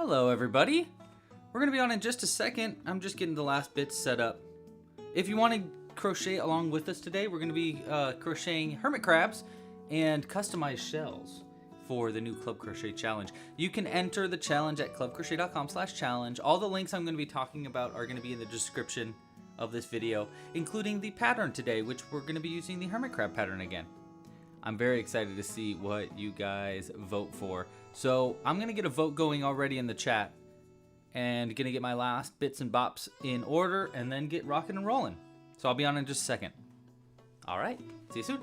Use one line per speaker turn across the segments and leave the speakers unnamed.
Hello everybody! We're going to be on in just a second. I'm just getting the last bits set up. If you want to crochet along with us today, we're going to be crocheting hermit crabs and customized shells for the new Club Crochet challenge. You can enter the challenge at clubcrochet.com/challenge. All the links I'm going to be talking about are going to be in the description of this video, including the pattern today, which we're going to be using the hermit crab pattern again. I'm very excited to see what you guys vote for. So I'm going to get a vote going already in the chat and going to get my last bits and bops in order and then get rocking and rolling. So I'll be on in just a second. All right, see you soon.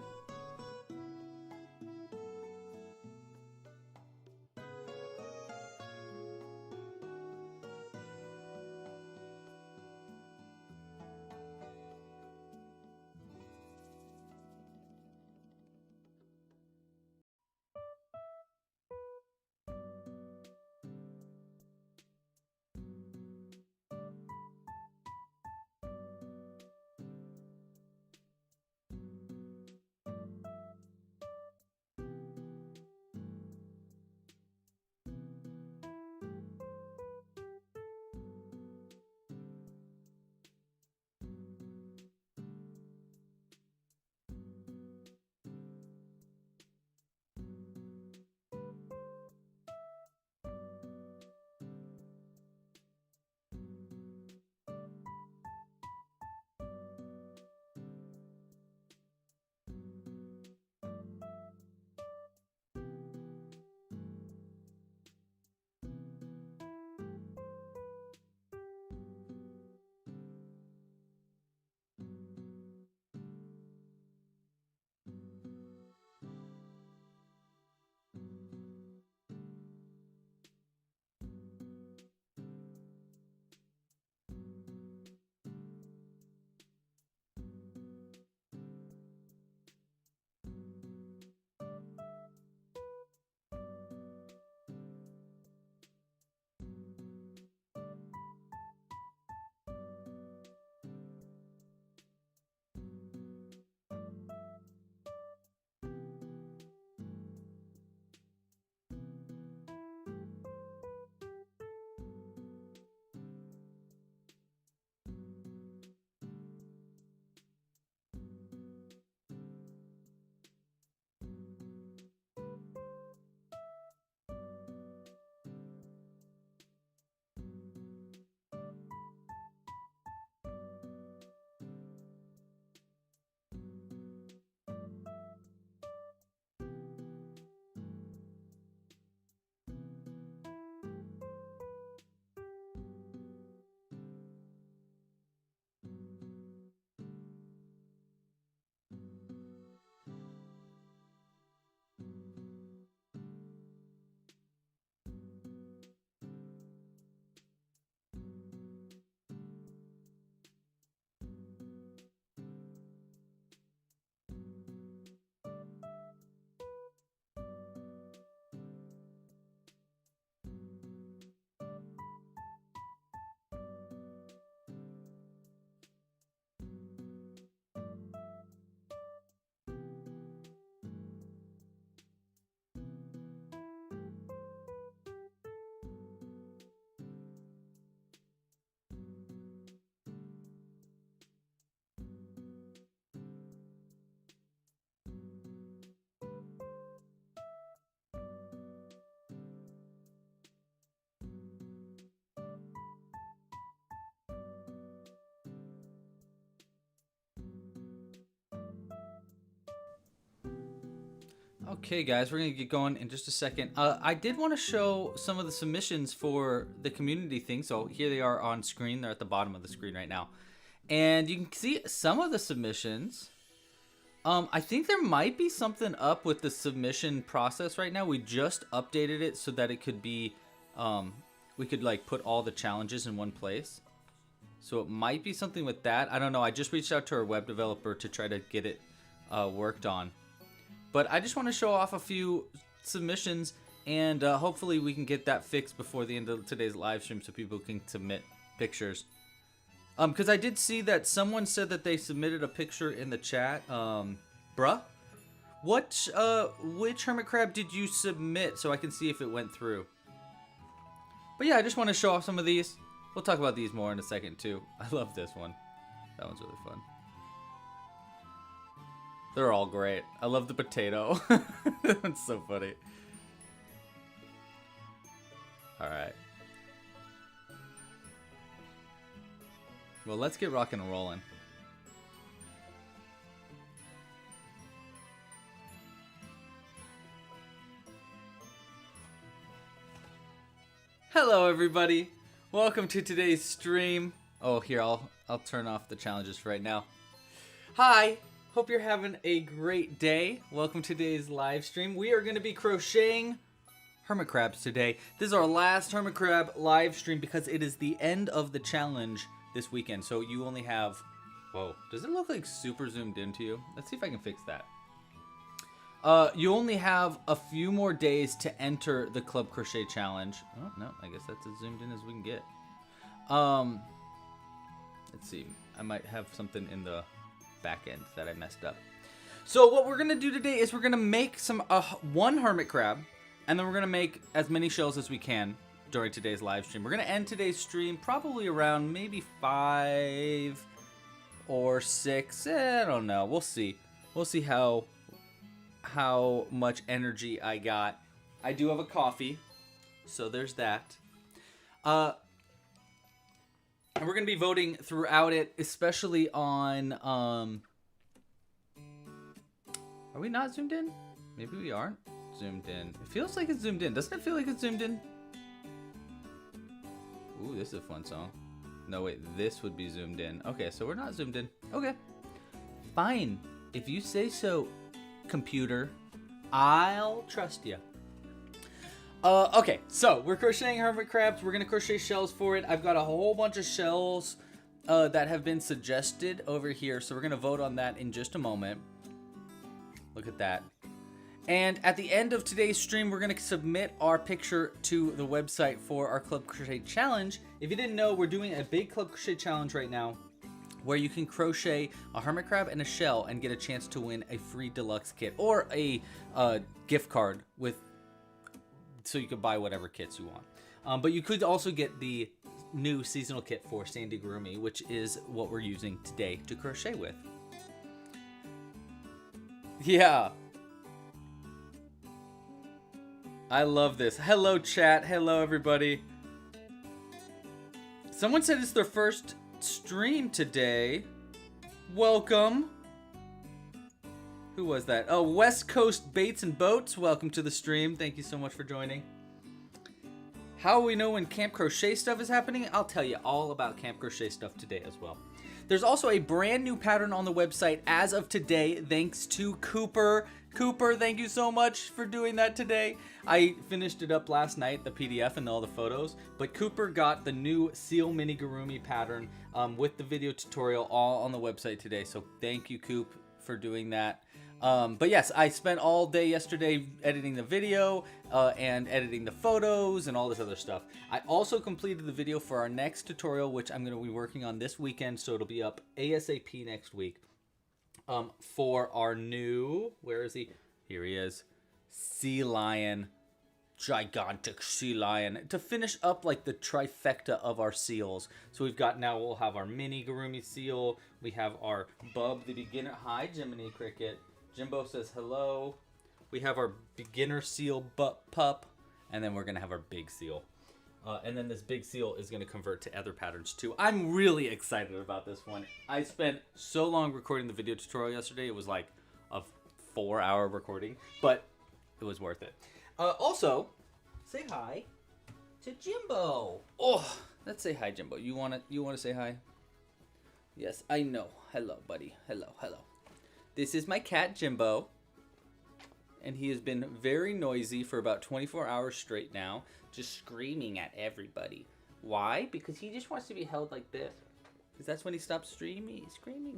Okay guys, we're going to get going in just a second. I did want to show some of the submissions for the community thing. So here they are on screen. They're at the bottom of the screen right now. And you can see some of the submissions. I think there might be something up with the submission process right now. We just updated it so that it could be, we could like put all the challenges in one place. So it might be something with that. I don't know. I just reached out to our web developer to try to get it worked on. But I just want to show off a few submissions, and hopefully we can get that fixed before the end of today's live stream so people can submit pictures. Because I did see that someone said that they submitted a picture in the chat. Bruh? Which hermit crab did you submit so I can see if it went through? But yeah, I just want to show off some of these. We'll talk about these more in a second too. I love this one. That one's really fun. They're all great. I love the potato. That's so funny. All right. Well, let's get rocking and rolling. Hello, everybody. Welcome to today's stream. Oh, here, I'll turn off the challenges for right now. Hi. Hope you're having a great day. Welcome to today's live stream. We are going to be crocheting hermit crabs today. This is our last hermit crab live stream because it is the end of the challenge this weekend. So you only have... Whoa. Does it look like super zoomed into you? Let's see if I can fix that. You only have a few more days to enter the Club Crochet challenge. Oh, no. I guess that's as zoomed in as we can get. Let's see. I might have something in the back end that I messed up. So what we're gonna do today is we're gonna make some one hermit crab, and then we're gonna make as many shells as we can during today's live stream. We're gonna end today's stream probably around maybe 5 or 6. I don't know. We'll see. We'll see how much energy I got. I do have a coffee, so there's that. And we're going to be voting throughout it, especially on, are we not zoomed in? Maybe we aren't zoomed in. It feels like it's zoomed in. Doesn't it feel like it's zoomed in? Ooh, this is a fun song. No, wait, this would be zoomed in. Okay, so we're not zoomed in. Okay. Fine. If you say so, computer, I'll trust you. Okay, so we're crocheting hermit crabs. We're gonna crochet shells for it. I've got a whole bunch of shells that have been suggested over here, so we're gonna vote on that in just a moment. Look at that. And at the end of today's stream, we're gonna submit our picture to the website for our Club Crochet challenge. If you didn't know, we're doing a big Club Crochet challenge right now, where you can crochet a hermit crab and a shell and get a chance to win a free deluxe kit or a gift card with, so you could buy whatever kits you want. But you could also get the new seasonal kit for Sandigurumi, which is what we're using today to crochet with. Yeah. I love this. Hello, chat. Hello, everybody. Someone said it's their first stream today. Welcome. Who was that? Oh, West Coast Baits and Boats. Welcome to the stream. Thank you so much for joining. How we know when Camp Crochet stuff is happening? I'll tell you all about Camp Crochet stuff today as well. There's also a brand new pattern on the website as of today, thanks to Cooper. Cooper, thank you so much for doing that today. I finished it up last night, the PDF and all the photos, but Cooper got the new Seal Minigurumi pattern with the video tutorial all on the website today. So thank you, Coop, for doing that. But yes, I spent all day yesterday editing the video and editing the photos and all this other stuff. I also completed the video for our next tutorial, which I'm going to be working on this weekend, so it'll be up ASAP next week. For our new, where is he? Here he is. Sea lion. Gigantic sea lion. To finish up like the trifecta of our seals. So we've got now, we'll have our Minigurumi seal. We have our Bub the beginner. Hi, Jiminy Cricket. Jimbo says hello. We have our beginner seal pup. And then we're going to have our big seal. And then this big seal is going to convert to other patterns too. I'm really excited about this one. I spent so long recording the video tutorial yesterday. It was like a 4-hour recording, but it was worth it. Also, say hi to Jimbo. Oh, let's say hi, Jimbo. You want to say hi? Yes, I know. Hello, buddy. Hello. This is my cat, Jimbo. And he has been very noisy for about 24 hours straight now, just screaming at everybody. Why? Because he just wants to be held like this. Because that's when he stops screaming.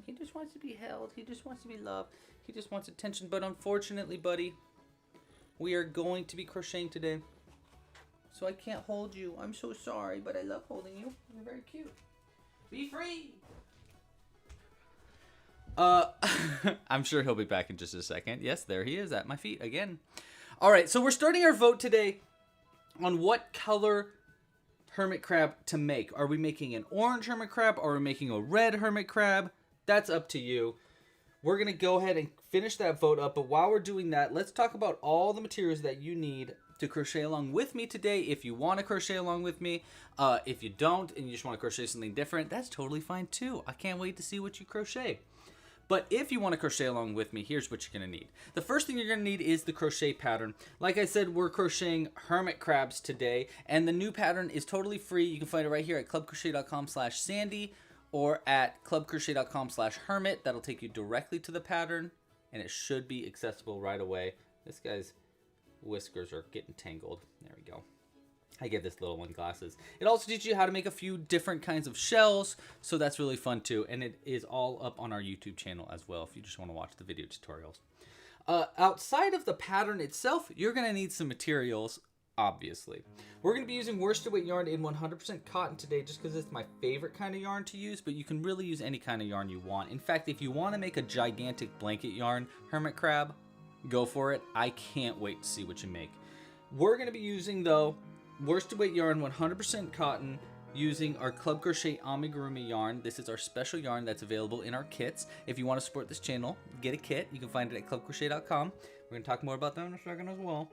He just wants to be held. He just wants to be loved. He just wants attention. But unfortunately, buddy, we are going to be crocheting today. So I can't hold you. I'm so sorry, but I love holding you. You're very cute. Be free. I'm sure he'll be back in just a second. Yes, there he is at my feet again. All right, so we're starting our vote today on what color hermit crab to make. Are we making an orange hermit crab? Or are we making a red hermit crab? That's up to you. We're going to go ahead and finish that vote up. But while we're doing that, let's talk about all the materials that you need to crochet along with me today. If you want to crochet along with me, if you don't and you just want to crochet something different, that's totally fine too. I can't wait to see what you crochet. But if you want to crochet along with me, here's what you're going to need. The first thing you're going to need is the crochet pattern. Like I said, we're crocheting hermit crabs today, and the new pattern is totally free. You can find it right here at clubcrochet.com/Sandy or at clubcrochet.com/Hermit. That'll take you directly to the pattern, and it should be accessible right away. This guy's whiskers are getting tangled. There we go. I give this little one glasses. It also teaches you how to make a few different kinds of shells, so that's really fun too. And it is all up on our YouTube channel as well if you just want to watch the video tutorials. Outside of the pattern itself, you're going to need some materials, obviously. We're going to be using worsted weight yarn in 100% cotton today just because it's my favorite kind of yarn to use, but you can really use any kind of yarn you want. In fact, if you want to make a gigantic blanket yarn hermit crab, go for it. I can't wait to see what you make. We're going to be using, though, worsted weight yarn, 100% cotton, using our Club Crochet amigurumi yarn. This is our special yarn that's available in our kits. If you want to support this channel, get a kit. You can find it at clubcrochet.com. We're going to talk more about that in a second as well.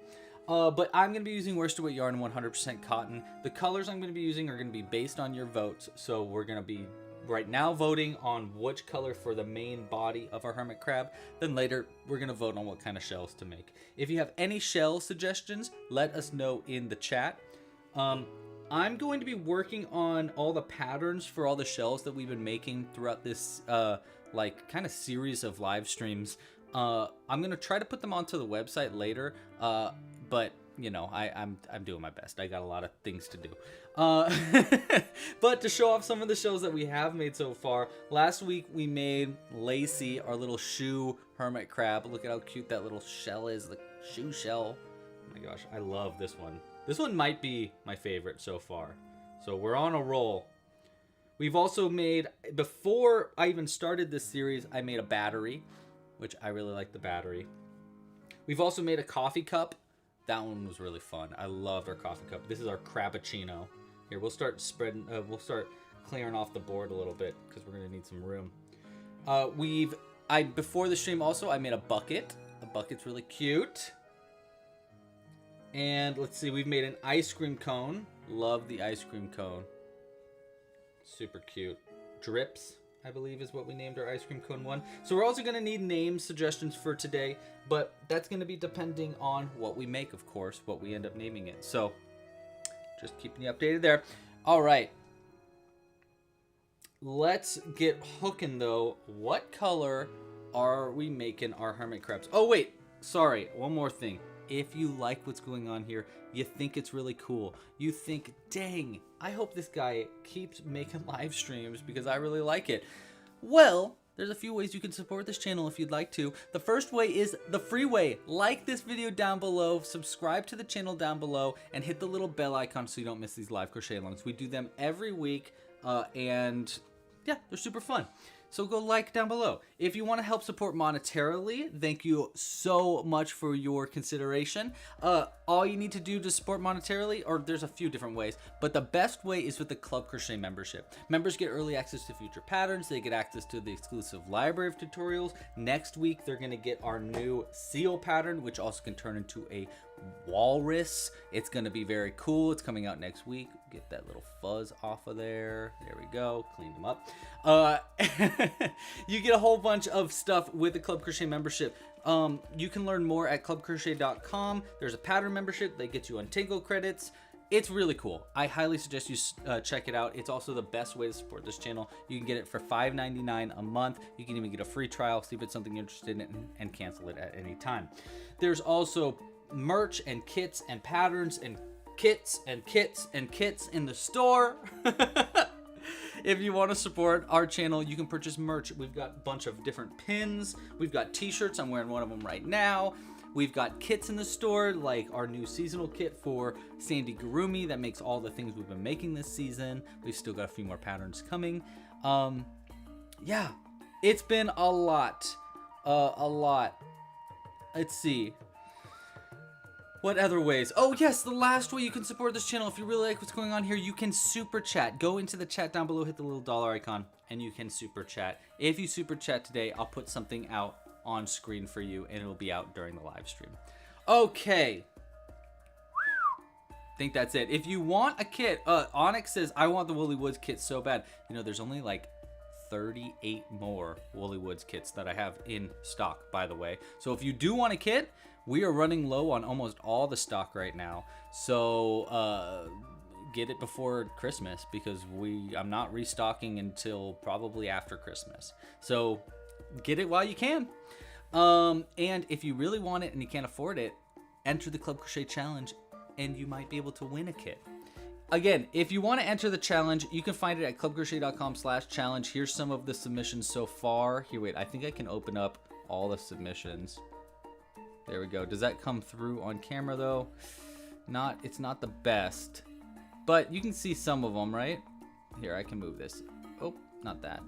But I'm going to be using worsted weight yarn, 100% cotton. The colors I'm going to be using are going to be based on your votes. So we're going to be right now voting on which color for the main body of our hermit crab. Then later, we're going to vote on what kind of shells to make. If you have any shell suggestions, let us know in the chat. I'm going to be working on all the patterns for all the shells that we've been making throughout this like kind of series of live streams. I'm going to try to put them onto the website later, but you know, I'm doing my best. I got a lot of things to do. But to show off some of the shells that we have made so far, last week we made Lacey, our little shoe hermit crab. Look at how cute that little shell is, the shoe shell. Oh my gosh, I love this one. This one might be my favorite so far. So we're on a roll. We've also made, before I even started this series, I made a battery, which I really like the battery. We've also made a coffee cup. That one was really fun. I loved our coffee cup. This is our crabpuccino. Here, we'll start spreading, we'll start clearing off the board a little bit because we're gonna need some room. Before the stream also, I made a bucket. The bucket's really cute. And let's see, we've made an ice cream cone. Love the ice cream cone. Super cute. Drips, I believe, is what we named our ice cream cone one. So we're also going to need name suggestions for today, but that's going to be depending on what we make, of course, what we end up naming it. So just keeping you updated there. All right. Let's get hooking, though. What color are we making our hermit crabs? Oh, wait. Sorry. One more thing. If you like what's going on here, you think it's really cool, you think, dang, I hope this guy keeps making live streams because I really like it. Well, there's a few ways you can support this channel if you'd like to. The first way is the free way. Like this video down below, subscribe to the channel down below, and hit the little bell icon so you don't miss these live crochet alongs. We do them every week, and yeah, they're super fun. So go like down below. If you want to help support monetarily, thank you so much for your consideration. All you need to do to support monetarily, or there's a few different ways, but the best way is with the Club Crochet membership. Members get early access to future patterns. They get access to the exclusive library of tutorials. Next week, they're going to get our new seal pattern, which also can turn into a walrus. It's going to be very cool. It's coming out next week. Get that little fuzz off of there. There we go. Cleaned them up. You get a whole bunch of stuff with the Club Crochet membership. You can learn more at clubcrochet.com. There's a pattern membership that gets you Untangle credits. It's really cool. I highly suggest you check it out. It's also the best way to support this channel. You can get it for $5.99 a month. You can even get a free trial, see if it's something you're interested in, and cancel it at any time. There's also merch and kits and patterns and kits and kits and kits in the store. If you want to support our channel, you can purchase merch. We've got a bunch of different pins. We've got t-shirts. I'm wearing one of them right now. We've got kits in the store, like our new seasonal kit for Sandigurumi that makes all the things we've been making this season. We've still got a few more patterns coming. Yeah, it's been a lot. Let's see. What other ways? Oh, yes, the last way you can support this channel. If you really like what's going on here, you can super chat. Go into the chat down below, hit the little dollar icon, and you can super chat. If you super chat today, I'll put something out on screen for you, and it'll be out during the live stream. Okay. I think that's it. If you want a kit, Onyx says, I want the Woolly Woods kit so bad. You know, there's only like 38 more Woolly Woods kits that I have in stock, by the way. So if you do want a kit, we are running low on almost all the stock right now. So get it before Christmas, because I'm not restocking until probably after Christmas. So get it while you can. And if you really want it and you can't afford it, enter the Club Crochet Challenge and you might be able to win a kit. Again, if you want to enter the challenge, you can find it at clubcrochet.com/challenge. Here's some of the submissions so far. Here, wait, I think I can open up all the submissions. There we go. Does that come through on camera though? It's not the best, but you can see some of them, right? Here, I can move this. Oh, not that.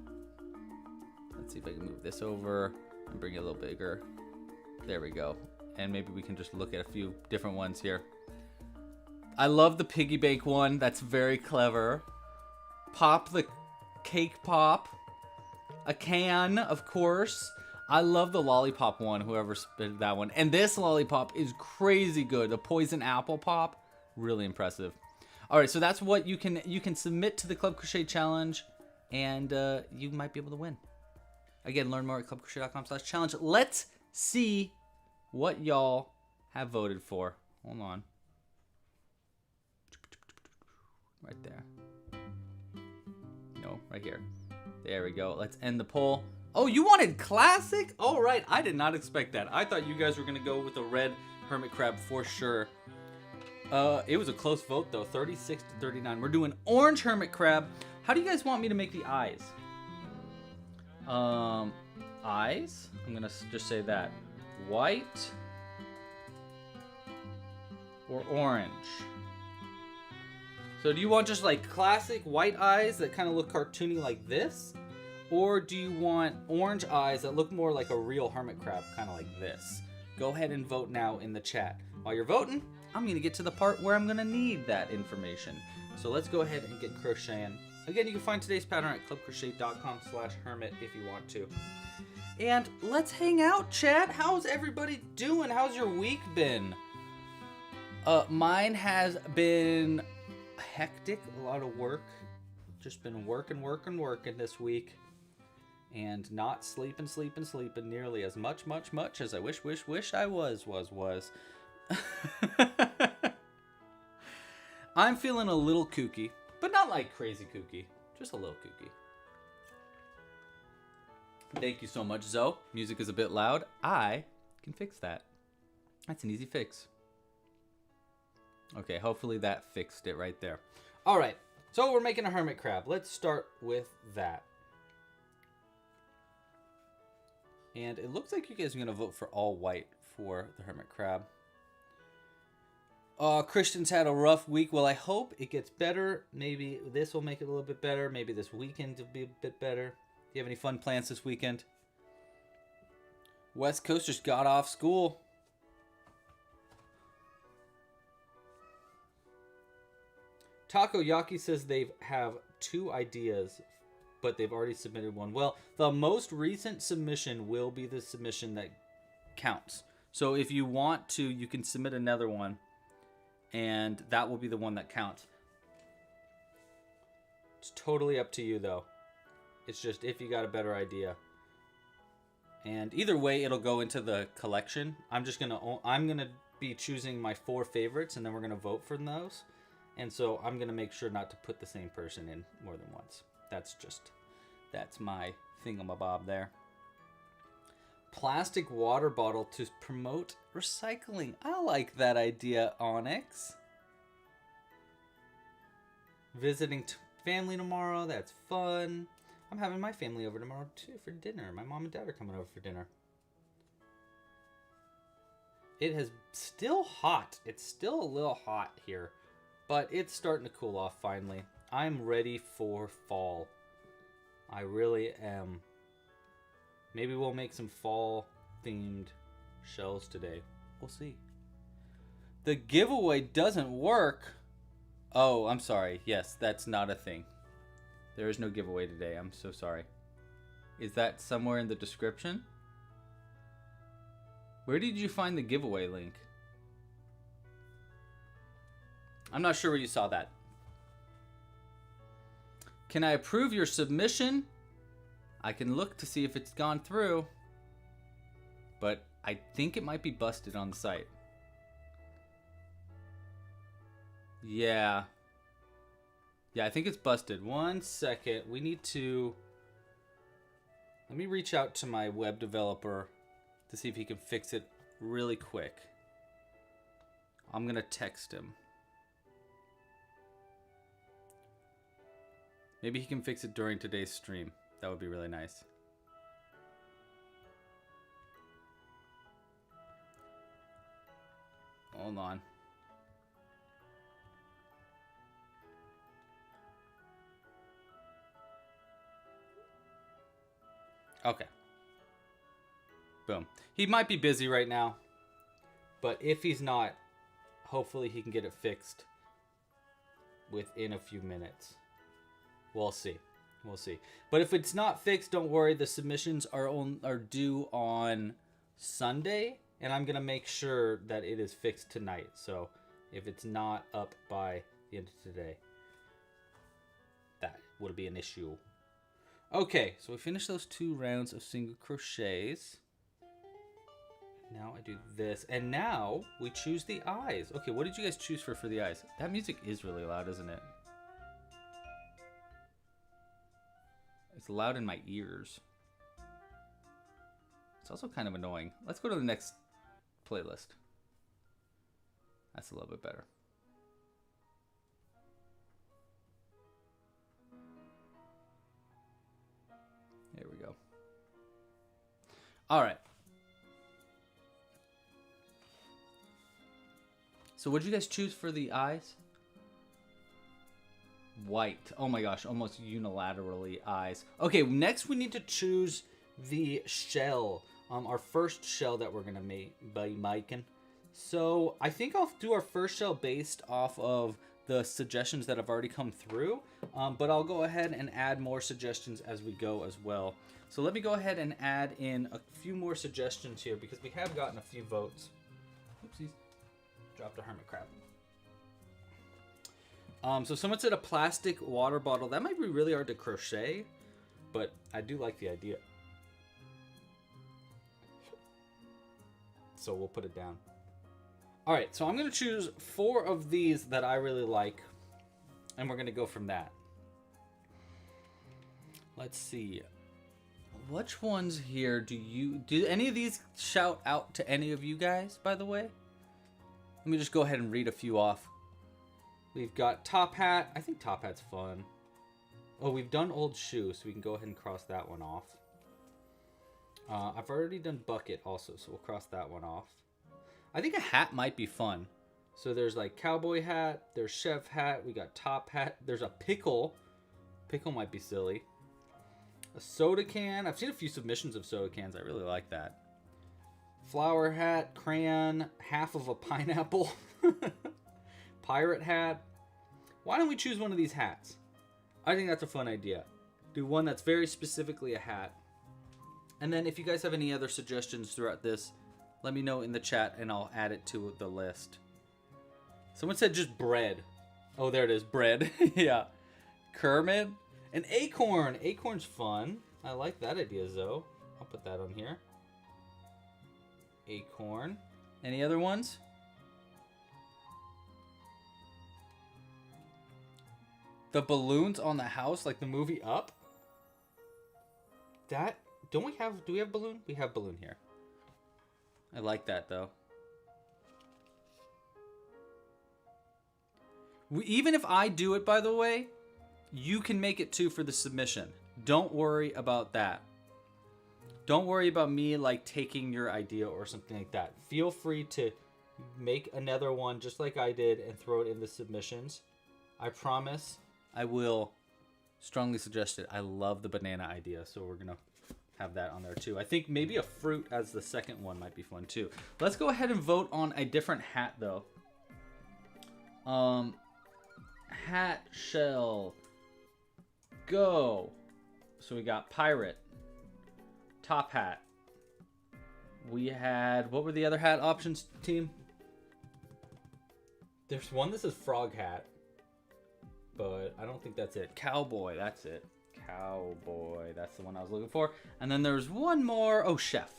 Let's see if I can move this over and bring it a little bigger. There we go. And maybe we can just look at a few different ones here. I love the piggy bank one. That's very clever. Pop the cake pop. A can, of course. I love the lollipop one, whoever spit that one. And this lollipop is crazy good. The poison apple pop, really impressive. All right, so that's what you can submit to the Club Crochet Challenge, and you might be able to win. Again, learn more at clubcrochet.com/challenge. Let's see what y'all have voted for. Hold on. Right there. No, right here. There we go. Let's end the poll. Oh, you wanted classic? All right. I did not expect that. I thought you guys were going to go with the red hermit crab for sure. It was a close vote, though. 36 to 39. We're doing orange hermit crab. How do you guys want me to make the eyes? Eyes? I'm going to just say that. White or orange? So do you want just like classic white eyes that kind of look cartoony like this? Or do you want orange eyes that look more like a real hermit crab, kind of like this? Go ahead and vote now in the chat. While you're voting, I'm going to get to the part where I'm going to need that information. So let's go ahead and get crocheting. Again, you can find today's pattern at clubcrochet.com/hermit if you want to. And let's hang out, chat. How's everybody doing? How's your week been? Mine has been hectic, a lot of work. Just been working this week. And not sleeping nearly as much as I wish I was. I'm feeling a little kooky, but not like crazy kooky, just a little kooky. Thank you so much, Zoe. Music is a bit loud. I can fix that. That's an easy fix. Okay, hopefully that fixed it right there. All right, so we're making a hermit crab. Let's start with that. And it looks like you guys are going to vote for all white for the hermit crab. Christian's had a rough week. Well, I hope it gets better. Maybe this will make it a little bit better. Maybe this weekend will be a bit better. Do you have any fun plans this weekend? West Coast just got off school. Takoyaki says they have 2 ideas, but they've already submitted one. Well, the most recent submission will be the submission that counts. So if you want to, you can submit another one, and that will be the one that counts. It's totally up to you, though. It's just if you got a better idea. And either way, it'll go into the collection. I'm gonna be choosing my 4 favorites, and then we're gonna vote for those. And so I'm gonna make sure not to put the same person in more than once. That's my thingamabob there. Plastic water bottle to promote recycling. I like that idea, Onyx. Visiting family tomorrow. That's fun. I'm having my family over tomorrow too for dinner. My mom and dad are coming over for dinner. It is still hot. It's still a little hot here, but it's starting to cool off finally. I'm ready for fall. I really am. Maybe we'll make some fall themed shells today. We'll see. The giveaway doesn't work. Oh, I'm sorry. Yes, that's not a thing. There is no giveaway today. I'm so sorry. Is that somewhere in the description? Where did you find the giveaway link? I'm not sure where you saw that. Can I approve your submission? I can look to see if it's gone through. But I think it might be busted on the site. Yeah. Yeah, I think it's busted. 1 second. We need to... Let me reach out to my web developer to see if he can fix it really quick. I'm going to text him. Maybe he can fix it during today's stream. That would be really nice. Hold on. Okay. Boom. He might be busy right now, but if he's not, hopefully he can get it fixed within a few minutes. We'll see. We'll see. But if it's not fixed, don't worry. The submissions are due on Sunday, and I'm going to make sure that it is fixed tonight. So if it's not up by the end of today, that would be an issue. Okay, so we finished those 2 rounds of single crochets. Now I do this, and now we choose the eyes. Okay, what did you guys choose for the eyes? That music is really loud, isn't it? It's loud in my ears. It's also kind of annoying. Let's go to the next playlist. That's a little bit better. There we go. All right. So what did you guys choose for the eyes? White. Oh my gosh, almost unilaterally eyes. Okay, next we need to choose the shell. Our first shell that we're gonna be making. So I think I'll do our first shell based off of the suggestions that have already come through. But I'll go ahead and add more suggestions as we go as well. So let me go ahead and add in a few more suggestions here because we have gotten a few votes. Oopsies. Dropped a hermit crab. So someone said a plastic water bottle. That might be really hard to crochet, but I do like the idea. So we'll put it down. All right, so I'm going to choose 4 of these that I really like, and we're going to go from that. Let's see. Which ones here do any of these shout out to any of you guys, by the way? Let me just go ahead and read a few off. We've got top hat. I think top hat's fun. Oh, we've done old shoe, so we can go ahead and cross that one off. I've already done bucket also, so we'll cross that one off. I think a hat might be fun. So there's like cowboy hat, there's chef hat, we got top hat, there's a pickle. Pickle might be silly. A soda can. I've seen a few submissions of soda cans. I really like that. Flower hat, crayon, half of a pineapple. Pirate hat. Why don't we choose one of these hats? I think that's a fun idea. Do one that's very specifically a hat. And then if you guys have any other suggestions throughout this, let me know in the chat and I'll add it to the list. Someone said just bread. Oh, there it is. Bread. Yeah. Kermit. An acorn. Acorn's fun. I like that idea, Zoe. I'll put that on here. Acorn. Any other ones? The balloons on the house, like the movie Up. That, do we have balloon? We have balloon here. I like that though. Even if I do it, by the way, you can make it too for the submission. Don't worry about that. Don't worry about me like taking your idea or something like that. Feel free to make another one just like I did and throw it in the submissions. I promise I will strongly suggest it. I love the banana idea, so we're gonna have that on there too. I think maybe a fruit as the second one might be fun too. Let's go ahead and vote on a different hat though. Hat shell. Go. So we got pirate. Top hat. We had, what were the other hat options, team? There's one that says frog hat, but I don't think that's it. Cowboy, that's it. Cowboy, that's the one I was looking for. And then there's one more. Oh, chef.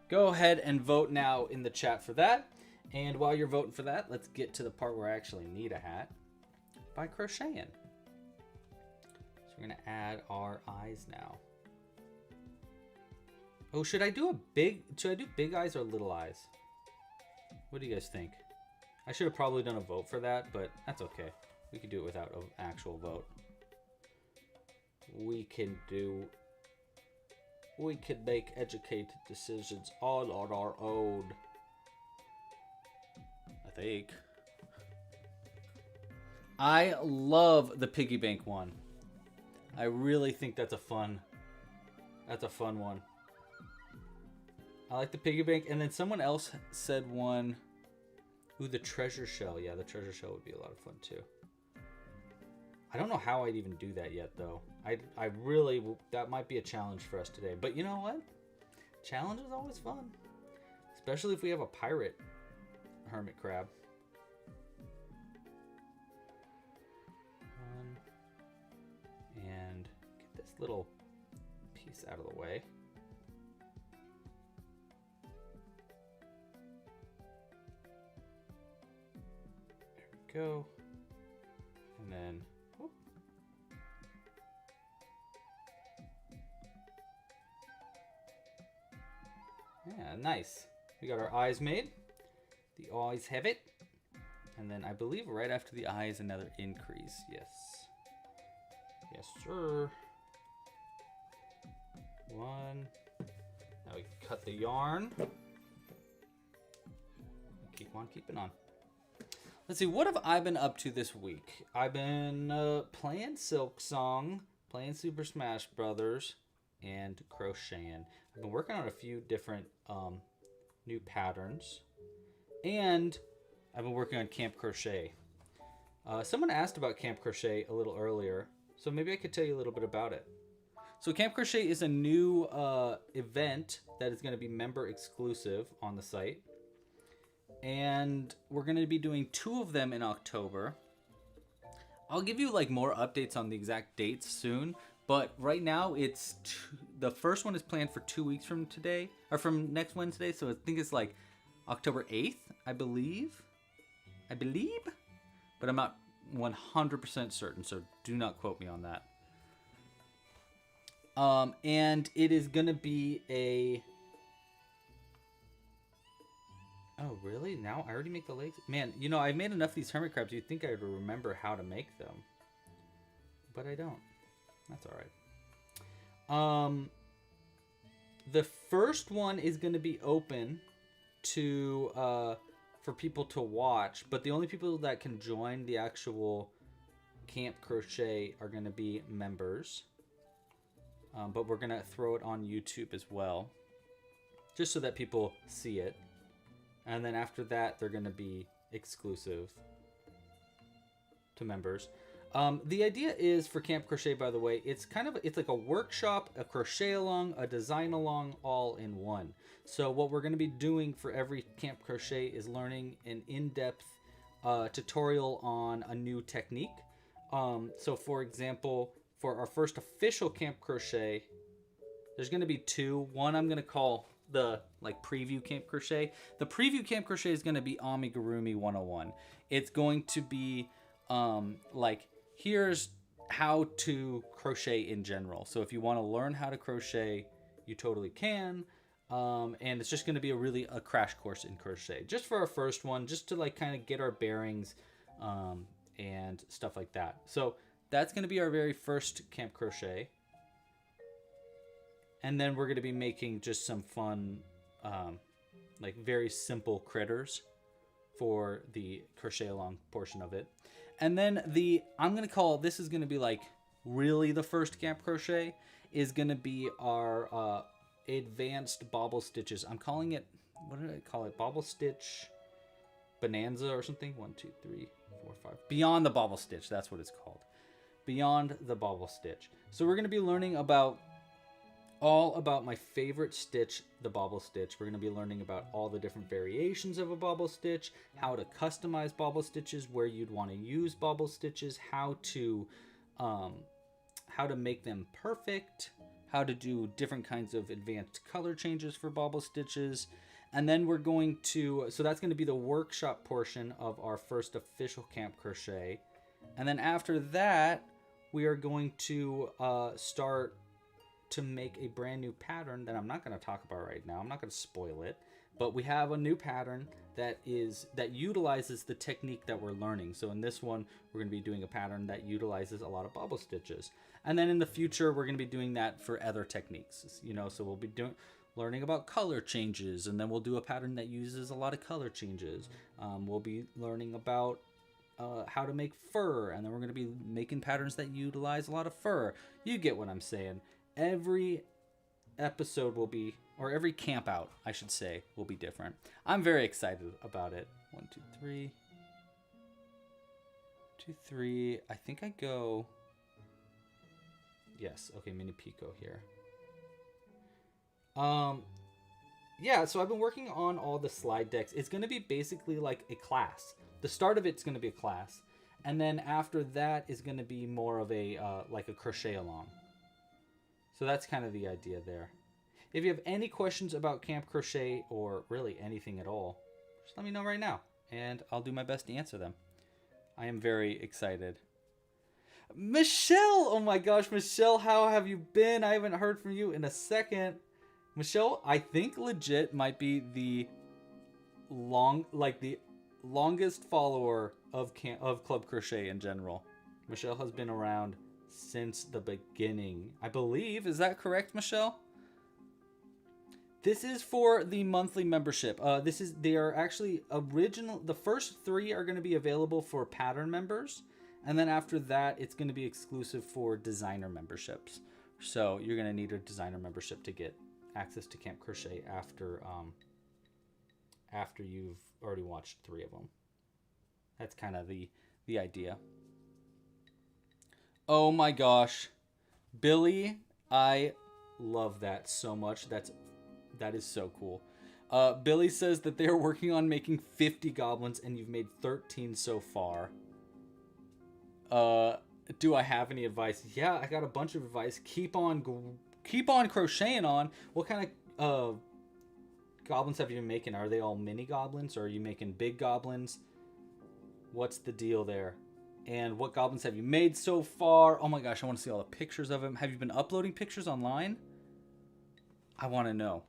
Go ahead and vote now in the chat for that. And while you're voting for that, let's get to the part where I actually need a hat by crocheting. So we're going to add our eyes now. Oh, should I do big eyes or little eyes? What do you guys think? I should have probably done a vote for that, but that's okay. We could do it without an actual vote. We can make educated decisions all on our own. I think. I love the piggy bank one. I really think that's a fun one. I like the piggy bank, and then someone else said one. Ooh, the treasure shell. Yeah, the treasure shell would be a lot of fun too. I don't know how I'd even do that yet, though. I really, that might be a challenge for us today. But you know what? Challenge is always fun. Especially if we have a pirate hermit crab. And get this little piece out of the way. There we go. And then, whoop. Yeah, nice. We got our eyes made. The eyes have it. And then I believe right after the eye is another increase. Yes. Yes, sir. One. Now we cut the yarn. Keep on keeping on. Let's see, what have I been up to this week? I've been playing Silk Song, playing Super Smash Brothers, and crocheting. I've been working on a few different new patterns, and I've been working on Camp Crochet. Someone asked about Camp Crochet a little earlier, so maybe I could tell you a little bit about it. So Camp Crochet is a new event that is going to be member exclusive on the site. And we're going to be doing 2 of them in October. I'll give you like more updates on the exact dates soon. But right now it's the first one is planned for 2 weeks from today, or from next Wednesday. So I think it's like October 8th, I believe. But I'm not 100% certain, so do not quote me on that. And it is going to be a... Oh, really? Now I already make the legs? Man, you know, I've made enough of these hermit crabs, you'd think I would remember how to make them. But I don't. That's alright. The first one is going to be open to for people to watch, but the only people that can join the actual Camp Crochet are going to be members. But we're going to throw it on YouTube as well, just so that people see it. And then after that, they're going to be exclusive to members. The idea is for Camp Crochet, by the way, it's like a workshop, a crochet along, a design along, all in one. So what we're going to be doing for every Camp Crochet is learning an in-depth tutorial on a new technique. So for example, for our first official Camp Crochet, there's going to be 2. One I'm going to call the preview Camp Crochet. The preview Camp Crochet is going to be Amigurumi 101. It's going to be here's how to crochet in general. So if you want to learn how to crochet, you totally can. And it's just going to be a crash course in crochet, just for our first one, just to kind of get our bearings and stuff like that. So that's going to be our very first Camp Crochet. And then we're going to be making just some fun, very simple critters for the crochet along portion of it. And then I'm going to call, this is going to be really the first Camp Crochet, is going to be our advanced bobble stitches. I'm calling it, what did I call it? Bobble stitch bonanza or something. 1, 2, 3, 4, 5. Beyond the bobble stitch. That's what it's called. Beyond the bobble stitch. So we're going to be learning all about my favorite stitch, the bobble stitch. We're going to be learning about all the different variations of a bobble stitch, how to customize bobble stitches, where you'd want to use bobble stitches, how to make them perfect, how to do different kinds of advanced color changes for bobble stitches. And then we're going to, so that's going to be the workshop portion of our first official Camp Crochet. And then after that, we are going to start to make a brand new pattern that I'm not going to talk about right now. I'm not going to spoil it, but we have a new pattern that utilizes the technique that we're learning. So in this one, we're going to be doing a pattern that utilizes a lot of bobble stitches. And then in the future, we're going to be doing that for other techniques, so we'll be learning about color changes, and then we'll do a pattern that uses a lot of color changes. We'll be learning about how to make fur, and then we're going to be making patterns that utilize a lot of fur. You get what I'm saying. Every episode will be, or every camp out, I should say, will be different. I'm very excited about it. 1, 2, 3. 2, 3. I think I go... Yes, okay, mini picot here. Yeah, so I've been working on all the slide decks. It's going to be basically like a class. The start of it's going to be a class. And then after that is going to be more of a, like a crochet along. So that's kind of the idea there. If you have any questions about Camp Crochet or really anything at all, just let me know right now and I'll do my best to answer them. I am very excited. Michelle! Oh my gosh, Michelle, how have you been? I haven't heard from you in a second. Michelle, I think legit might be the longest follower of Club Crochet in general. Michelle has been around since the beginning, I believe. Is that correct, Michelle? This is for the monthly membership. They are actually original. The first 3 are going to be available for pattern members, and then after that, it's going to be exclusive for designer memberships. So you're going to need a designer membership to get access to Camp Crochet after you've already watched 3 of them. That's kind of the idea. Oh my gosh, Billy, I love that so much. That is so cool. Billy says that they're working on making 50 goblins and you've made 13 so far. Do I have any advice? Yeah, I got a bunch of advice. Keep on crocheting on. What kind of goblins have you been making? Are they all mini goblins or are you making big goblins? What's the deal there? And what goblins have you made so far? Oh my gosh, I want to see all the pictures of them. Have you been uploading pictures online? I want to know.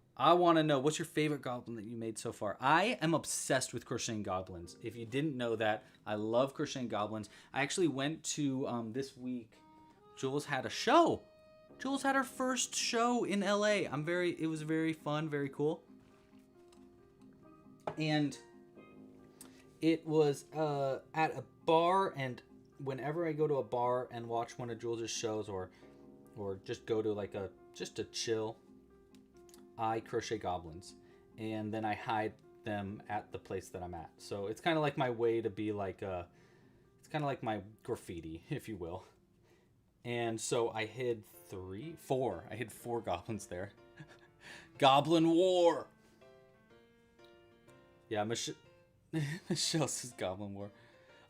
What's your favorite goblin that you made so far? I am obsessed with crocheting goblins. If you didn't know that, I love crocheting goblins. I actually went to, this week, Jules had a show. Jules had her first show in LA. It was very fun, very cool. And it was at a bar, and whenever I go to a bar and watch one of Jules' shows or just go to like just a chill, I crochet goblins, and then I hide them at the place that I'm at. So it's kind of like my way to be like it's kind of like my graffiti, if you will. And so I hid 4 goblins there. Goblin War. Yeah, Michelle says Goblin War.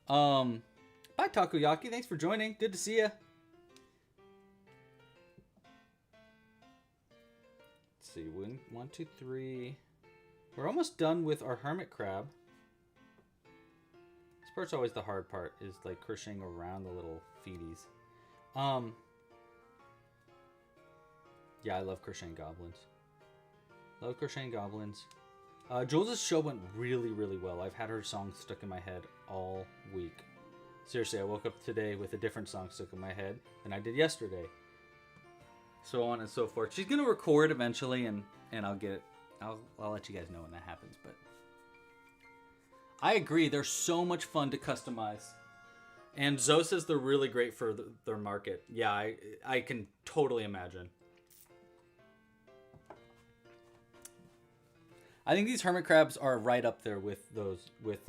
Bye Takoyaki, thanks for joining. Good to see you. Let's see, 1, 2, 3. We're almost done with our hermit crab. This part's always the hard part, is like crocheting around the little feeties. Yeah, I love crocheting goblins. Jules' show went really, really well. I've had her song stuck in my head all week. Seriously, I woke up today with a different song stuck in my head than I did yesterday. So on and so forth. She's gonna record eventually, and I'll get it. I'll let you guys know when that happens. But I agree, they're so much fun to customize. And Zoe says they're really great for their market. Yeah, I can totally imagine. I think these hermit crabs are right up there with those, with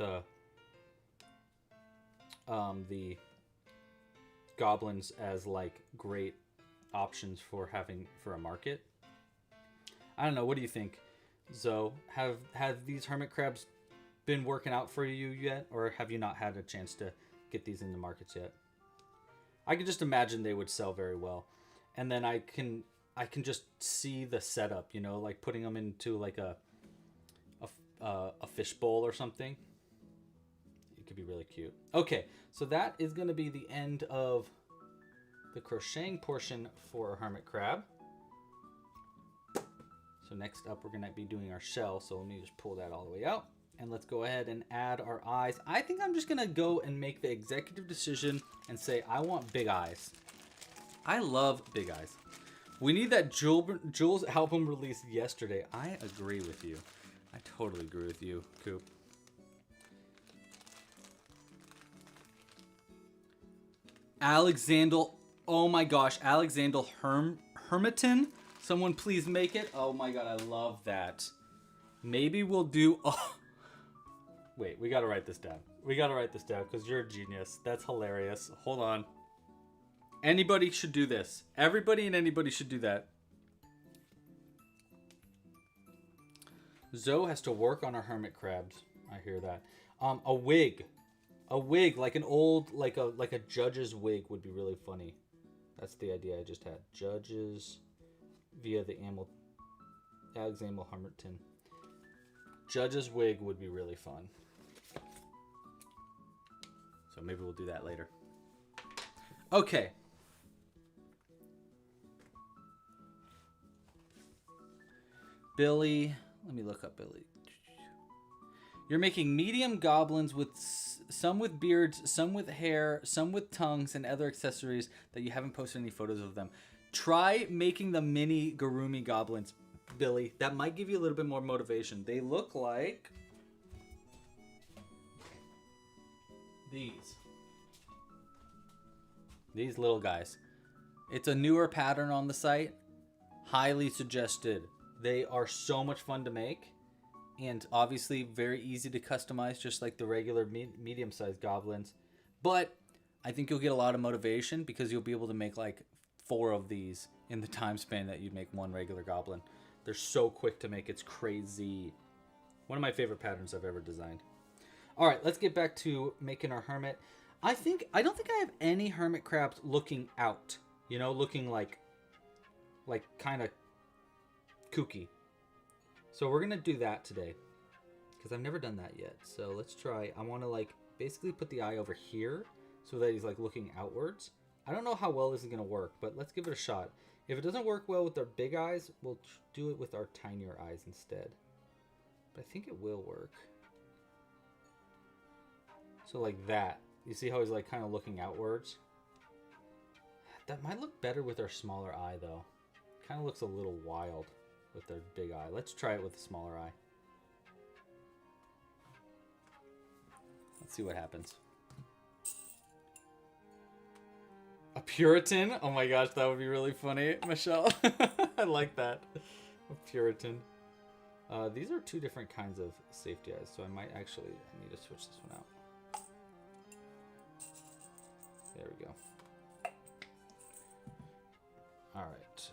the goblins as like great options for having for a market. I don't know. What do you think, Zoe? Have these hermit crabs been working out for you yet, or have you not had a chance to get these in the markets yet? I could just imagine they would sell very well, and then I can just see the setup. You know, like putting them into like a fish bowl or something. It could be really cute. Okay, so that is going to be the end of the crocheting portion for a hermit crab. So next up, we're going to be doing our shell. So let me just pull that all the way out. And let's go ahead and add our eyes. I think I'm just going to go and make the executive decision and say, I want big eyes. I love big eyes. We need that Jules album released yesterday. I agree with you. I totally agree with you, Coop. Alexander, oh my gosh, Alexander Hermiton. Someone please make it. Oh my god, I love that. Maybe we'll do... Oh. Wait, we gotta write this down. We gotta write this down because you're a genius. That's hilarious. Hold on. Anybody should do this. Everybody and anybody should do that. Zoe has to work on her hermit crabs. I hear that. A wig. A wig, like an old, like a judge's wig would be really funny. That's the idea I just had. Judges via the Alexander Hermiton. Judge's wig would be really fun. So maybe we'll do that later. Okay. Billy, let me look up Billy. You're making medium goblins with some with beards, some with hair, some with tongues, and other accessories that you haven't posted any photos of them. Try making the Minigurumi goblins, Billy. That might give you a little bit more motivation. They look like these little guys. It's a newer pattern on the site. Highly suggested. They are so much fun to make. And obviously very easy to customize, just like the regular medium-sized goblins. But I think you'll get a lot of motivation because you'll be able to make like 4 of these in the time span that you'd make one regular goblin. They're so quick to make. It's crazy. One of my favorite patterns I've ever designed. All right, let's get back to making our hermit. I don't think I have any hermit crabs looking out. You know, looking like kind of kooky. So we're going to do that today because I've never done that yet. So let's try. I want to like basically put the eye over here so that he's like looking outwards. I don't know how well this is going to work, but let's give it a shot. If it doesn't work well with our big eyes, we'll do it with our tinier eyes instead. But I think it will work. So like that. You see how he's like kind of looking outwards? That might look better with our smaller eye though. Kind of looks a little wild with their big eye. Let's try it with a smaller eye. Let's see what happens. A Puritan? Oh my gosh, that would be really funny, Michelle. I like that. A Puritan. These are 2 different kinds of safety eyes, so I might actually need to switch this one out. There we go. All right.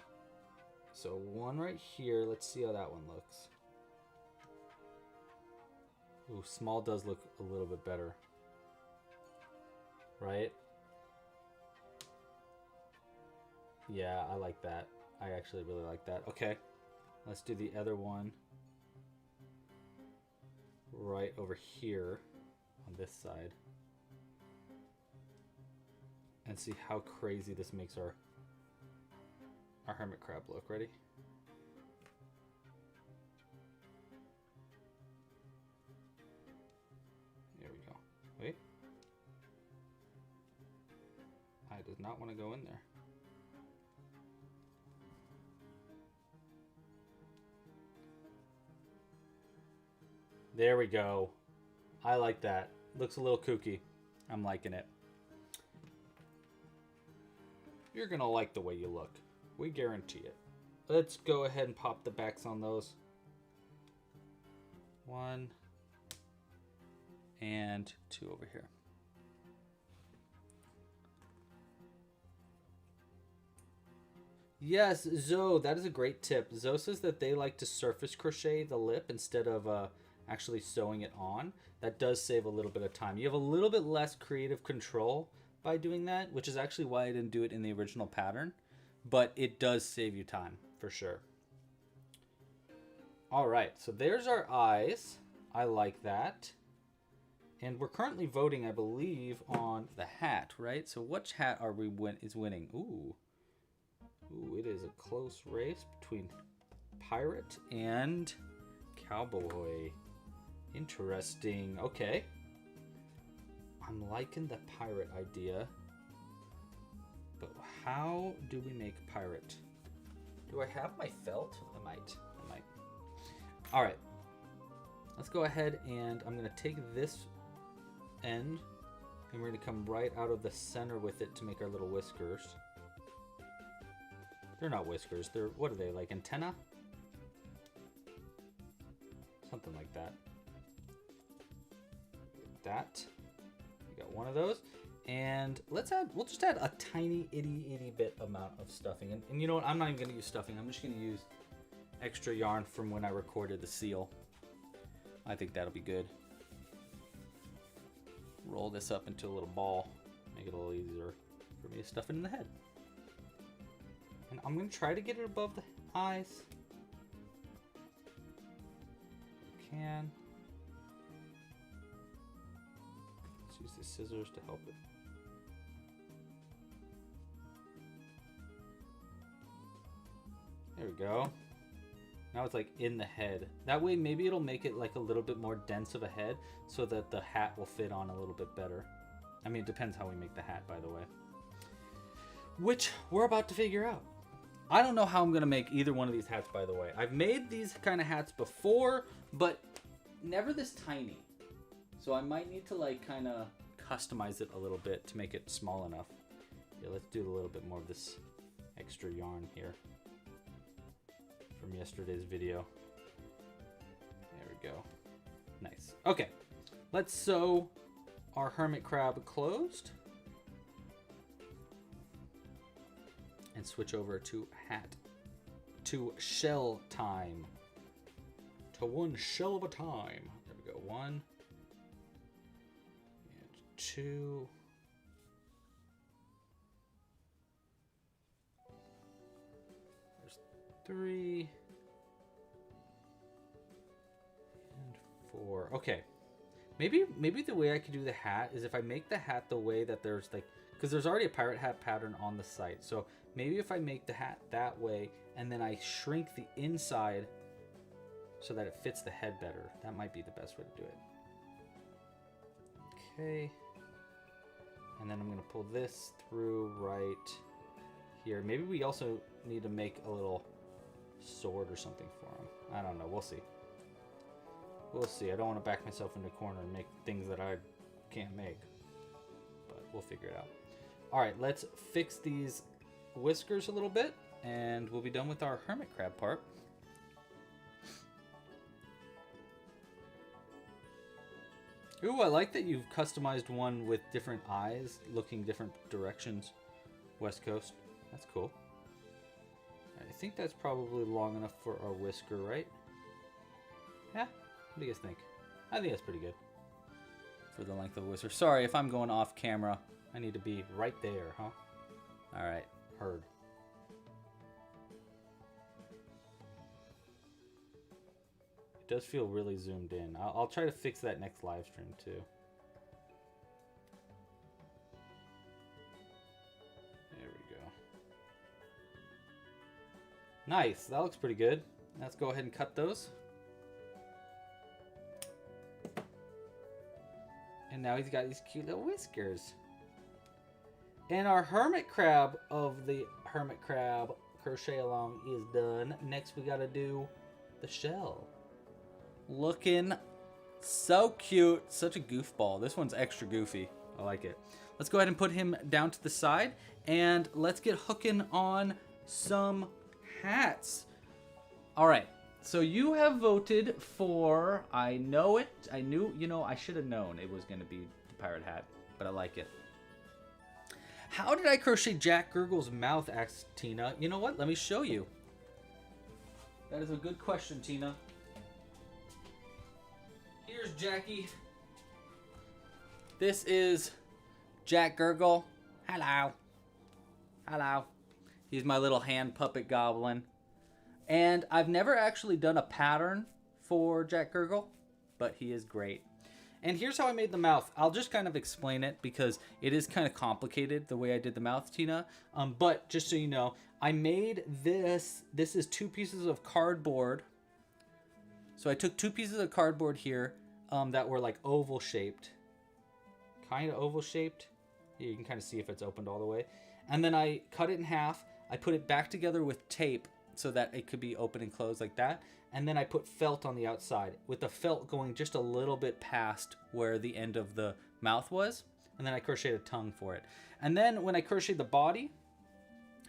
So one right here. Let's see how that one looks. Ooh, small does look a little bit better. Right? Yeah, I like that. I actually really like that. Okay. Let's do the other one right over here on this side. And see how crazy this makes our hermit crab look. Ready? There we go. Wait. I does not want to go in there. There we go. I like that. Looks a little kooky. I'm liking it. You're gonna like the way you look. We guarantee it. Let's go ahead and pop the backs on those. 1 and 2 over here. Yes, Zoe, that is a great tip. Zoe says that they like to surface crochet the lip instead of actually sewing it on. That does save a little bit of time. You have a little bit less creative control by doing that, which is actually why I didn't do it in the original pattern. But it does save you time, for sure. All right, so there's our eyes. I like that. And we're currently voting, I believe, on the hat, right? So which hat are we is winning? Ooh. Ooh, it is a close race between pirate and cowboy. Interesting. Okay. I'm liking the pirate idea. But how do we make pirate? Do I have my felt? I might. All right. Let's go ahead and I'm going to take this end and we're going to come right out of the center with it to make our little whiskers. They're not whiskers. They're, what are they, like antenna? Something like that. That. We got one of those. And we'll just add a tiny itty bit amount of stuffing. And you know what? I'm not even going to use stuffing. I'm just going to use extra yarn from when I recorded the seal. I think that'll be good. Roll this up into a little ball. Make it a little easier for me to stuff it in the head. And I'm going to try to get it above the eyes. Can. Let's use the scissors to help it. There we go. Now it's like in the head. That way maybe it'll make it like a little bit more dense of a head so that the hat will fit on a little bit better. I mean, it depends how we make the hat, by the way. Which we're about to figure out. I don't know how I'm going to make either one of these hats, by the way. I've made these kind of hats before, but never this tiny. So I might need to like kind of customize it a little bit to make it small enough. Yeah, let's do a little bit more of this extra yarn here from yesterday's video. There we go. Nice. Okay, let's sew our hermit crab closed and switch over to hat, to shell time, to one shell of a time. There we go. 1 and 2. There's 3 and 4. Okay. Maybe the way I could do the hat is if I make the hat the way that there's like, because there's already a pirate hat pattern on the site. So maybe if I make the hat that way and then I shrink the inside so that it fits the head better, that might be the best way to do it. Okay. And then I'm going to pull this through right here. Maybe we also need to make a little sword or something for him. I don't know. We'll see. We'll see. I don't want to back myself into a corner and make things that I can't make. But we'll figure it out. Alright, let's fix these whiskers a little bit. And we'll be done with our hermit crab part. Ooh, I like that you've customized one with different eyes looking different directions. West Coast. That's cool. I think that's probably long enough for our whisker, right? Yeah? What do you guys think? I think that's pretty good for the length of the whisker. Sorry if I'm going off camera. I need to be right there, huh? Alright, heard. It does feel really zoomed in. I'll try to fix that next live stream too. There we go. Nice, that looks pretty good. Let's go ahead and cut those. And now he's got these cute little whiskers. And our hermit crab of the hermit crab crochet along is done. Next we gotta do the shell. Looking so cute. Such a goofball. This one's extra goofy. I like it. Let's go ahead and put him down to the side. And let's get hooking on some hats. Alright. So you have voted for, I know it, I knew, you know, I should have known it was going to be the pirate hat, but I like it. How did I crochet Jack Gurgle's mouth, asked Tina. You know what? Let me show you. That is a good question, Tina. Here's Jackie. This is Jack Gurgle. Hello. Hello. He's my little hand puppet goblin. And I've never actually done a pattern for Jack Gurgle, but he is great. And here's how I made the mouth. I'll just kind of explain it because it is kind of complicated the way I did the mouth, Tina. But just so you know, I made this. This is 2 pieces of cardboard. So I took 2 pieces of cardboard here that were like oval shaped. Kind of oval shaped. Here, you can kind of see if it's opened all the way. And then I cut it in half. I put it back together with tape so that it could be open and closed like that. And then I put felt on the outside, with the felt going just a little bit past where the end of the mouth was. And then I crocheted a tongue for it. And then when I crocheted the body,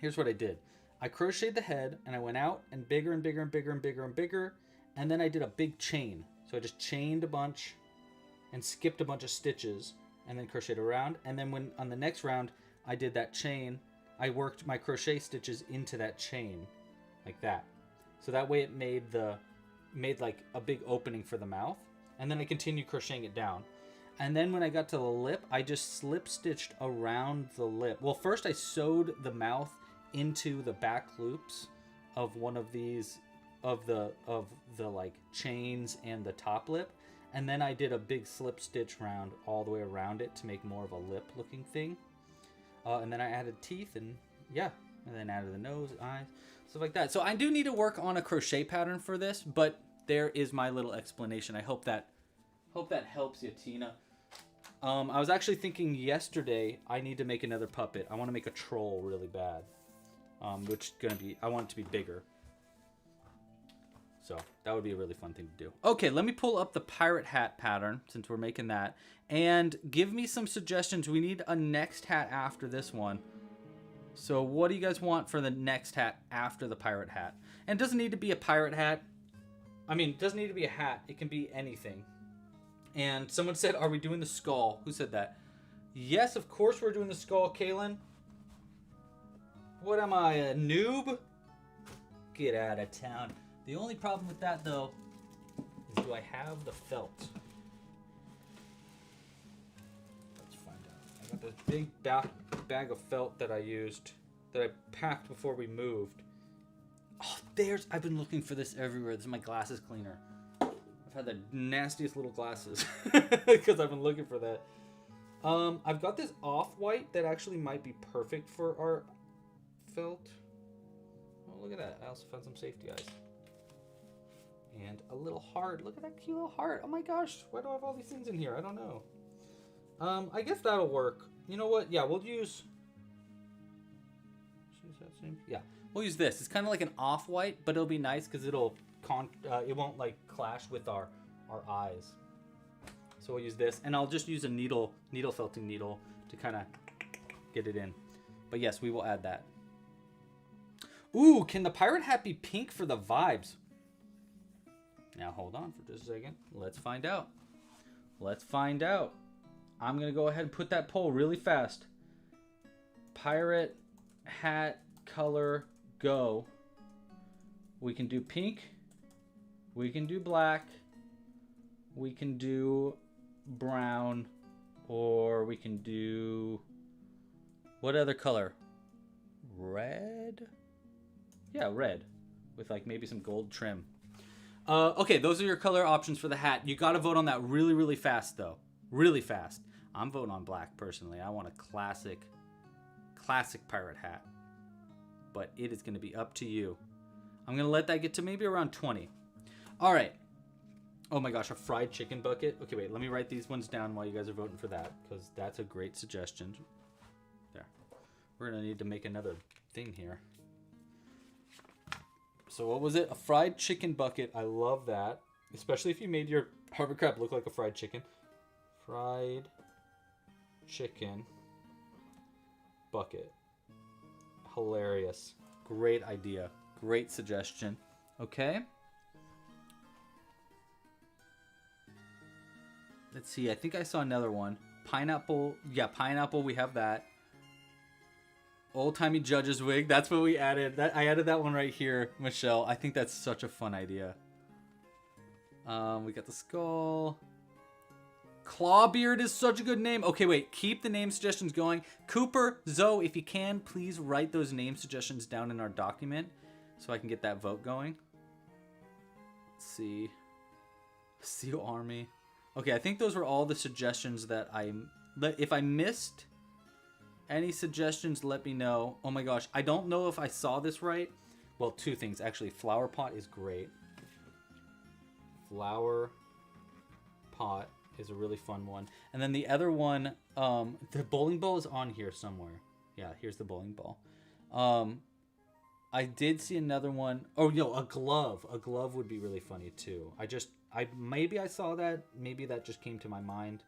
here's what I did. I crocheted the head, and I went out and bigger and bigger and bigger and bigger and bigger. And then I did a big chain. So I just chained a bunch and skipped a bunch of stitches and then crocheted around. And then when on the next round, I did that chain, I worked my crochet stitches into that chain like that. So that way it made like a big opening for the mouth. And then I continued crocheting it down. And then when I got to the lip, I just slip stitched around the lip. Well, first I sewed the mouth into the back loops of one of these, of the like chains and the top lip. And then I did a big slip stitch round all the way around it to make more of a lip looking thing. And then I added teeth and yeah, and then added the nose, eyes, stuff like that. So I do need to work on a crochet pattern for this, but there is my little explanation. I hope that helps you, Tina. I was actually thinking yesterday I need to make another puppet. I want to make a troll really bad, which is gonna be, I want it to be bigger. So that would be a really fun thing to do. Okay, let me pull up the pirate hat pattern since we're making that, and give me some suggestions. We need a next hat after this one. So what do you guys want for the next hat after the pirate hat? And it doesn't need to be a pirate hat. I mean, it doesn't need to be a hat. It can be anything. And someone said, are we doing the skull? Who said that? Yes, of course we're doing the skull, Kaylin. What am I, a noob? Get out of town. The only problem with that, though, is do I have the felt? Let's find out. I got this big bag of felt that I used, that I packed before we moved. Oh, I've been looking for this everywhere. This is my glasses cleaner. I've had the nastiest little glasses because I've been looking for that. I've got this off-white that actually might be perfect for our felt. Oh, look at that. I also found some safety eyes. And a little heart. Look at that cute little heart. Oh my gosh. Why do I have all these things in here? I don't know. I guess that'll work. You know what? Yeah, we'll use... Yeah, we'll use this. It's kind of like an off-white, but it'll be nice because it won't like clash with our eyes. So we'll use this, and I'll just use a needle felting needle to kind of get it in. But yes, we will add that. Ooh, can the pirate hat be pink for the vibes? Now hold on for just a second. Let's find out. Let's find out. I'm going to go ahead and put that poll really fast. Pirate hat color go. We can do pink. We can do black. We can do brown. Or we can do... What other color? Red? Yeah, red. With like maybe some gold trim. Okay, those are your color options for the hat. You got to vote on that really, really fast, though. Really fast. I'm voting on black, personally. I want a classic pirate hat. But it is going to be up to you. I'm going to let that get to maybe around 20. All right. Oh my gosh, a fried chicken bucket. Okay, wait. Let me write these ones down while you guys are voting for that, because that's a great suggestion. There. We're going to need to make another thing here. So what was it? A fried chicken bucket. I love that. Especially if you made your Harvard crab look like a fried chicken. Fried chicken bucket. Hilarious. Great idea. Great suggestion. Okay. Let's see. I think I saw another one. Pineapple. Yeah, pineapple. We have that. Old-timey judge's wig. That's what we added. I added that one right here, Michelle. I think that's such a fun idea. We got the skull. Clawbeard is such a good name. Okay, wait. Keep the name suggestions going. Cooper, Zoe, if you can, please write those name suggestions down in our document so I can get that vote going. Let's see. Seal Army. Okay, I think those were all the suggestions that if I missed any suggestions, let me know. Oh my gosh, I don't know if I saw this right. Well, two things. Actually, flower pot is great. Flower pot is a really fun one. And then the other one, the bowling ball is on here somewhere. Yeah, here's the bowling ball. I did see another one. Oh, yo, a glove. A glove would be really funny too. Maybe I saw that. Maybe that just came to my mind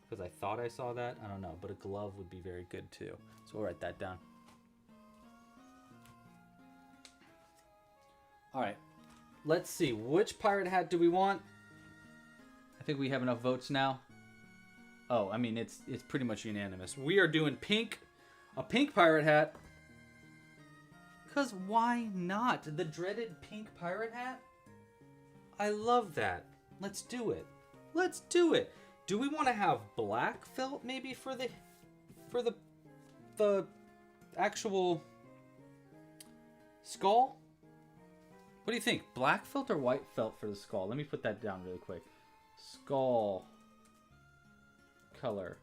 because I thought I saw that. I don't know, but a glove would be very good too. So we'll write that down. All right, let's see. Which pirate hat do we want? I think we have enough votes now. Oh, I mean, it's pretty much unanimous. We are doing pink, a pink pirate hat. Because why not? The dreaded pink pirate hat? I love that. Let's do it. Let's do it. Do we want to have black felt maybe for the actual skull? What do you think? Black felt or white felt for the skull? Let me put that down really quick. Skull color.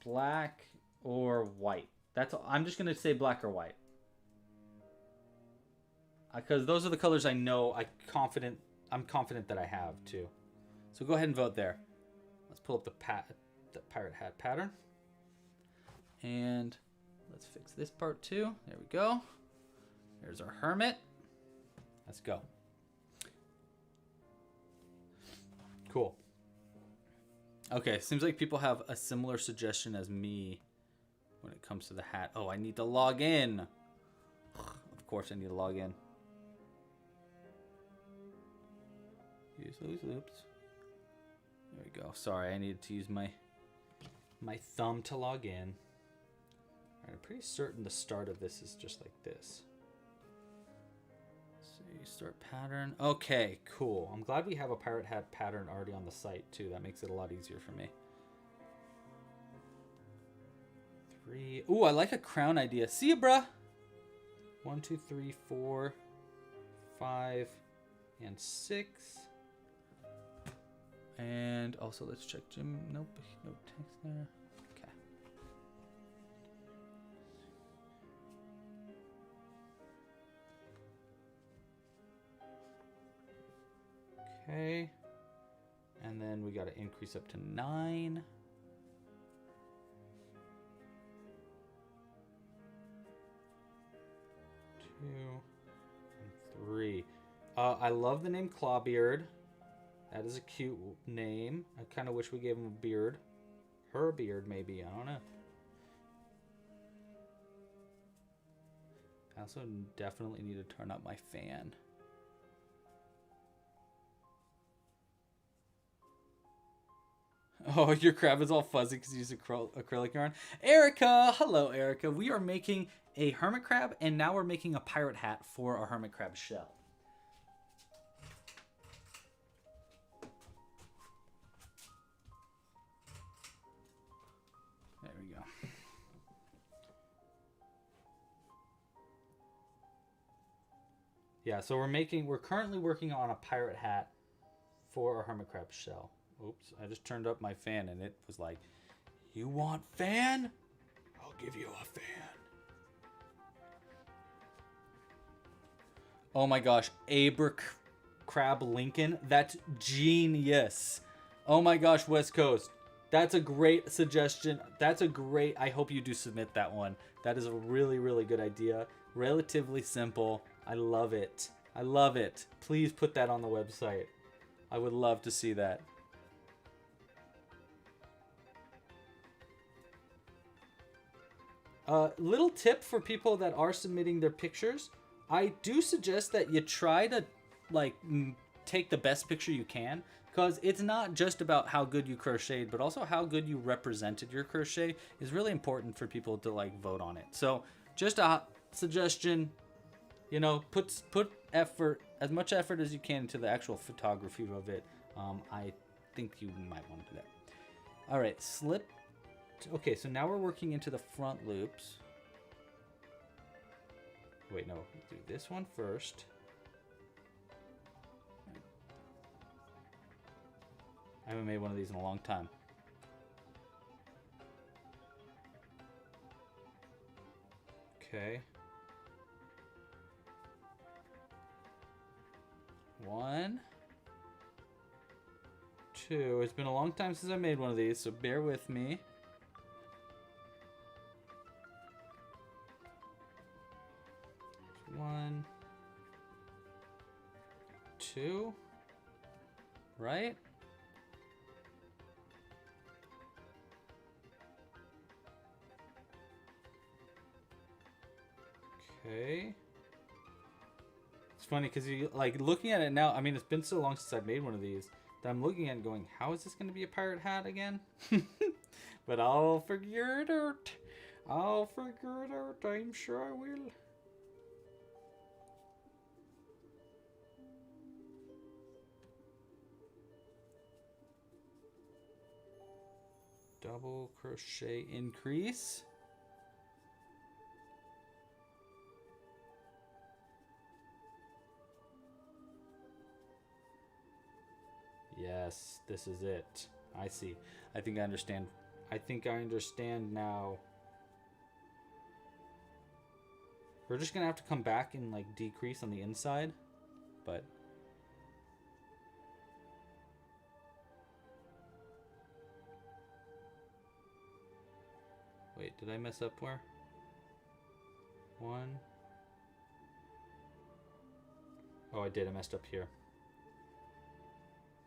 Black or white? That's all. I'm just going to say black or white. Because those are the colors I know. I'm confident that I have too. So go ahead and vote there. Let's pull up the pirate hat pattern. And let's fix this part too. There we go. There's our hermit. Let's go. Cool. Okay, seems like people have a similar suggestion as me when it comes to the hat. Oh, I need to log in. Of course I need to log in. Use those loops. There we go. Sorry, I needed to use my thumb to log in. Alright, I'm pretty certain the start of this is just like this. So you start pattern. Okay, cool. I'm glad we have a pirate hat pattern already on the site too. That makes it a lot easier for me. 3. Ooh, I like a crown idea. See ya, bruh. 1, 2, 3, 4, 5, and 6. And also let's check Jim. Nope, no text there. Okay. Okay. And then we got to increase up to 9. 2 and 3. I love the name Clawbeard. That is a cute name. I kind of wish we gave him a beard. Her beard, maybe. I don't know. I also definitely need to turn up my fan. Oh, your crab is all fuzzy because you use acrylic yarn. Erica! Hello, Erica. We are making a hermit crab, and now we're making a pirate hat for our hermit crab shell. There we go. Yeah, so we're currently working on a pirate hat for our hermit crab shell. Oops, I just turned up my fan and it was like, you want fan? I'll give you a fan. Oh my gosh, Crab Lincoln, that's genius. Oh my gosh, West Coast. That's a great suggestion. I hope you do submit that one. That is a really, really good idea. Relatively simple. I love it. I love it. Please put that on the website. I would love to see that. Little tip for people that are submitting their pictures. I do suggest that you try to like take the best picture you can, because it's not just about how good you crocheted, but also how good you represented your crochet is really important for people to like vote on it. So just a suggestion, you know, put effort, as much effort as you can into the actual photography of it. I think you might want to do that. All right, slip. Okay, so now we're working into the front loops. Wait, no, do this one first. I haven't made one of these in a long time. Okay. 1, 2. It's been a long time since I made one of these, so bear with me. One, 2, right? Okay. It's funny because you like looking at it now. I mean, it's been so long since I've made one of these that I'm looking at it going, how is this going to be a pirate hat again? But I'll figure it out. I'll figure it out. I'm sure I will. Double crochet increase. Yes, this is it. I see. I think I understand. I think I understand now. We're just gonna have to come back and like decrease on the inside, but wait, did I mess up where? 1. Oh, I did. I messed up here.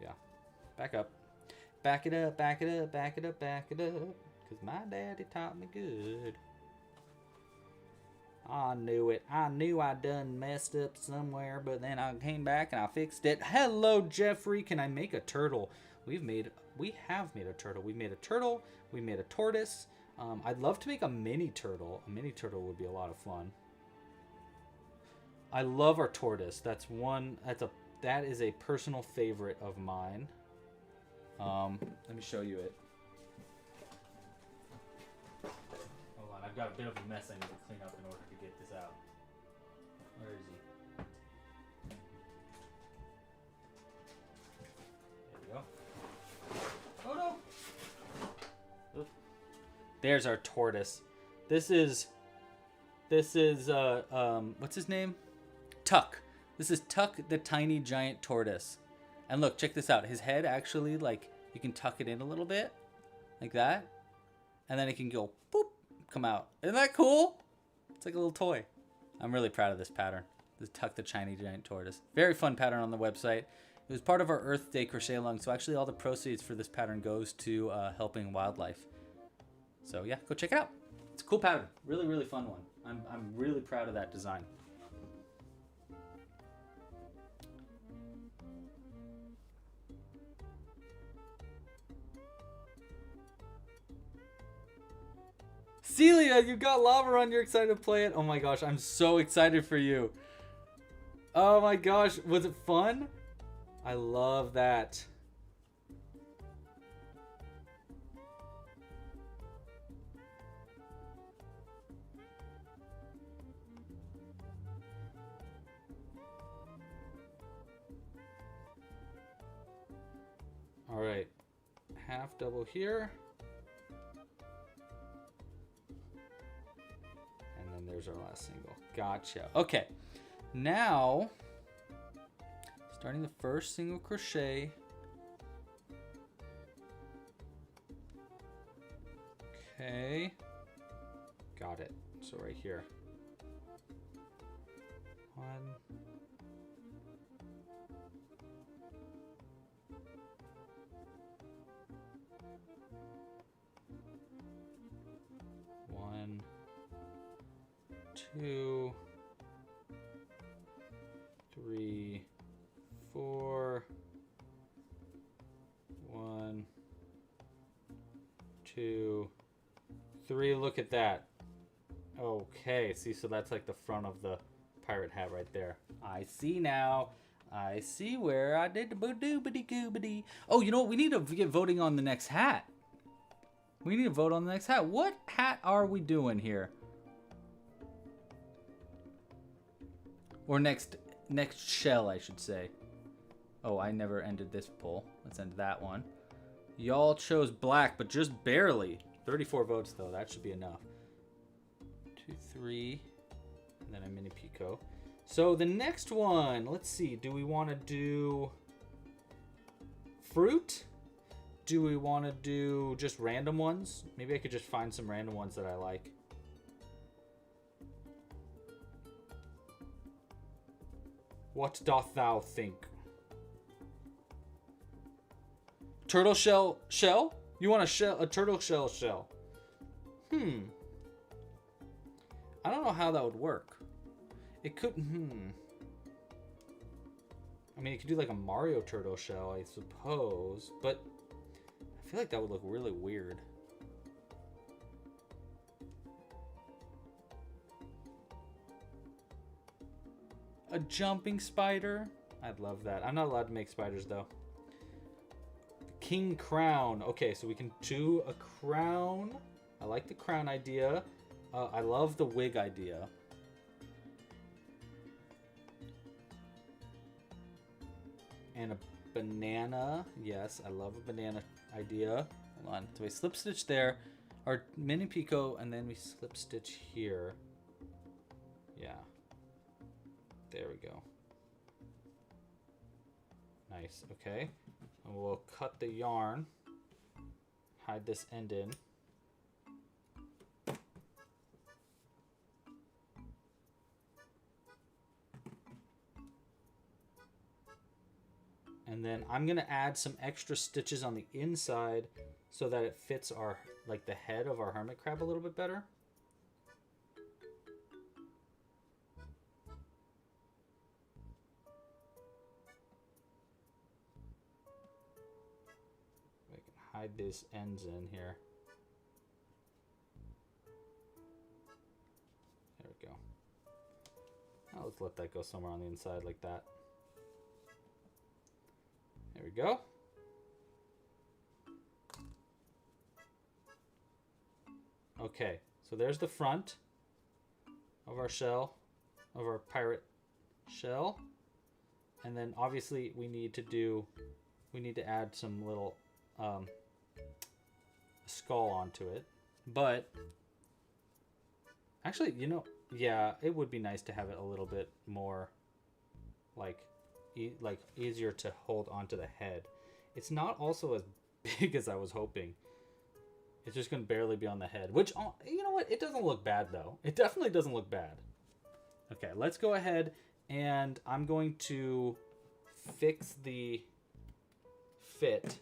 Yeah. Back up. Back it up, back it up, back it up, back it up. Because my daddy taught me good. I knew it. I knew I done messed up somewhere, but then I came back and I fixed it. Hello, Jeffrey. Can I make a turtle? We have made a turtle. We made a turtle. We made a tortoise. I'd love to make a mini turtle. A mini turtle would be a lot of fun. I love our tortoise. That is a personal favorite of mine. Let me show you it. Hold on, I've got a bit of a mess I need to clean up in order to get this out. Where is he? There we go. Oh no! Oop. There's our tortoise. This is what's his name? Tuck. This is Tuck, the tiny giant tortoise. And look, check this out. His head actually, like, you can tuck it in a little bit. Like that. And then it can go, boop, come out. Isn't that cool? It's like a little toy. I'm really proud of this pattern. This Tuck, the tiny giant tortoise. Very fun pattern on the website. It was part of our Earth Day crochet along. So actually all the proceeds for this pattern goes to helping wildlife. So yeah, go check it out. It's a cool pattern. Really, really fun one. I'm really proud of that design. Celia, you got lava on. You're excited to play it. Oh my gosh, I'm so excited for you. Oh my gosh, was it fun? I love that. All right, half double here. And there's our last single. Gotcha. Okay, now starting the first single crochet. Okay, got it. So right here. 1, 1, 2, 3, 4, 3, look at that. Okay, see, so that's like the front of the pirate hat right there. I see now. I see where I did the boo-doo-bitty goobity. Oh, you know what? We need to get voting on the next hat. We need to vote on the next hat. What hat are we doing here? Or next shell, I should say. Oh, I never ended this poll. Let's end that one. Y'all chose black, but just barely. 34 votes, though. That should be enough. 2, 3, and then a mini Pico. So the next one, let's see. Do we want to do fruit? Do we want to do just random ones? Maybe I could just find some random ones that I like. What doth thou think? Turtle shell? You want a turtle shell? I don't know how that would work. It could, I mean, you could do like a Mario turtle shell, I suppose, but I feel like that would look really weird. A jumping spider? I'd love that. I'm not allowed to make spiders, though. King crown. Okay, so we can do a crown. I like the crown idea. I love the wig idea. And a banana. Yes, I love a banana idea. Hold on. So we slip stitch there. Our mini Pico, and then we slip stitch here. Yeah. There we go. Nice. Okay. And we'll cut the yarn. Hide this end in. And then I'm going to add some extra stitches on the inside so that it fits our, like the head of our hermit crab a little bit better. I can hide these ends in here. There we go. Now let's let that go somewhere on the inside like that. There we go. Okay, so there's the front of our shell, of our pirate shell. And then obviously we need to add some little skull onto it. But actually, you know, yeah, it would be nice to have it a little bit more like easier to hold onto the head. It's not also as big as I was hoping. It's just going to barely be on the head, which, you know what? It doesn't look bad, though. It definitely doesn't look bad. Okay, let's go ahead, and I'm going to fix the fit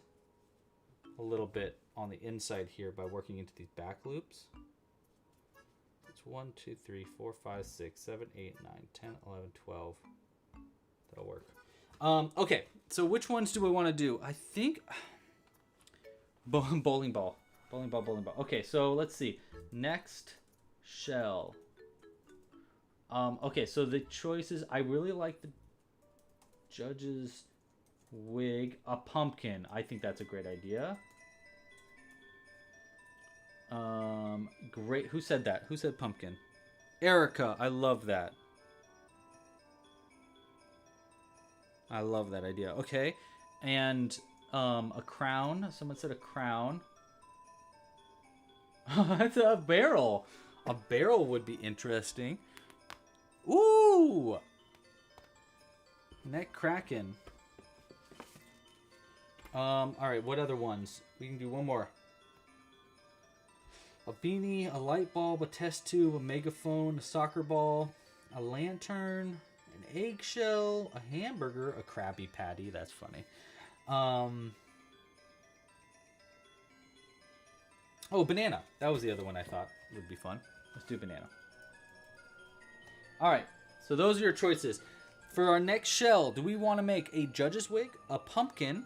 a little bit on the inside here by working into these back loops. It's 1, 2, 3, 4, 5, 6, 7, 8, 9, 10, 11, 12. That'll work. Okay, so which ones do we want to do? I think bowling ball. Okay, so let's see. Next shell. Okay, so the choices, I really like the judge's wig. A pumpkin. I think that's a great idea. Great. Who said that? Who said pumpkin? Erica. I love that. I love that idea. Okay. And a crown. Someone said a crown. That's a barrel. A barrel would be interesting. Ooh! Neck Kraken. Alright, what other ones? We can do one more. A beanie, a light bulb, a test tube, a megaphone, a soccer ball, a lantern, an eggshell, a hamburger, a Krabby Patty. That's funny. Oh, banana. That was the other one I thought would be fun. Let's do banana. All right. So those are your choices. For our next shell, do we want to make a judge's wig, a pumpkin,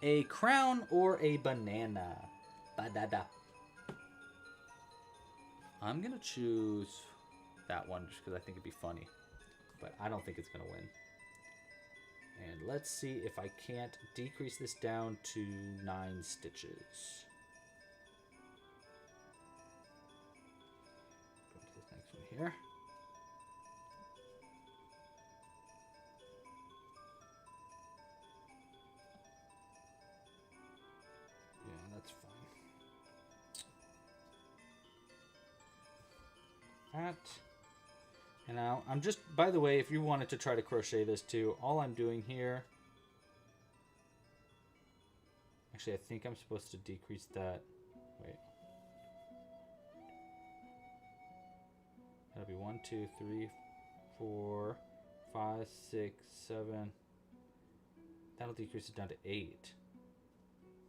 a crown, or a banana? Ba-da-da. I'm going to choose that one just because I think it'd be funny. But I don't think it's going to win. And let's see if I can't decrease this down to 9 stitches. Go to this next one here. Yeah, that's fine. That. And now I'm just, by the way, if you wanted to try to crochet this too, all I'm doing here, actually I think I'm supposed to decrease that. Wait. That'll be 1, 2, 3, 4, 5, 6, 7. That'll decrease it down to 8.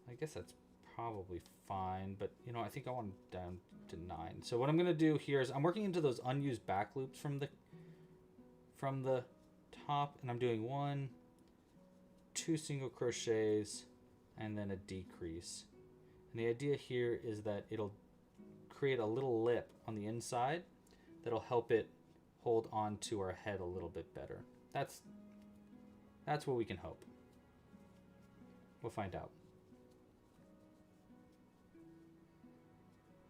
I guess that's probably fine, but you know, I think I want it down to 9. So what I'm gonna do here is I'm working into those unused back loops from the top, and I'm doing 1, 2 single crochets, and then a decrease. And the idea here is that it'll create a little lip on the inside that'll help it hold on to our head a little bit better. That's what we can hope. We'll find out.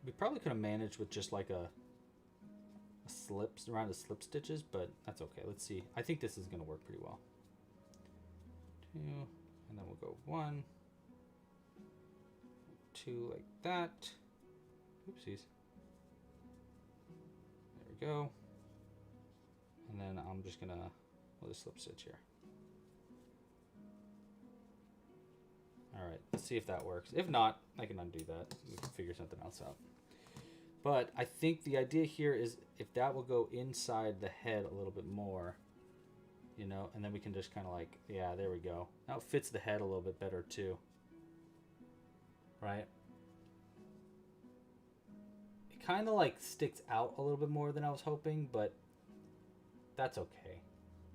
We probably could have managed with just like a round of slip stitches, but that's okay. Let's see. I think this is going to work pretty well. 2, and then we'll go 1, 2 like that. Oopsies. There we go. And then I'm just going to, we'll just slip stitch here. Alright, let's see if that works. If not, I can undo that. We can figure something else out. But I think the idea here is if that will go inside the head a little bit more, you know, and then we can just kind of like, yeah, there we go. Now it fits the head a little bit better too. Right? It kind of like sticks out a little bit more than I was hoping, but that's okay.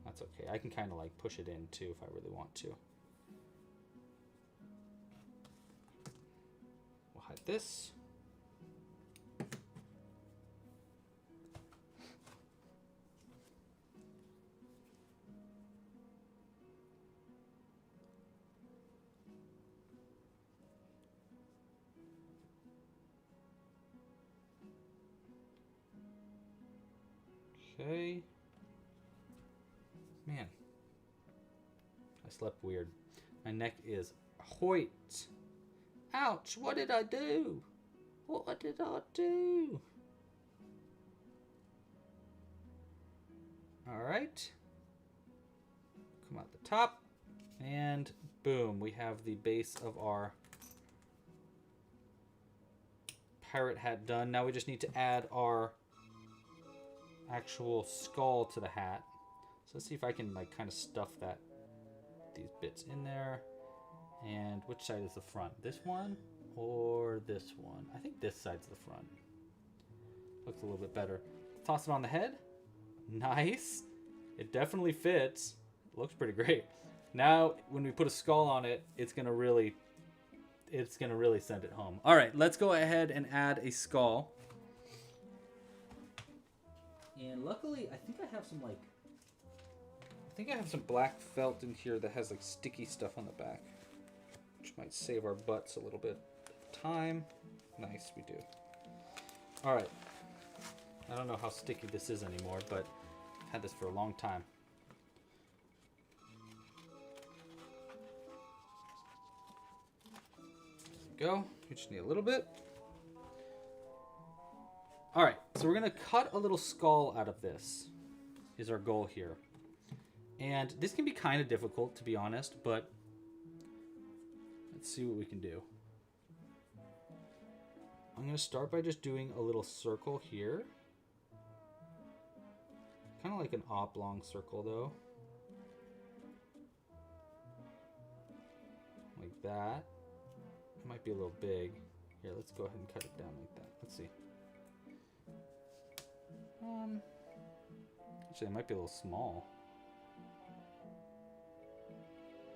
That's okay. I can kind of like push it in too if I really want to. We'll hide this. Okay. Man. I slept weird. My neck is hoit. Ouch, what did I do? What did I do? Alright. Come out the top. And boom, we have the base of our pirate hat done. Now we just need to add our actual skull to the hat. So let's see if I can like kind of stuff these bits in there. And which side is the front? This one or this one? I think this side's the front. Looks a little bit better. Toss it on the head. Nice. It definitely fits. It looks pretty great. Now when we put a skull on it, it's gonna really send it home. All right, let's go ahead and add a skull. And luckily, I think I have some black felt in here that has like sticky stuff on the back, which might save our butts a little bit of time. Nice, we do. All right. I don't know how sticky this is anymore, but I've had this for a long time. There we go. We just need a little bit. All right, so we're gonna cut a little skull out of this, is our goal here. And this can be kind of difficult, to be honest, but let's see what we can do. I'm gonna start by just doing a little circle here. Kind of like an oblong circle though. Like that. It might be a little big. Here, let's go ahead and cut it down like that. Let's see. Actually, it might be a little small.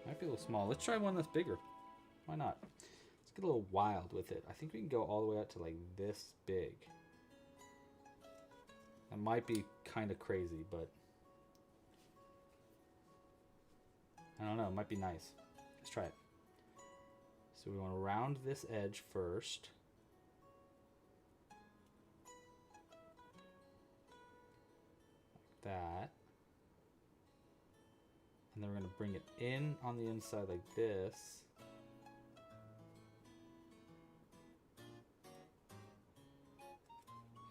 Might be a little small. Let's try one that's bigger. Why not? Let's get a little wild with it. I think we can go all the way out to like this big. That might be kind of crazy, but I don't know. It might be nice. Let's try it. So we want to round this edge first. Like that. And then we're going to bring it in on the inside like this.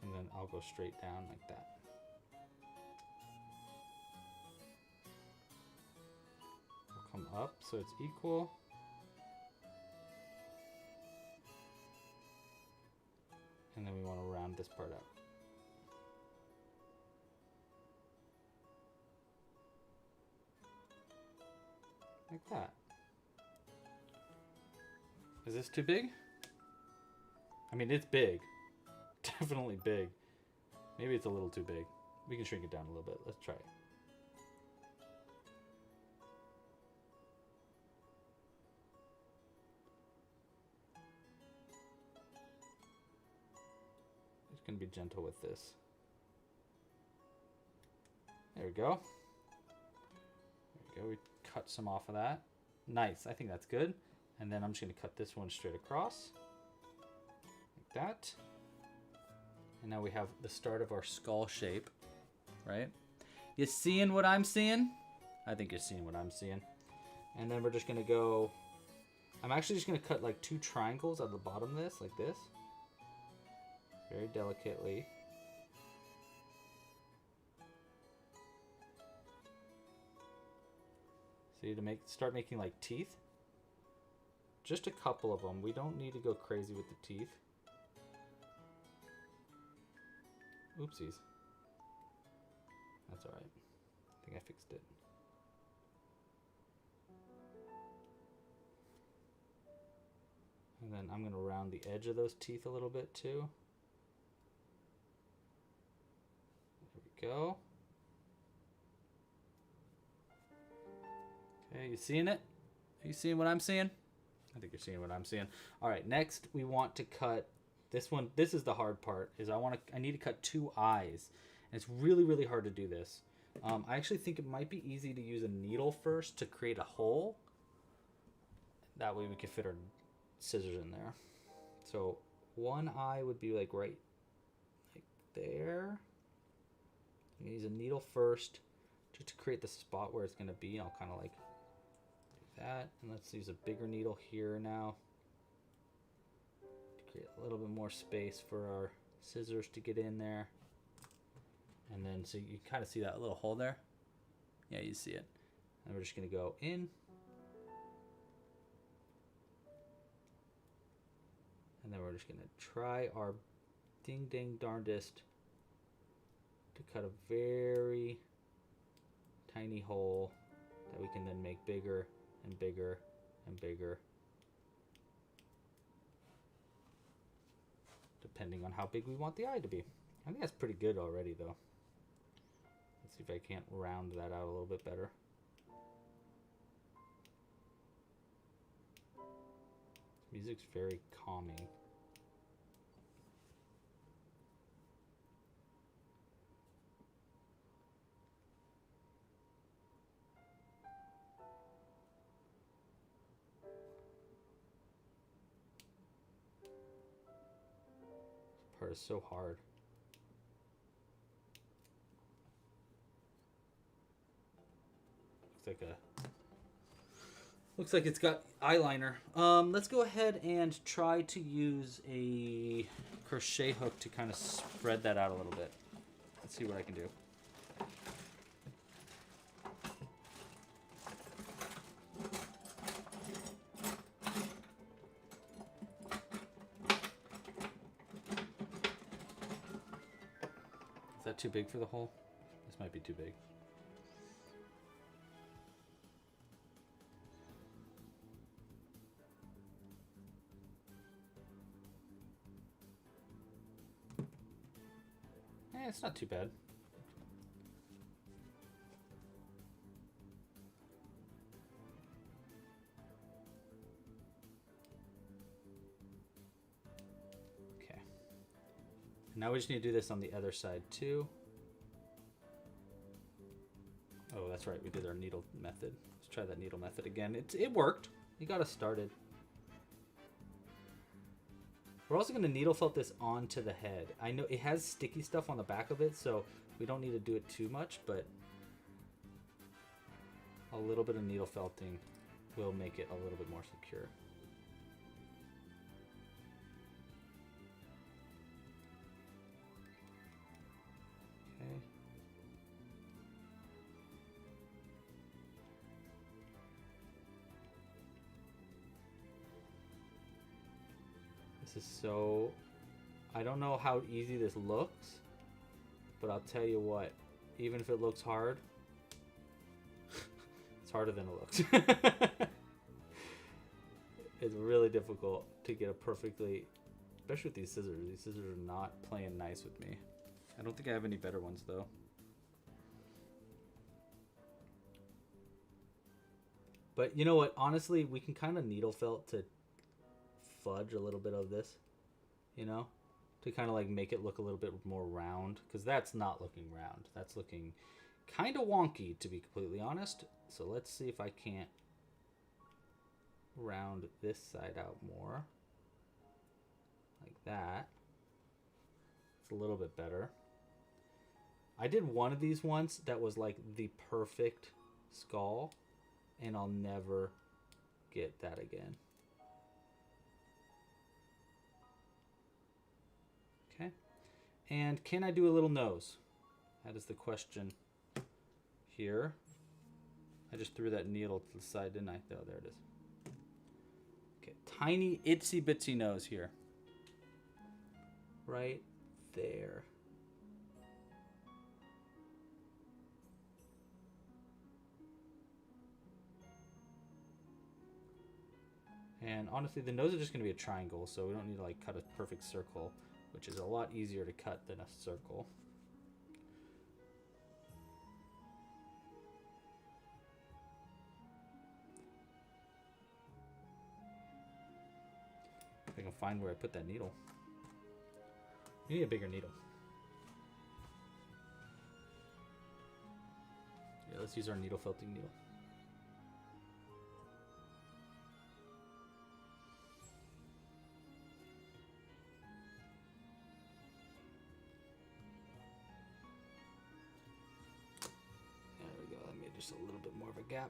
And then I'll go straight down like that. We'll come up so it's equal. And then we want to round this part out. Like that. Is this too big? I mean, it's big. Definitely big. Maybe it's a little too big. We can shrink it down a little bit. Let's try it. Just gonna be gentle with this. There we go. There we go. We cut some off of that. Nice. I think that's good. And then I'm just gonna cut this one straight across. Like that. And now we have the start of our skull shape, right? You seeing what I'm seeing? I think you're seeing what I'm seeing. And then we're just gonna go, I'm actually just gonna cut like 2 triangles at the bottom of this, like this. Very delicately. See, to start making like teeth. Just a couple of them. We don't need to go crazy with the teeth. Oopsies. That's alright. I think I fixed it. And then I'm going to round the edge of those teeth a little bit too. There we go. Okay, you seeing it? Are you seeing what I'm seeing? I think you're seeing what I'm seeing. Alright, next we want to cut this one. This is the hard part, is I need to cut 2 eyes. And it's really, really hard to do this. I actually think it might be easy to use a needle first to create a hole. That way we could fit our scissors in there. So one eye would be like right like there. I'm gonna use a needle first just to create the spot where it's gonna be. I'll kind of like do that. And let's use a bigger needle here now. Create a little bit more space for our scissors to get in there. And then so you kind of see that little hole there. Yeah, you see it. And we're just going to go in. And then we're just going to try our ding ding darndest to cut a very tiny hole that we can then make bigger and bigger and bigger, depending on how big we want the eye to be. I think that's pretty good already though. Let's see if I can't round that out a little bit better. Music's very calming. This part is so hard. Looks like it's got eyeliner. Let's go ahead and try to use a crochet hook to kind of spread that out a little bit. Let's see what I can do. Is that too big for the hole? This might be too big. It's not too bad. Okay. Now we just need to do this on the other side too. that's right. We did our needle method. Let's try that needle method again. It worked. You got us started. We're also going to needle felt this onto the head. I know it has sticky stuff on the back of it, so we don't need to do it too much, but a little bit of needle felting will make it a little bit more secure. Okay. This is so... I don't know how easy this looks, but I'll tell you what, even if it looks hard, it's harder than it looks. It's really difficult to get a perfectly, especially with these scissors. These scissors are not playing nice with me. I don't think I have any better ones though. But you know what? Honestly, we can kind of needle felt to fudge a little bit of this, you know, to kind of like make it look a little bit more round, because that's not looking round. That's looking kind of wonky, to be completely honest. So let's see if I can't round this side out more, like that. It's a little bit better. I did one of these once that was like the perfect skull, and I'll never get that again. Okay. And can I do a little nose? That is the question here. I just threw that needle to the side, didn't I? Oh, there it is. Okay, tiny itsy bitsy nose here. Right there. And honestly, the nose is just going to be a triangle, so we don't need to like cut a perfect circle, which is a lot easier to cut than a circle. If I can find where I put that needle. You need a bigger needle. Yeah, let's use our needle felting needle. There we go. That made just a little bit more of a gap.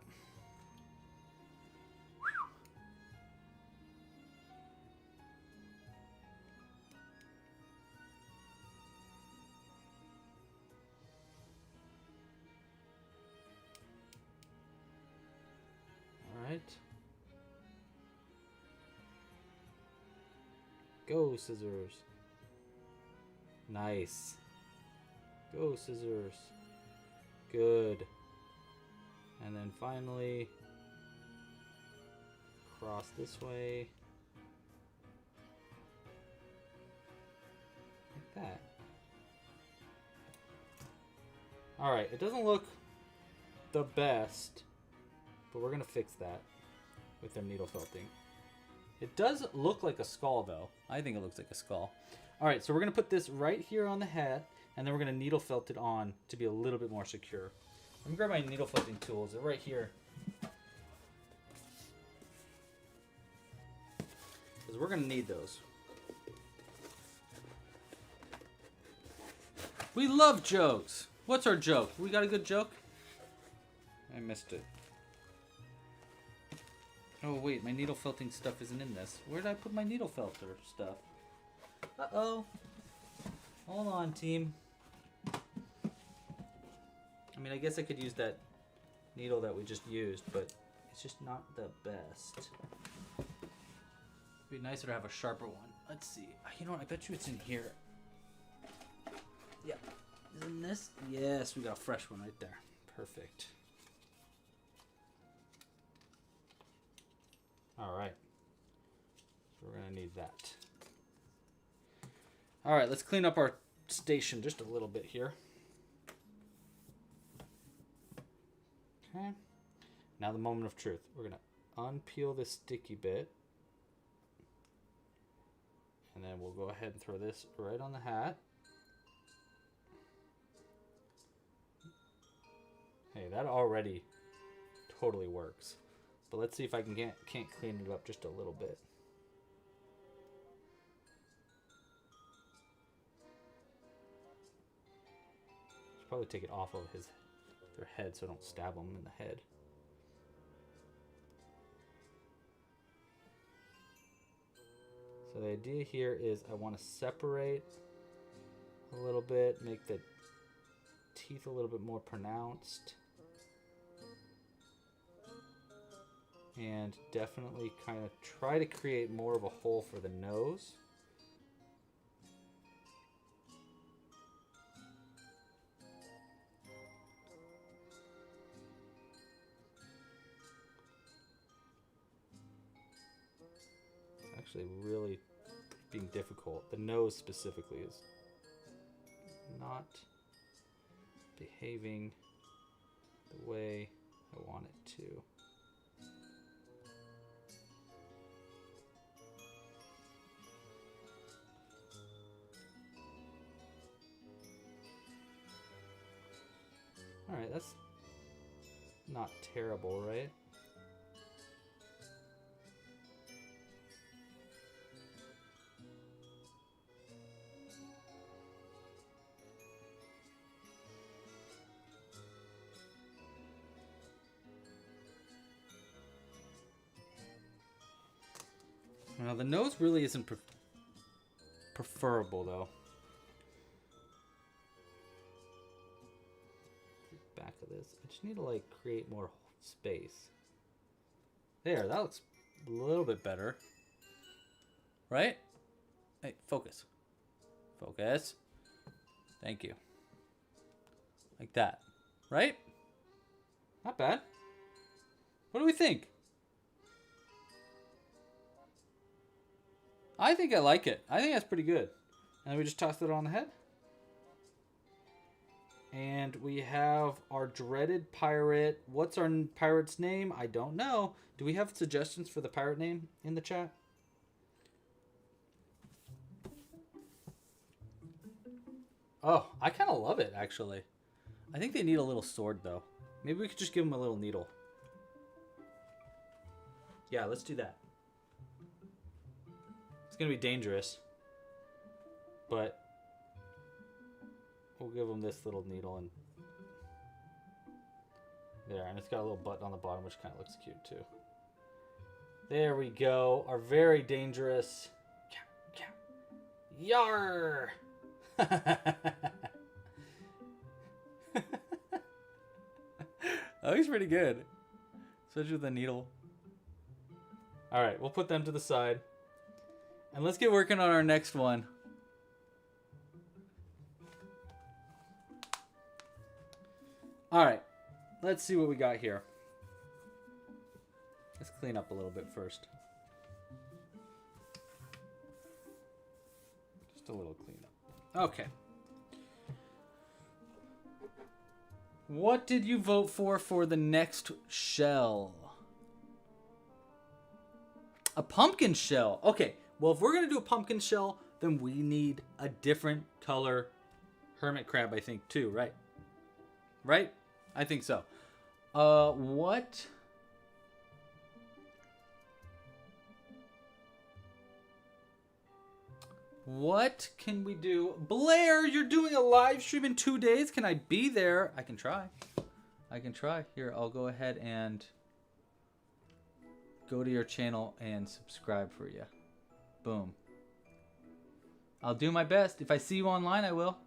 Go, scissors. Nice. Go, scissors. Good. And then finally, cross this way. Like that. Alright, it doesn't look the best, but we're going to fix that with the needle felting. It does look like a skull, though. I think it looks like a skull. All right, so we're going to put this right here on the head, and then we're going to needle felt it on to be a little bit more secure. Let me grab my needle felting tools. They're right here. Because we're going to need those. We love jokes. What's our joke? We got a good joke? I missed it. Oh wait, my needle felting stuff isn't in this. Where did I put my needle felter stuff? Uh-oh. Hold on, team. I mean, I guess I could use that needle that we just used, but it's just not the best. It'd be nicer to have a sharper one. Let's see. You know what? I bet you it's in here. Yeah. Isn't this? Yes, we got a fresh one right there. Perfect. All right, so we're gonna need that. All right, let's clean up our station just a little bit here. Okay, now the moment of truth. We're gonna unpeel this sticky bit, and then we'll go ahead and throw this right on the hat. Hey, that already totally works. But let's see if I can't clean it up just a little bit. Should probably take it off of their head so I don't stab them in the head. So the idea here is I want to separate a little bit, make the teeth a little bit more pronounced. And definitely kind of try to create more of a hole for the nose. It's actually really being difficult. The nose specifically is not behaving the way I want it to. Alright, that's not terrible, right? Now the nose really isn't preferable though. Back of this, I just need to like create more space. There, that looks a little bit better, right? Hey, focus, focus. Thank you. Like that, right? Not bad. What do we think? I think I like it. I think that's pretty good. And we just tossed it on the head. And we have our dreaded pirate. What's our pirate's name? I don't know. Do we have suggestions for the pirate name in the chat? Oh, I kind of love it, actually. I think they need a little sword, though. Maybe we could just give them a little needle. Yeah, let's do that. It's going to be dangerous. But we'll give them this little needle and there, and it's got a little button on the bottom which kind of looks cute too. There we go, our very dangerous Yar! Oh, he's pretty good, especially with the needle. Alright, we'll put them to the side and let's get working on our next one. Alright, let's see what we got here. Let's clean up a little bit first. Just a little cleanup. Okay. What did you vote for the next shell? A pumpkin shell. Okay, well if we're going to do a pumpkin shell, then we need a different color hermit crab, I think, too, right? Right? I think so. What? What can we do? Blair, you're doing a live stream in 2 days. Can I be there? I can try. I can try. Here, I'll go ahead and go to your channel and subscribe for you. Boom. I'll do my best. If I see you online, I will.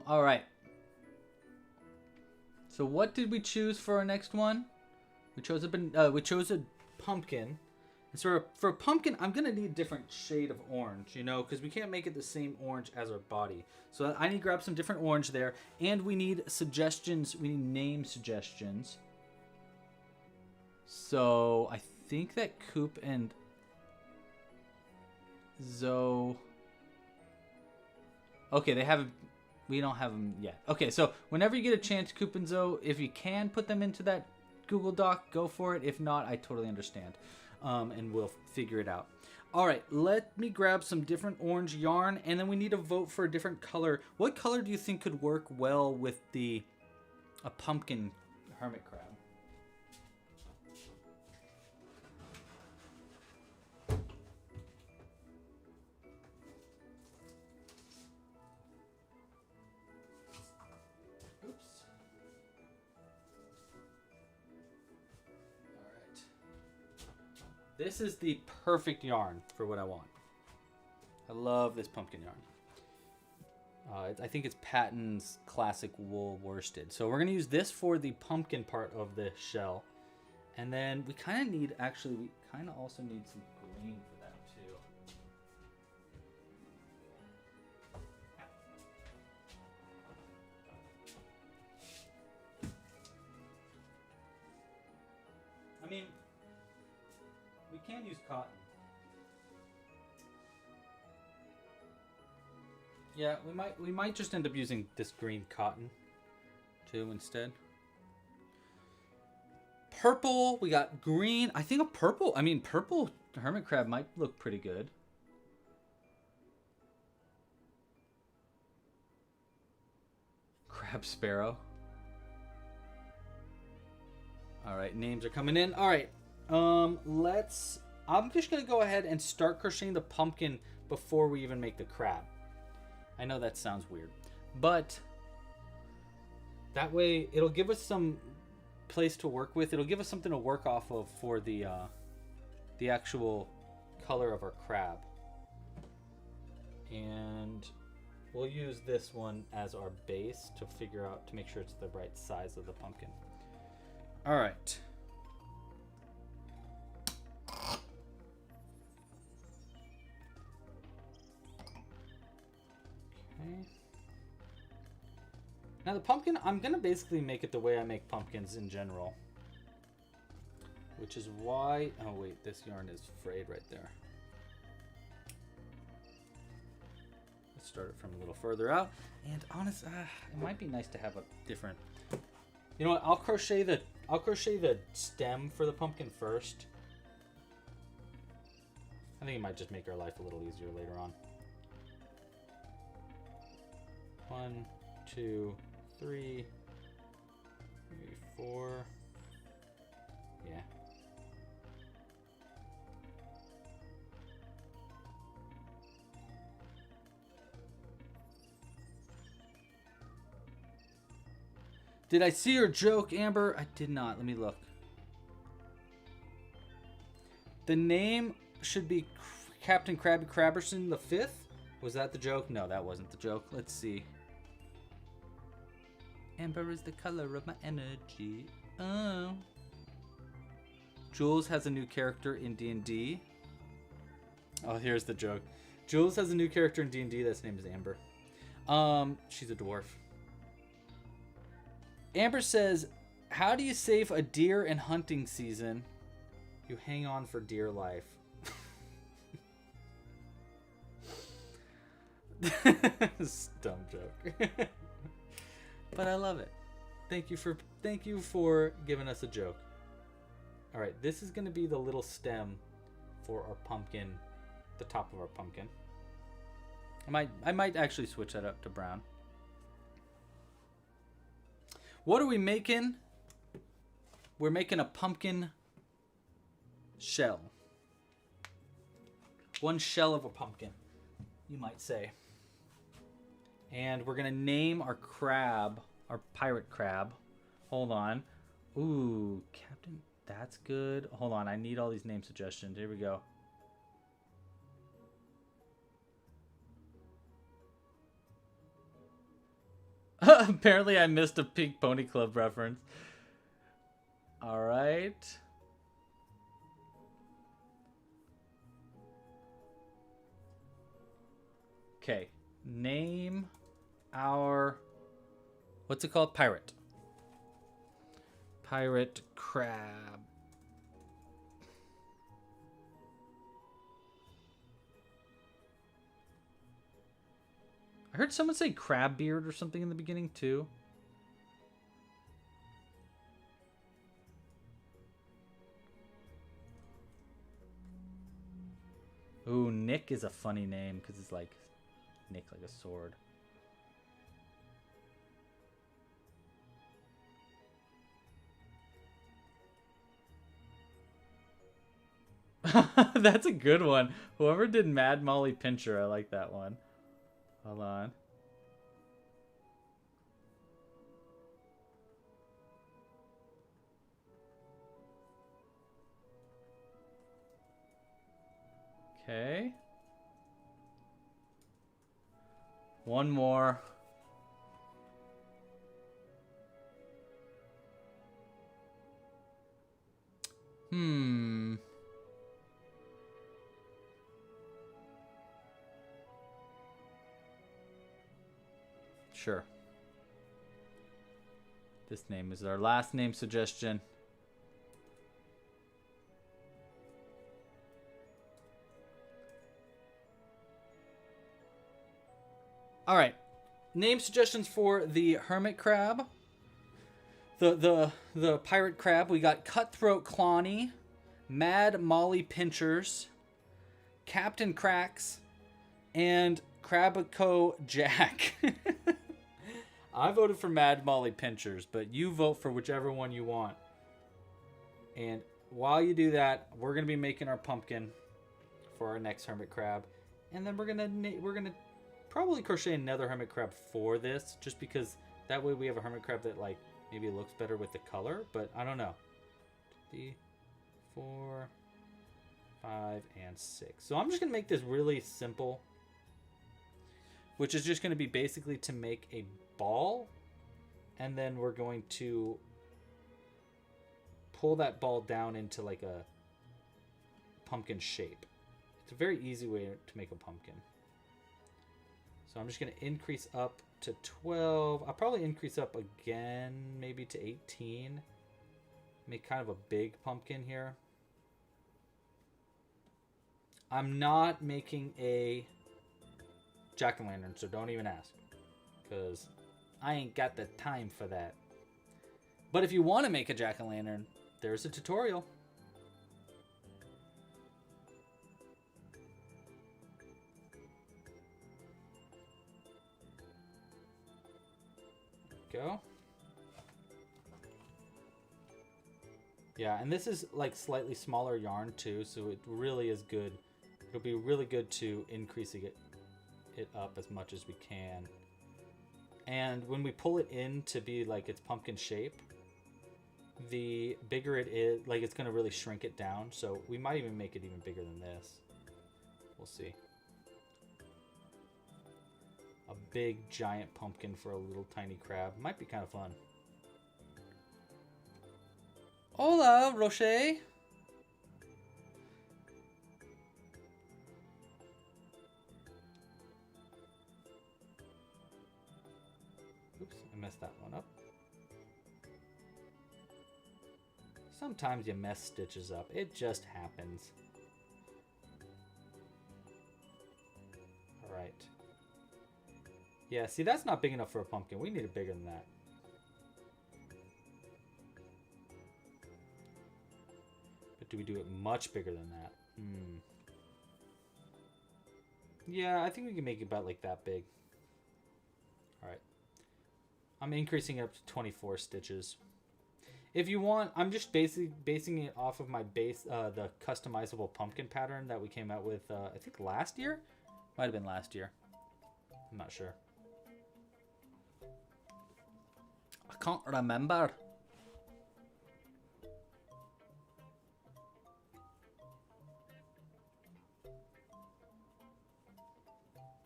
All right. So what did we choose for our next one? We chose a pumpkin. And so for a pumpkin, I'm gonna need a different shade of orange, you know, because we can't make it the same orange as our body. So I need to grab some different orange there, and we need suggestions. We need name suggestions. So I think that Coop and Zoe. Okay, they haven't. We don't have them yet. Okay, so whenever you get a chance, Coop and Zoe, if you can put them into that Google Doc, go for it. If not, I totally understand. And we'll figure it out. All right, let me grab some different orange yarn, and then we need to vote for a different color. What color do you think could work well with a pumpkin hermit crab? Oops. All right. This is the perfect yarn for what I want. I love this pumpkin yarn. I think it's Patton's Classic Wool Worsted. So we're going to use this for the pumpkin part of the shell. And then we kind of need, actually, we kind of also need some green for that too. I mean, we can use cotton. Yeah, we might just end up using this green cotton too instead. Purple, we got green. I think purple hermit crab might look pretty good. Crab sparrow. All right, names are coming in. All right, I'm just gonna go ahead and start crocheting the pumpkin before we even make the crab. I know that sounds weird, but that way it'll give us some place to work with. It'll give us something to work off of for the actual color of our crab. And we'll use this one as our base to make sure it's the right size of the pumpkin. All right. Now the pumpkin, I'm going to basically make it the way I make pumpkins in general. Which is why... Oh wait, this yarn is frayed right there. Let's start it from a little further out. And honestly, it might be nice to have a different... You know what, I'll crochet the stem for the pumpkin first. I think it might just make our life a little easier later on. 1, 2, 3, maybe 4. Yeah. Did I see your joke, Amber? I did not. Let me look. The name should be Captain Krabby Crabberson the 5th? Was that the joke? No, that wasn't the joke. Let's see. Amber is the color of my energy. Oh. Jules has a new character in D&D. Oh, here's the joke. Jules has a new character in D&D. That's name is Amber. She's a dwarf. Amber says, how do you save a deer in hunting season? You hang on for dear life. Dumb joke. But I love it. Thank you for giving us a joke. All right, this is going to be the little stem for our pumpkin, the top of our pumpkin. I might actually switch that up to brown. What are we making? We're making a pumpkin shell. One shell of a pumpkin, you might say. And we're going to name our crab, our pirate crab. Hold on. Ooh, Captain, that's good. Hold on, I need all these name suggestions. Here we go. Apparently I missed a Pink Pony Club reference. All right. Okay. Name our... What's it called? Pirate. Pirate crab. I heard someone say crab beard or something in the beginning too. Ooh, Nick is a funny name because it's like Nick like a sword. That's a good one. Whoever did Mad Molly Pincher, I like that one. Hold on. Okay. One more. Sure. This name is our last name suggestion. All right. Name suggestions for the hermit crab. The pirate crab. We got Cutthroat Clonny, Mad Molly Pinchers, Captain Cracks, and Crabico Jack. I voted for Mad Molly Pinchers, but you vote for whichever one you want. And while you do that, we're gonna be making our pumpkin for our next hermit crab, and then we're gonna probably crochet another hermit crab for this, just because that way we have a hermit crab that like maybe looks better with the color. But I don't know. 3, 4, 5, and 6. So I'm just gonna make this really simple, which is just gonna be basically to make a ball, and then we're going to pull that ball down into like a pumpkin shape. It's a very easy way to make a pumpkin. So I'm just going to increase up to 12. I'll probably increase up again, maybe to 18. Make kind of a big pumpkin here. I'm not making a jack-o'-lantern, so don't even ask, because I ain't got the time for that. But if you want to make a jack-o'-lantern, there's a tutorial. Go. Yeah, and this is like slightly smaller yarn too, so it really is good. It'll be really good to increasing it up as much as we can. And when we pull it in to be like its pumpkin shape, the bigger it is, like it's going to really shrink it down. So we might even make it even bigger than this. We'll see. A big giant pumpkin for a little tiny crab. Might be kind of fun. Hola, Rocher. Oops, I messed that one up. Sometimes you mess stitches up. It just happens. Alright. Yeah, see, that's not big enough for a pumpkin. We need it bigger than that. But do we do it much bigger than that? Yeah, I think we can make it about like that big. Alright. I'm increasing it up to 24 stitches. If you want, I'm just basing it off of my base, the customizable pumpkin pattern that we came out with, I think last year? Might have been last year. I'm not sure. I can't remember.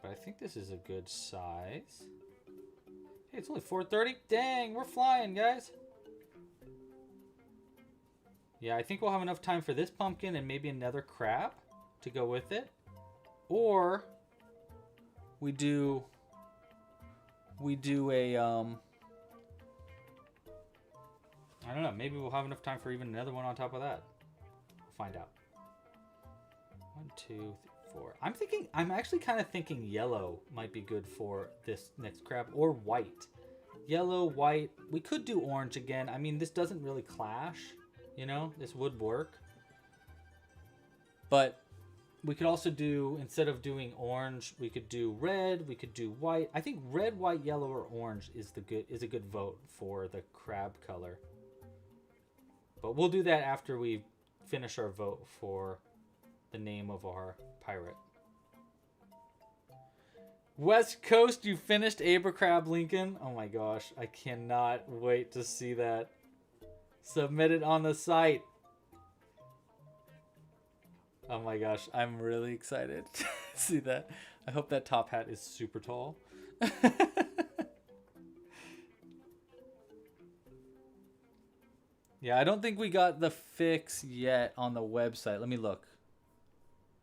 But I think this is a good size. Hey, it's only 4:30. Dang, we're flying, guys. Yeah, I think we'll have enough time for this pumpkin and maybe another crab to go with it. Or we do a I don't know, maybe we'll have enough time for even another one on top of that. We'll find out. 1, 2, 3, 4. I'm actually kind of thinking yellow might be good for this next crab, or white. Yellow, white. We could do orange again. I mean, this doesn't really clash, you know? This would work. But We could also do, instead of doing orange, we could do red, we could do white. I think red, white, yellow, or orange is a good vote for the crab color. But we'll do that after we finish our vote for the name of our pirate. West Coast, you finished Abercrab Lincoln? Oh my gosh, I cannot wait to see that. Submit it on the site. Oh my gosh, I'm really excited to see that. I hope that top hat is super tall. Yeah, I don't think we got the fix yet on the website. Let me look.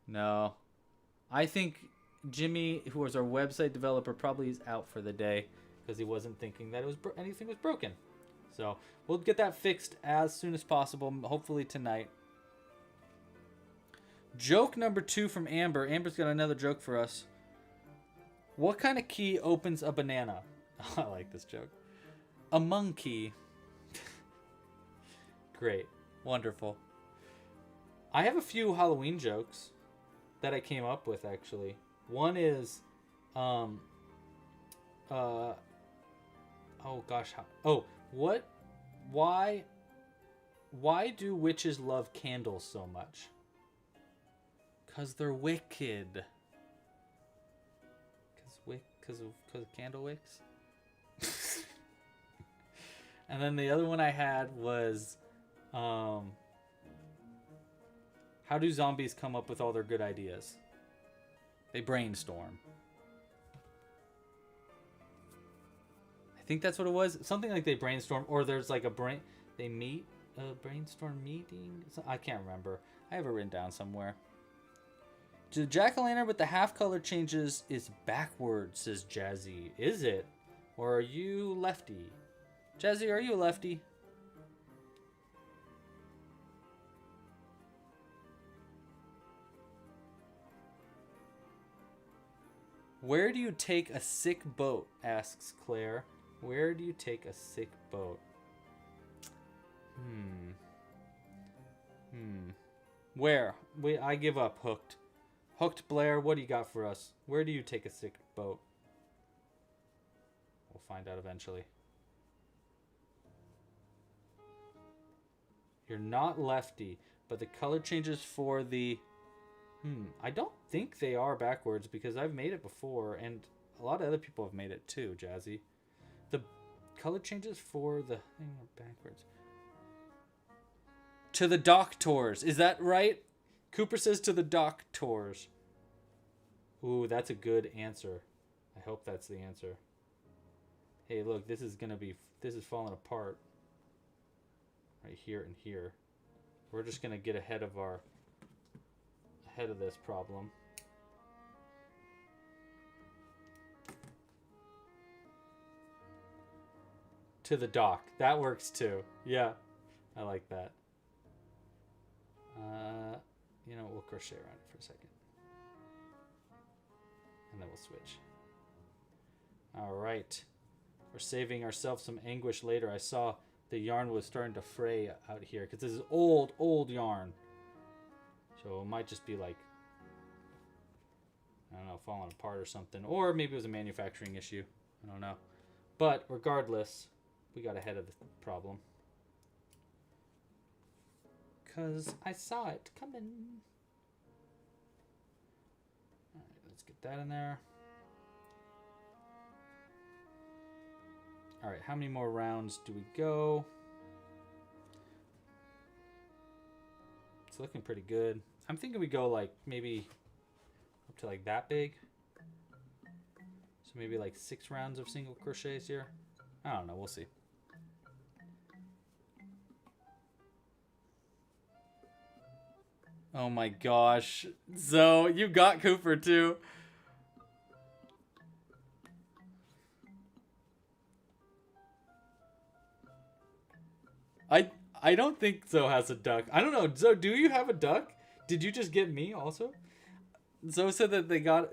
No. I think Jimmy, who was our website developer, probably is out for the day because he wasn't thinking that it was anything was broken. So we'll get that fixed as soon as possible, hopefully tonight. Joke number 2 from Amber. Amber's got another joke for us. What kind of key opens a banana? I like this joke. A monkey. Great. Wonderful. I have a few Halloween jokes that I came up with, actually. One is, oh gosh. Why do witches love candles so much? 'Cause they're wicked. 'Cause of candle wicks. And then the other one I had was, how do zombies come up with all their good ideas? They brainstorm. I think that's what it was. Something like they brainstorm, or there's like they meet, a brainstorm meeting. I can't remember. I have it written down somewhere. The jack-o'-lantern with the half color changes is backwards, says Jazzy. Is it? Or are you lefty? Jazzy, are you a lefty? Where do you take a sick boat? Asks Claire. Where do you take a sick boat? Where? Wait, I give up, Hooked. Hooked Blair, what do you got for us? Where do you take a sick boat? We'll find out eventually. You're not lefty, but the color changes for the... I don't think they are backwards because I've made it before and a lot of other people have made it too, Jazzy. The color changes for the thing are backwards. To the doctors. Is that right? Cooper says to the doctors. Ooh, that's a good answer. I hope that's the answer. Hey, look, this is falling apart. Right here and here. We're just gonna get ahead of this problem. To the dock. That works too. Yeah, I like that. You know, we'll crochet around it for a second. And then we'll switch. All right. We're saving ourselves some anguish later. I saw the yarn was starting to fray out here because this is old yarn. So it might just be like, I don't know, falling apart or something. Or maybe it was a manufacturing issue. I don't know. But regardless, we got ahead of the problem. Because I saw it coming. Alright, let's get that in there. Alright, how many more rounds do we go? It's looking pretty good. I'm thinking we go like maybe up to like that big. So maybe like 6 rounds of single crochets here. I don't know, we'll see. Oh my gosh. Zoe, you got Cooper too. I don't think Zoe has a duck. I don't know. Zoe, do you have a duck? Did you just get me also? Zoe said that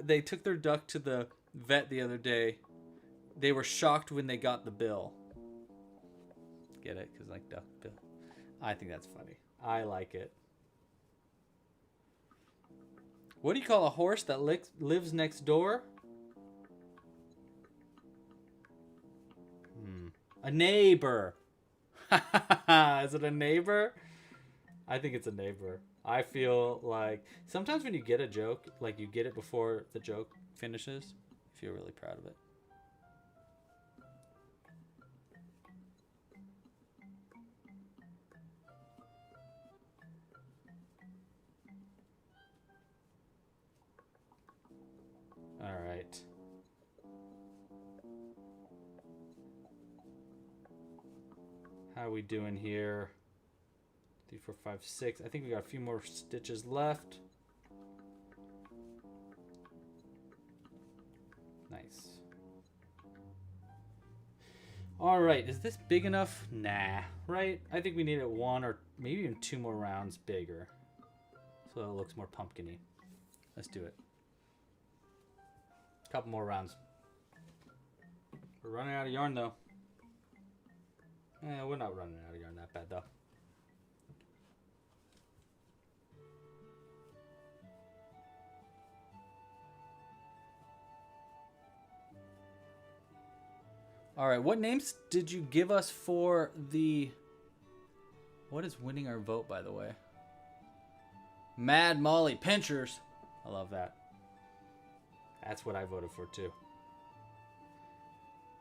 they took their duck to the vet the other day. They were shocked when they got the bill. Get it? Because like duck bill. I think that's funny. I like it. What do you call a horse that lives next door? A neighbor. Is it a neighbor? I think it's a neighbor. I feel like sometimes when you get a joke, like you get it before the joke finishes, you feel really proud of it. All right. How are we doing here? 3, 4, 5, 6. I think we got a few more stitches left. Nice. All right, is this big enough? Nah, right? I think we need it 1 or maybe even 2 more rounds bigger, so it looks more pumpkin-y. Let's do it. Couple more rounds. We're running out of yarn though. We're not running out of yarn that bad though. All right, what names did you give us for the... What is winning our vote, by the way? Mad Molly Pinchers. I love that. That's what I voted for, too.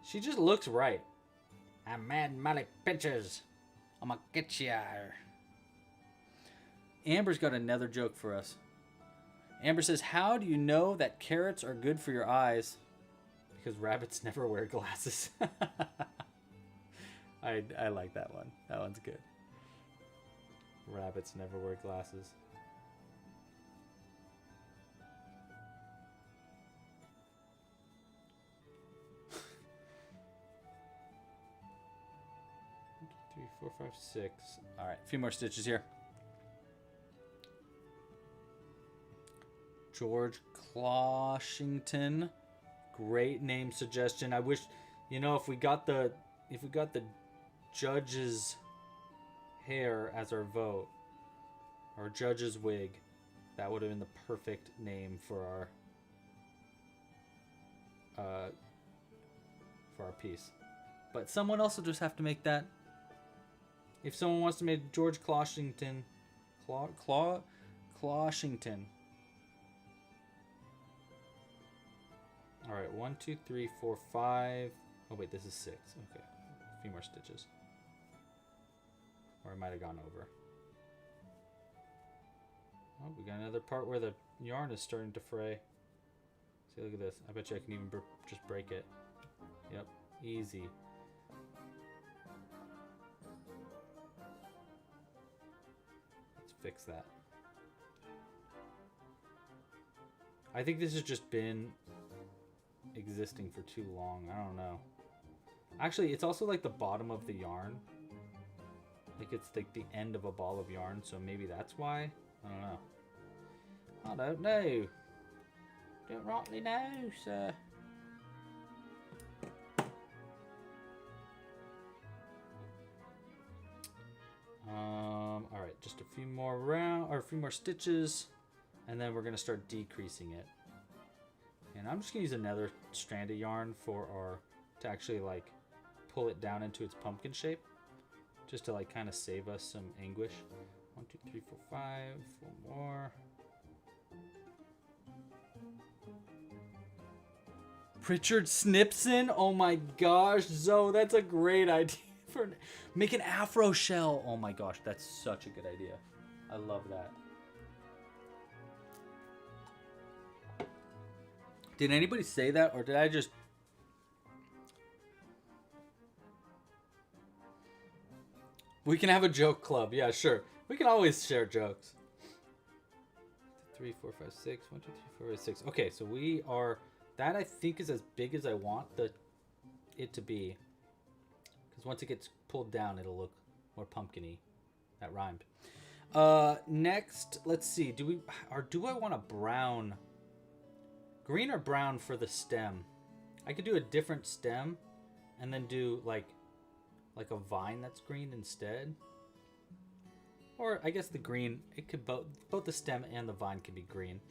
She just looks right. I'm Mad Molly Pinchers. I'm gonna get ya. Amber's got another joke for us. Amber says, how do you know that carrots are good for your eyes? Because rabbits never wear glasses. I like that one. That one's good. Rabbits never wear glasses. One, 2, 3, 4, 5, 6. All right, a few more stitches here. George Closhington. Great name suggestion. I wish, you know, if we got the judge's hair as our vote, or judge's wig, that would have been the perfect name for our piece. But someone else will just have to make that. If someone wants to make George Closhington, Closhington. All right, 1, 2, 3, 4, 5. Oh wait, this is 6. Okay, a few more stitches. Or I might have gone over. Oh, we got another part where the yarn is starting to fray. See, look at this. I bet you I can even just break it. Yep, easy. Let's fix that. I think this has just been existing for too long. I don't know. Actually, it's also like the bottom of the yarn. Like it's like the end of a ball of yarn, so maybe that's why. I don't know. I don't know. Don't rightly know, sir. All right, just a few more a few more stitches, and then we're gonna start decreasing it. And I'm just gonna use another strand of yarn to actually like pull it down into its pumpkin shape, just to like kind of save us some anguish. 1, 2, 3, 4, 5, 4 more. Pritchard Snipson, oh my gosh, Zoe, that's a great idea for make an afro shell. Oh my gosh, that's such a good idea. I love that. Did anybody say that, or did I just... We can have a joke club. Yeah, sure. We can always share jokes. 3, 4, 5, 6. 1, 2, 3, 4, 5, 6. Okay, so we are... That, I think, is as big as I want it to be. Because once it gets pulled down, it'll look more pumpkin-y. That rhymed. Next, let's see. Do I want a brown... Green or brown for the stem? I could do a different stem and then do like a vine that's green instead. Or I guess the green, it could both the stem and the vine could be green.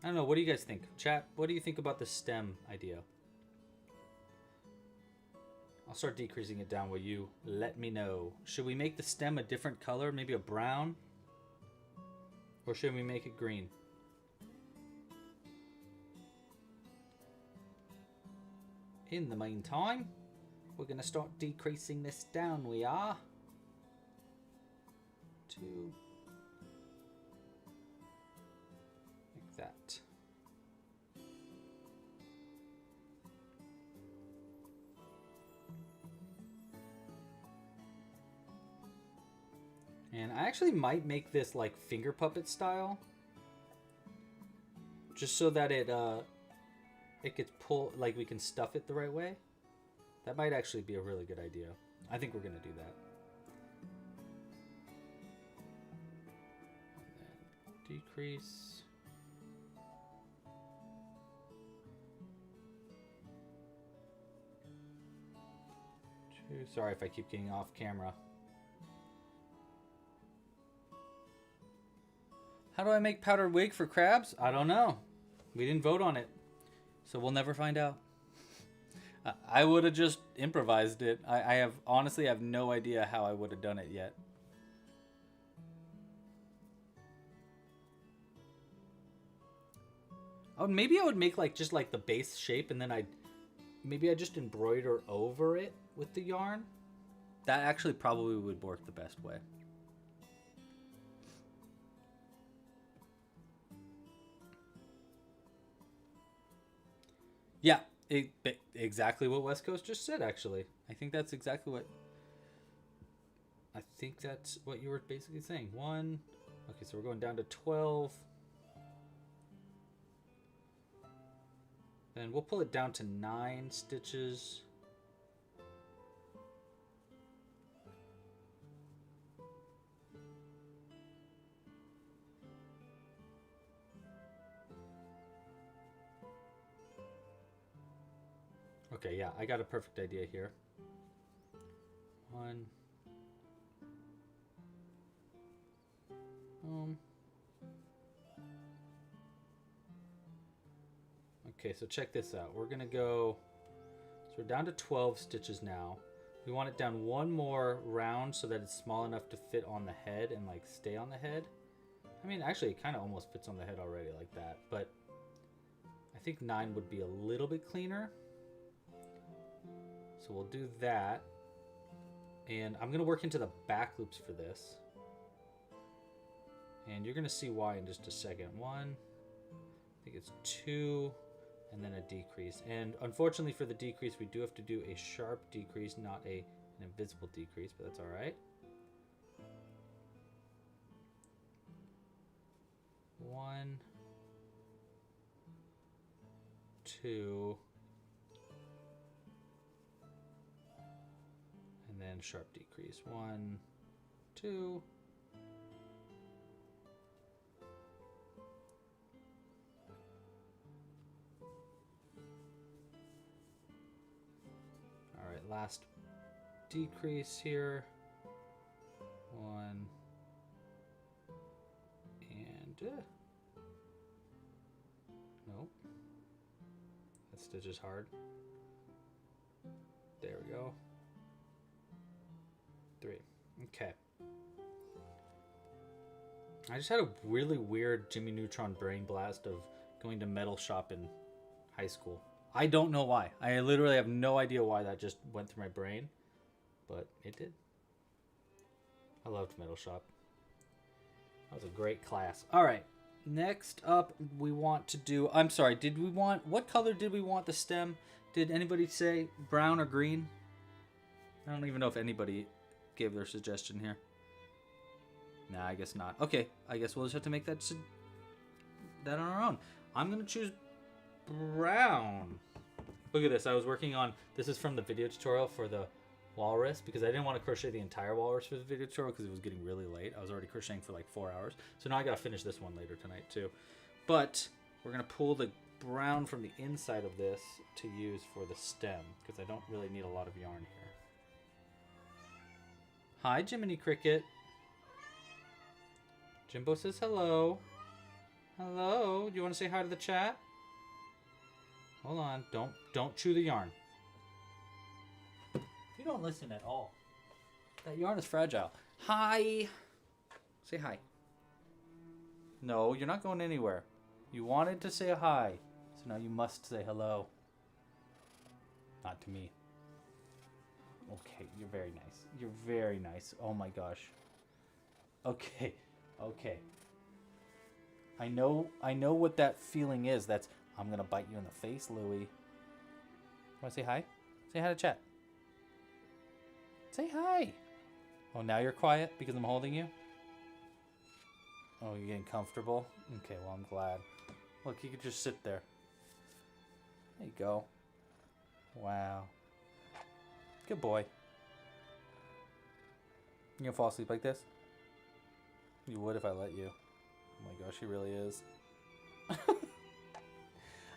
I don't know. What do you guys think? Chat, what do you think about the stem idea? I'll start decreasing it down while you let me know. Should we make the stem a different color? Maybe a brown? Or should we make it green? In the meantime, we're going to start decreasing this down. We are. 2. Like that. And I actually might make this like finger puppet style. Just so that it gets pulled, like we can stuff it the right way. That might actually be a really good idea. I think we're going to do that. And then decrease. Sorry if I keep getting off camera. How do I make powdered wig for crabs? I don't know. We didn't vote on it. So we'll never find out. I would have just improvised it. I honestly have no idea how I would have done it yet. Oh, maybe I would make like just like the base shape and then maybe I just embroider over it with the yarn. That actually probably would work the best way. Yeah, exactly what West Coast just said, actually. I think that's exactly what... I think that's what you were basically saying. 1... Okay, so we're going down to 12. Then we'll pull it down to 9 stitches. Okay, yeah, I got a perfect idea here. 1. Okay, so check this out. We're gonna go, so we're down to 12 stitches now. We want it down one more round so that it's small enough to fit on the head and like stay on the head. I mean, actually it kind of almost fits on the head already like that, but I think 9 would be a little bit cleaner. So we'll do that. And I'm gonna work into the back loops for this. And you're gonna see why in just a second. 1, I think it's 2, and then a decrease. And unfortunately for the decrease, we do have to do a sharp decrease, not an invisible decrease, but that's all right. 1, 2, and then sharp decrease. 1, 2. All right, last decrease here. 1 and nope. That stitch is hard. There we go. 3. Okay. I just had a really weird Jimmy Neutron brain blast of going to metal shop in high school. I don't know why. I literally have no idea why that just went through my brain, but it did. I loved metal shop. That was a great class. All right. Next up, we want to do... I'm sorry. What color did we want the stem? Did anybody say brown or green? I don't even know if anybody gave their suggestion here. Nah, I guess not. Okay, I guess we'll just have to make that on our own. I'm going to choose brown. Look at this. I was working on... This is from the video tutorial for the walrus because I didn't want to crochet the entire walrus for the video tutorial because it was getting really late. I was already crocheting for like 4 hours. So now I got to finish this one later tonight too. But we're going to pull the brown from the inside of this to use for the stem because I don't really need a lot of yarn here. Hi, Jiminy Cricket. Jimbo says hello. Hello? Do you want to say hi to the chat? Hold on. Don't chew the yarn. You don't listen at all. That yarn is fragile. Hi. Say hi. No, you're not going anywhere. You wanted to say hi. So now you must say hello. Not to me. Okay, you're very nice. You're very nice. Oh my gosh. Okay. Okay. I know what that feeling is. That's I'm gonna bite you in the face, Louie. Wanna say hi? Say hi to chat. Say hi. Oh, now you're quiet because I'm holding you? Oh, you're getting comfortable? Okay, well, I'm glad. Look, you could just sit there. There you go. Wow. Good boy. You gonna fall asleep like this? You would if I let you. Oh my gosh, he really is.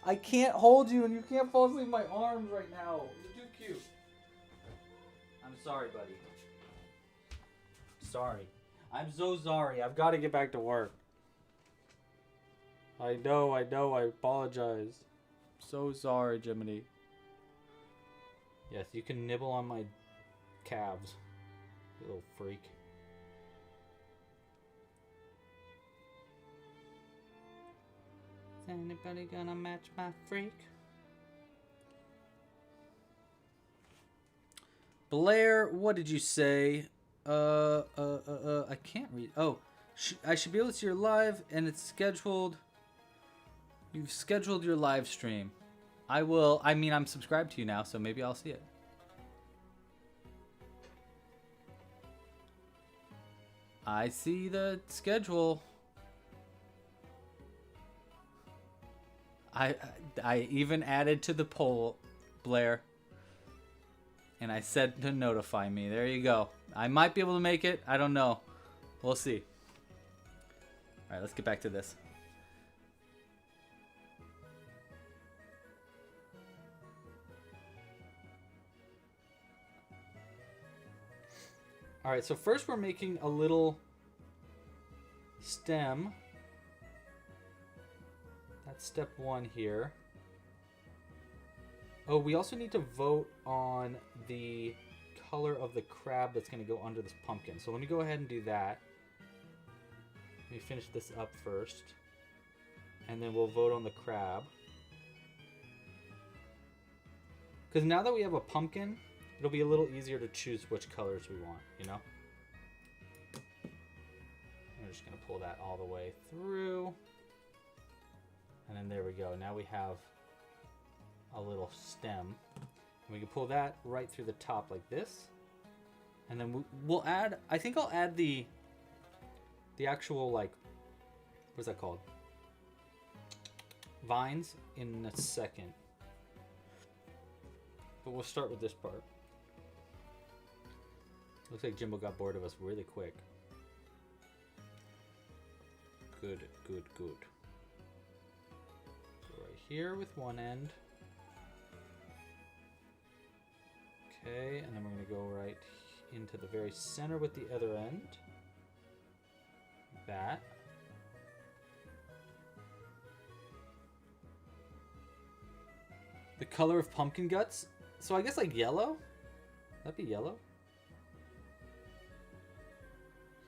I can't hold you and you can't fall asleep in my arms right now. You're too cute. I'm sorry, buddy. Sorry. I'm so sorry. I've got to get back to work. I know. I apologize. So sorry, Jiminy. Yes, you can nibble on my calves. You little freak. Is anybody gonna match my freak? Blair, what did you say? I can't read. Oh, I should be able to see your live, and it's scheduled. You've scheduled your live stream. I will. I mean, I'm subscribed to you now, so maybe I'll see it. I see the schedule. I even added to the poll, Blair. And I said to notify me. There you go. I might be able to make it. I don't know. We'll see. All right, let's get back to this. All right, so first we're making a little stem. That's step one here. Oh, we also need to vote on the color of the crab that's going to go under this pumpkin. So let me go ahead and do that. Let me finish this up first. And then we'll vote on the crab. Because now that we have a pumpkin, it'll be a little easier to choose which colors we want, you know? I'm just going to pull that all the way through. And then there we go. Now we have a little stem. And we can pull that right through the top like this. And then we'll add, I think I'll add the actual, like, what's that called? Vines in a second. But we'll start with this part. Looks like Jimbo got bored of us really quick. Good, good, good. So right here with one end. Okay, and then we're going to go right into the very center with the other end. That. The color of pumpkin guts. So I guess like yellow? That'd be yellow.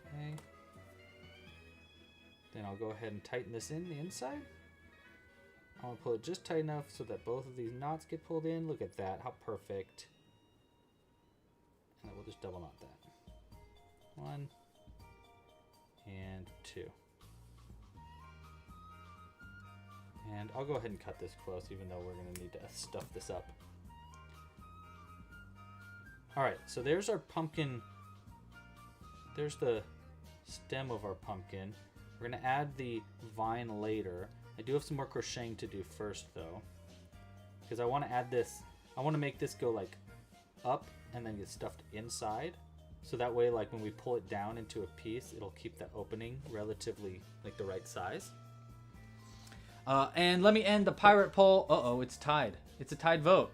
Okay. Then I'll go ahead and tighten this in the inside. I want to pull it just tight enough so that both of these knots get pulled in. Look at that, how perfect. And we'll just double knot that. 1 and 2. And I'll go ahead and cut this close, even though we're going to need to stuff this up. Alright, so there's our pumpkin. There's the stem of our pumpkin. We're going to add the vine later. I do have some more crocheting to do first, though. Because I want to add this. I want to make this go, like, up and then get stuffed inside. So that way, like, when we pull it down into a piece, it'll keep that opening relatively, like, the right size. And let me end the pirate poll. Uh-oh, it's tied. It's a tied vote.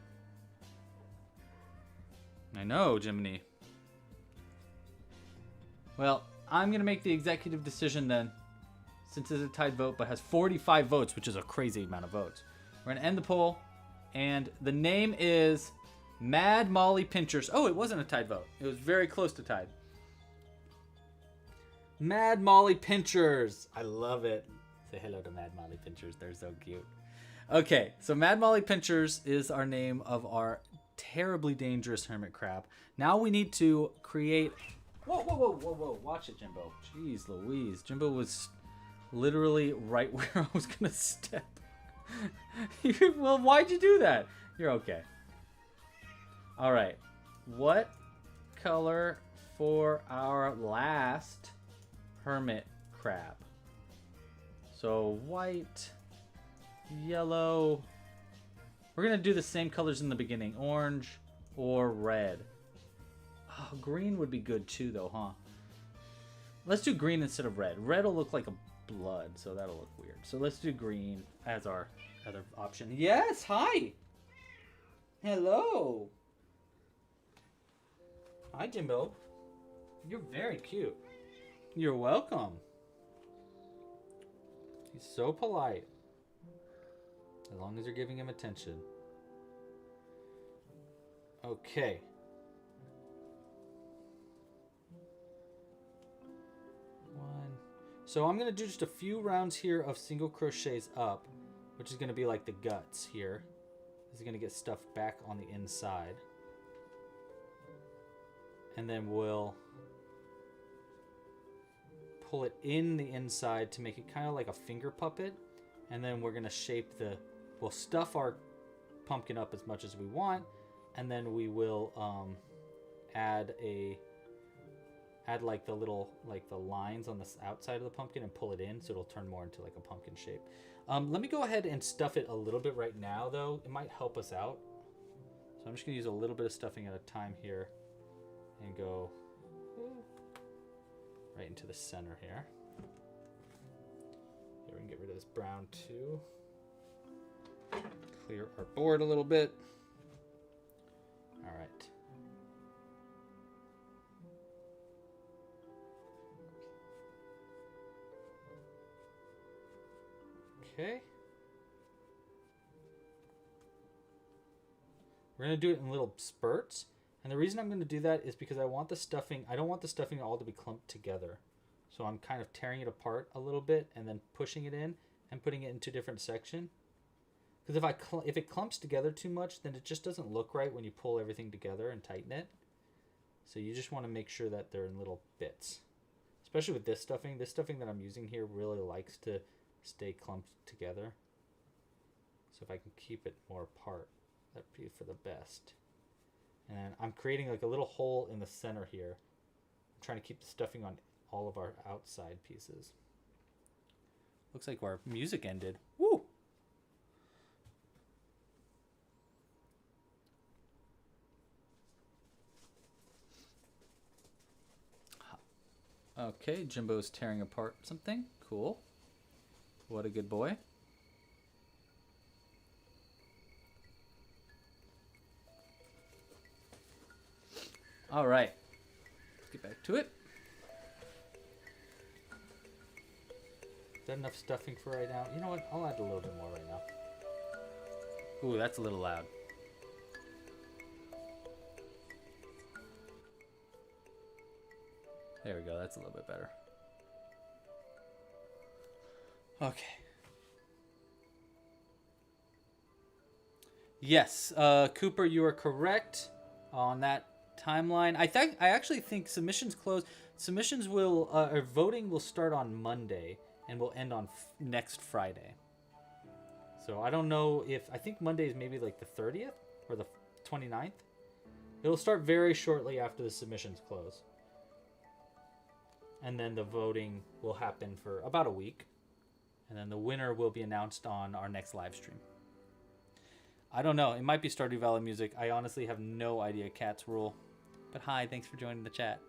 I know, Jiminy. Well, I'm going to make the executive decision then. since it's a tied vote, but has 45 votes, which is a crazy amount of votes. We're gonna end the poll, and the name is Mad Molly Pinchers. Oh, it wasn't a tied vote. It was very close to tied. Mad Molly Pinchers. I love it. Say hello to Mad Molly Pinchers. They're so cute. Okay, so Mad Molly Pinchers is our name of our terribly dangerous hermit crab. Now we need to create... Whoa. Watch it, Jimbo. Jeez Louise. Jimbo was literally right where I was going to step. Well, why'd you do that? You're okay. All right. What color for our last hermit crab? So white, yellow. We're going to do the same colors in the beginning. Orange or red. Oh, green would be good too, though, huh? Let's do green instead of red. Red will look like a blood, so that'll look weird. So let's do green as our other option. Yes, hi. Hello. Hi, Jimbo. You're very cute. You're welcome. He's so polite. As long as you're giving him attention. Okay. So I'm going to do just a few rounds here of single crochets up, which is going to be like the guts here. This is going to get stuff back on the inside. And then we'll pull it in the inside to make it kind of like a finger puppet. And then we're going to shape the... We'll stuff our pumpkin up as much as we want. And then we will add like the little, like the lines on the outside of the pumpkin and pull it in so it'll turn more into like a pumpkin shape. Let me go ahead and stuff it a little bit right now though. It might help us out. So I'm just gonna use a little bit of stuffing at a time here and go right into the center here. Here we can get rid of this brown too. Clear our board a little bit. All right. Okay. We're going to do it in little spurts. And the reason I'm going to do that is because I want the stuffing, I don't want the stuffing all to be clumped together. So I'm kind of tearing it apart a little bit and then pushing it in and putting it into different sections. Because if it clumps together too much, then it just doesn't look right when you pull everything together and tighten it. So you just want to make sure that they're in little bits. Especially with this stuffing. This stuffing that I'm using here really likes to stay clumped together. So if I can keep it more apart, that'd be for the best. And then I'm creating like a little hole in the center here. I'm trying to keep the stuffing on all of our outside pieces. Looks like our music ended. Woo! Okay, Jimbo's tearing apart something. Cool. What a good boy. All right. Let's get back to it. Is that enough stuffing for right now? You know what? I'll add a little bit more right now. Ooh, that's a little loud. There we go. That's a little bit better. Okay. Yes, Cooper, you are correct on that timeline. I actually think submissions close. Submissions will or voting will start on Monday and will end on next Friday. So I don't know if I think Monday is maybe like the 30th or the 29th. It'll start very shortly after the submissions close. And then the voting will happen for about a week. And then the winner will be announced on our next live stream. I don't know. It might be Stardew Valley music. I honestly have no idea Cat's rule. But hi, thanks for joining the chat.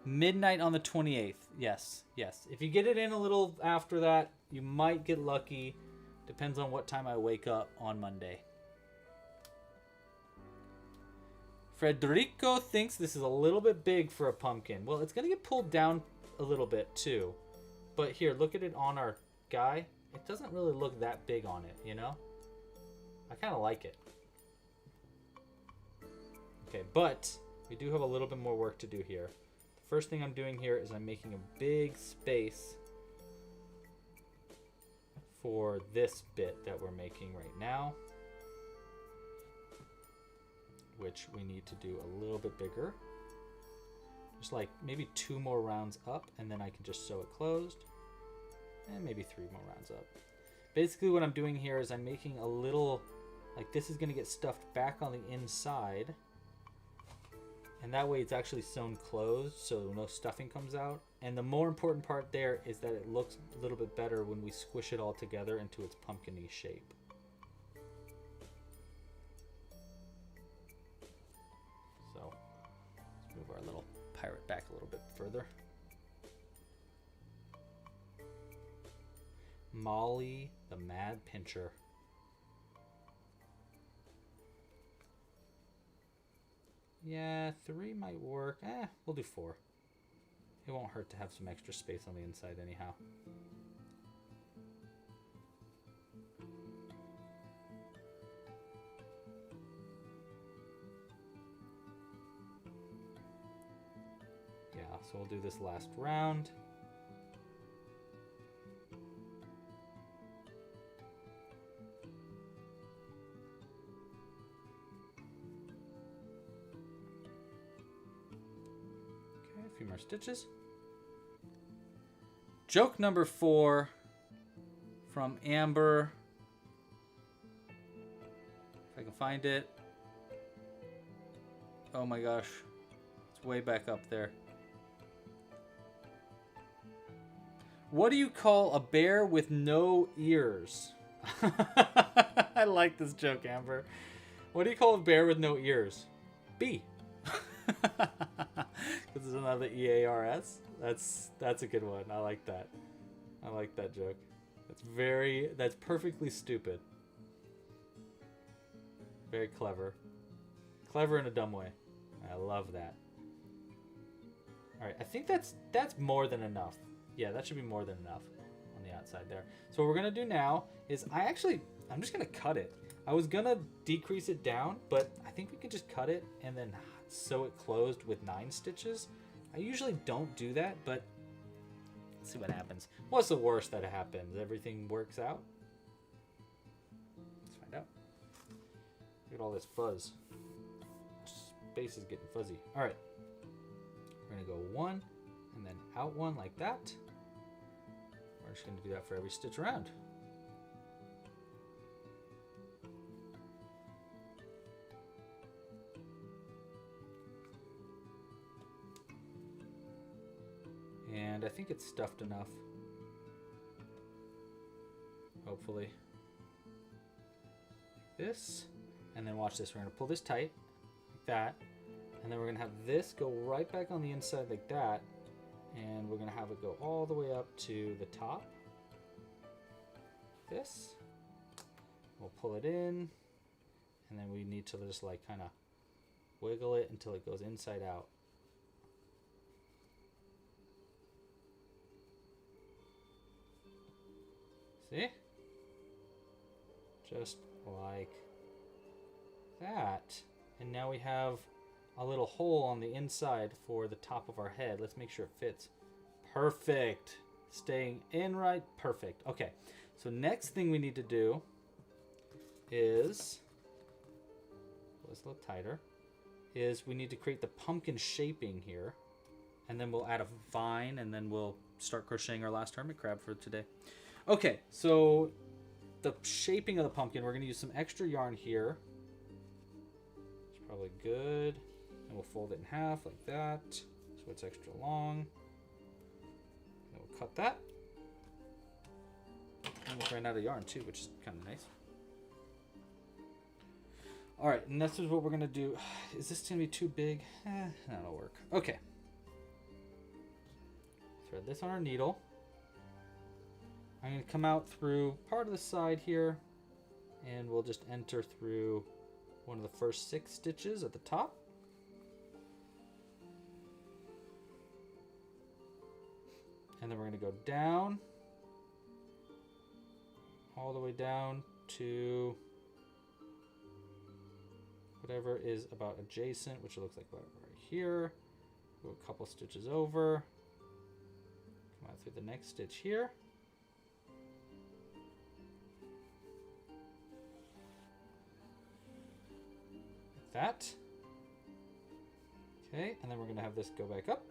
Midnight on the 28th. Yes, yes. If you get it in a little after that, you might get lucky. Depends on what time I wake up on Monday. Federico thinks this is a little bit big for a pumpkin. Well, it's going to get pulled down a little bit too. But here, look at it on our guy. It doesn't really look that big on it, you know? I kind of like it. Okay, but we do have a little bit more work to do here. The first thing I'm doing here is I'm making a big space for this bit that we're making right now, which we need to do a little bit bigger. Just like maybe 2 more rounds up, and then I can just sew it closed, and maybe 3 more rounds up. Basically what I'm doing here is I'm making a little, like this is going to get stuffed back on the inside, and that way it's actually sewn closed so no stuffing comes out. And the more important part there is that it looks a little bit better when we squish it all together into its pumpkin-y shape. So let's move our little pirate back a little bit further. Molly the Mad Pincher. Yeah, 3 might work. We'll do 4. It won't hurt to have some extra space on the inside anyhow. Yeah, so we'll do this last round. A few more stitches. Joke number 4 from Amber. If I can find it. Oh my gosh. It's way back up there. What do you call a bear with no ears? I like this joke, Amber. What do you call a bear with no ears? B. This is another EARS. That's a good one. I like that. I like that joke. That's perfectly stupid. Very clever. Clever in a dumb way. I love that. Alright, I think that's more than enough. Yeah, that should be more than enough on the outside there. So what we're gonna do now is I'm just gonna cut it. I was gonna decrease it down, but I think we can just cut it and then sew it closed with 9 stitches. I usually don't do that, but let's see what happens. What's the worst that happens? Everything works out? Let's find out. Look at all this fuzz. Space is getting fuzzy. All right. We're gonna go 1 and then out 1 like that. We're just gonna do that for every stitch around. And I think it's stuffed enough. Hopefully. Like this. And then watch this. We're going to pull this tight. Like that. And then we're going to have this go right back on the inside like that. And we're going to have it go all the way up to the top. Like this. We'll pull it in. And then we need to just like kind of wiggle it until it goes inside out. See? Just like that. And now we have a little hole on the inside for the top of our head. Let's make sure it fits. Perfect. Staying in right. Perfect. Okay. So next thing we need to do is, pull this a little tighter, is we need to create the pumpkin shaping here. And then we'll add a vine and then we'll start crocheting our last hermit crab for today. Okay, so the shaping of the pumpkin, we're going to use some extra yarn here. It's probably good. And we'll fold it in half like that, so it's extra long. And we'll cut that. And we'll ran out of yarn too, which is kind of nice. All right, and this is what we're going to do. Is this going to be too big? That'll work. Okay. Thread this on our needle. I'm going to come out through part of the side here, and we'll just enter through one of the first 6 stitches at the top. And then we're going to go down, all the way down to whatever is about adjacent, which looks like right here. Go a couple stitches over, come out through the next stitch here. Like that. Okay, and then we're going to have this go back up.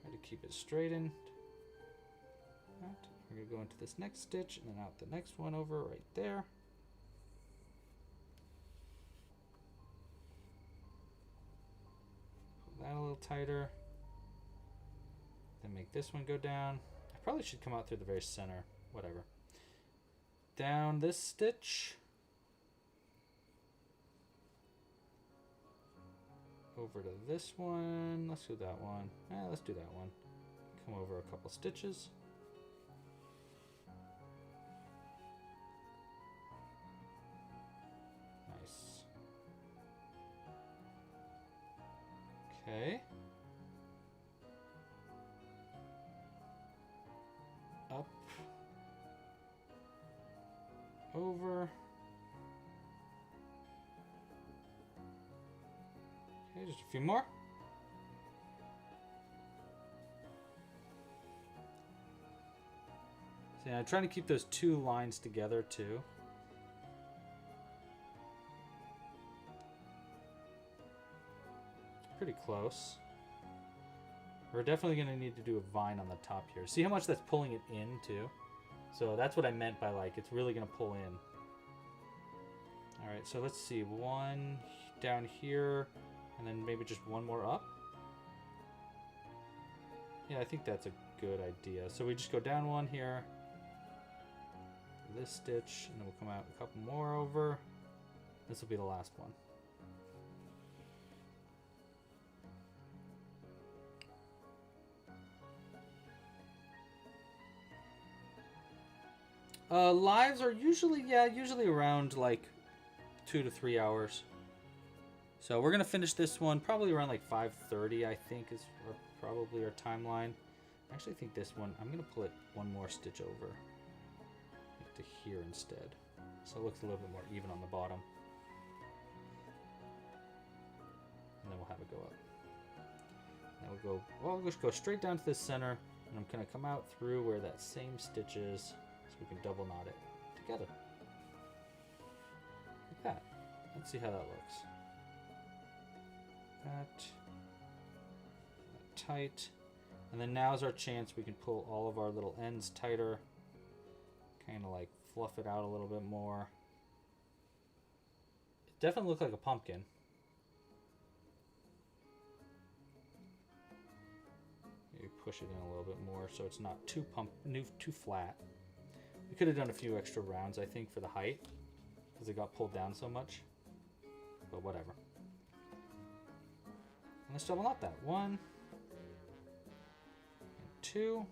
Try to keep it straightened. We're going to go into this next stitch and then out the next one over right there. Pull that a little tighter. Then make this one go down. I probably should come out through the very center. Whatever. Down this stitch. Over to this one. Let's do that one. Let's do that one. Come over a couple stitches. Nice. Okay. Up. Over. Okay, just a few more. So yeah, I'm trying to keep those two lines together too. Pretty close. We're definitely going to need to do a vine on the top here. See how much that's pulling it in too? So that's what I meant by like, it's really going to pull in. All right, so let's see. One down here, and then maybe just one more up. Yeah, I think that's a good idea. So we just go down one here, this stitch, and then we'll come out a couple more over. This will be the last one. Lives are usually around like 2 to 3 hours. So we're gonna finish this one probably around like 5:30, I think is probably our timeline. I actually think this one, I'm gonna pull it one more stitch over like to here instead. So it looks a little bit more even on the bottom. And then we'll have it go up. And we'll go, well, we'll just go straight down to the center, and I'm gonna come out through where that same stitch is, so we can double knot it together. Like that. Let's see how that looks. That tight. And then now's our chance we can pull all of our little ends tighter. Kind of like fluff it out a little bit more. It definitely looks like a pumpkin. Maybe push it in a little bit more so it's not too flat. We could have done a few extra rounds, I think, for the height, because it got pulled down so much. But whatever. And let's double knot that. 1 and 2.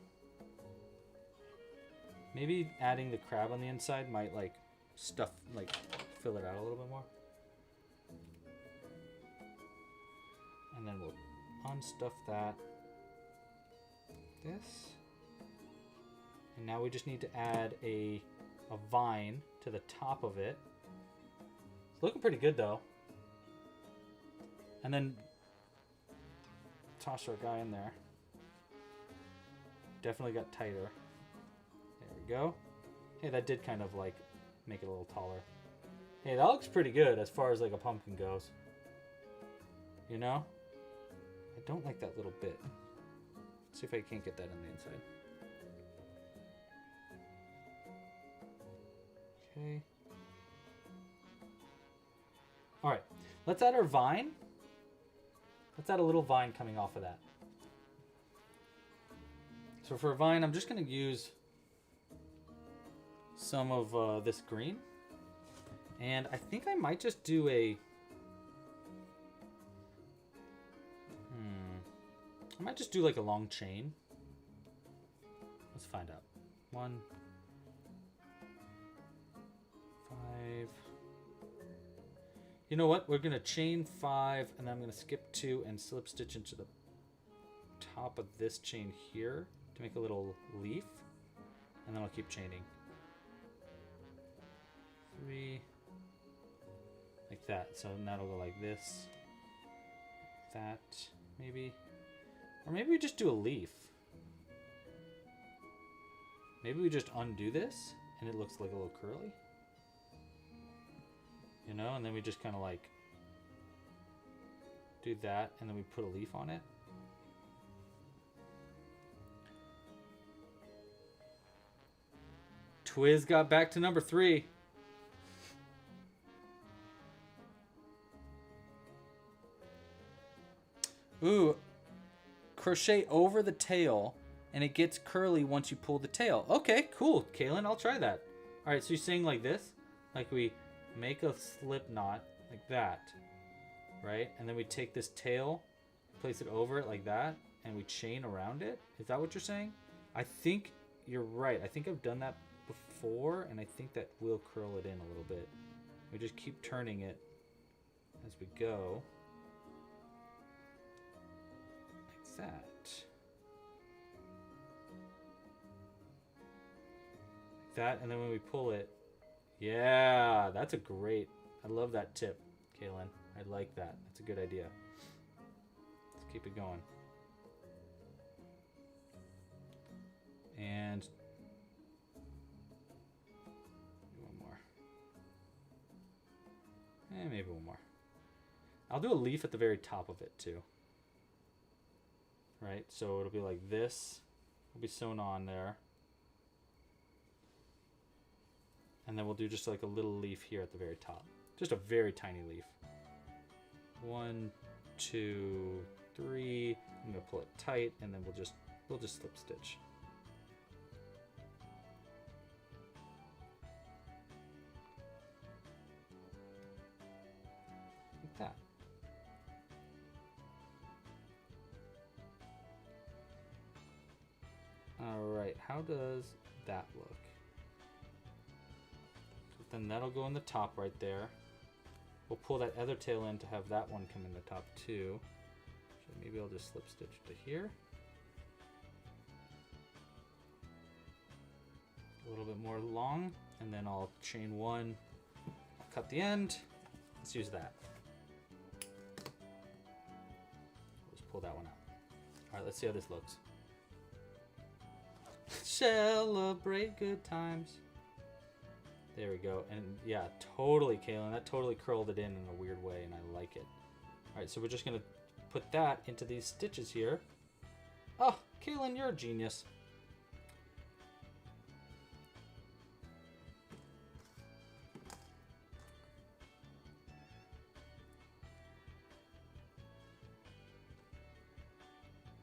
Maybe adding the crab on the inside might like fill it out a little bit more. And then we'll unstuff that. This. And now we just need to add a vine to the top of it. It's looking pretty good though. And then toss our guy in there. Definitely got tighter. There we go. Hey, that did kind of like make it a little taller. Hey, that looks pretty good as far as like a pumpkin goes. You know? I don't like that little bit. Let's see if I can't get that on the inside. Okay. Alright, let's add our vine. Let's add a little vine coming off of that. So for a vine, I'm just going to use some of this green. And I think I might just do a... I might just do like a long chain. Let's find out. 1, 5. You know what? We're going to chain 5, and then I'm going to skip 2 and slip stitch into the top of this chain here to make a little leaf. And then I'll keep chaining. 3. Like that. So that'll go like this. That, maybe. Or maybe we just do a leaf. Maybe we just undo this, and it looks like a little curly. You know, and then we just kind of like do that, and then we put a leaf on it. Twiz got back to number 3. Ooh, crochet over the tail, and it gets curly once you pull the tail. Okay, cool, Kaylin, I'll try that. All right, so you're saying like this, like we make a slip knot like that, right? And then we take this tail, place it over it like that, and we chain around it. Is that what you're saying? I think you're right. I think I've done that before, and I think that will curl it in a little bit. We just keep turning it as we go. Like that. Like that, and then when we pull it, yeah, that's a great, I love that tip, Kaylin. I like that. That's a good idea. Let's keep it going. And one more. And maybe one more. I'll do a leaf at the very top of it too. Right, so it'll be like this. It'll be sewn on there. And then we'll do just like a little leaf here at the very top. Just a very tiny leaf. 1, 2, 3. I'm gonna pull it tight, and then we'll just slip stitch. Like that. All right, how does that look? Then that'll go in the top right there. We'll pull that other tail in to have that one come in the top too. So maybe I'll just slip stitch to here. A little bit more long, and then I'll chain 1, cut the end. Let's use that. Let's pull that one out. All right, let's see how this looks. Celebrate good times. There we go. And yeah, totally, Kaylin. That totally curled it in a weird way, and I like it. All right, so we're just going to put that into these stitches here. Oh, Kaylin, you're a genius.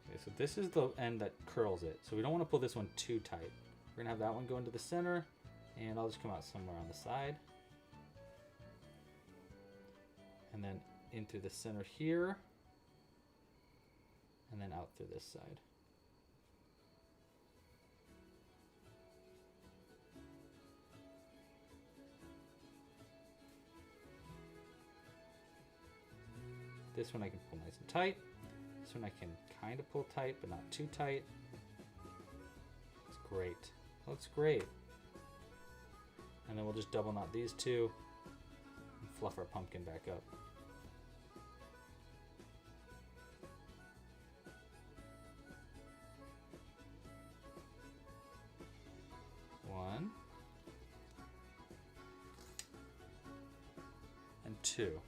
Okay, so this is the end that curls it. So we don't want to pull this one too tight. We're going to have that one go into the center. And I'll just come out somewhere on the side. And then in through the center here. And then out through this side. This one I can pull nice and tight. This one I can kind of pull tight, but not too tight. Looks great. Looks great. And then we'll just double knot these two and fluff our pumpkin back up. One. And 2.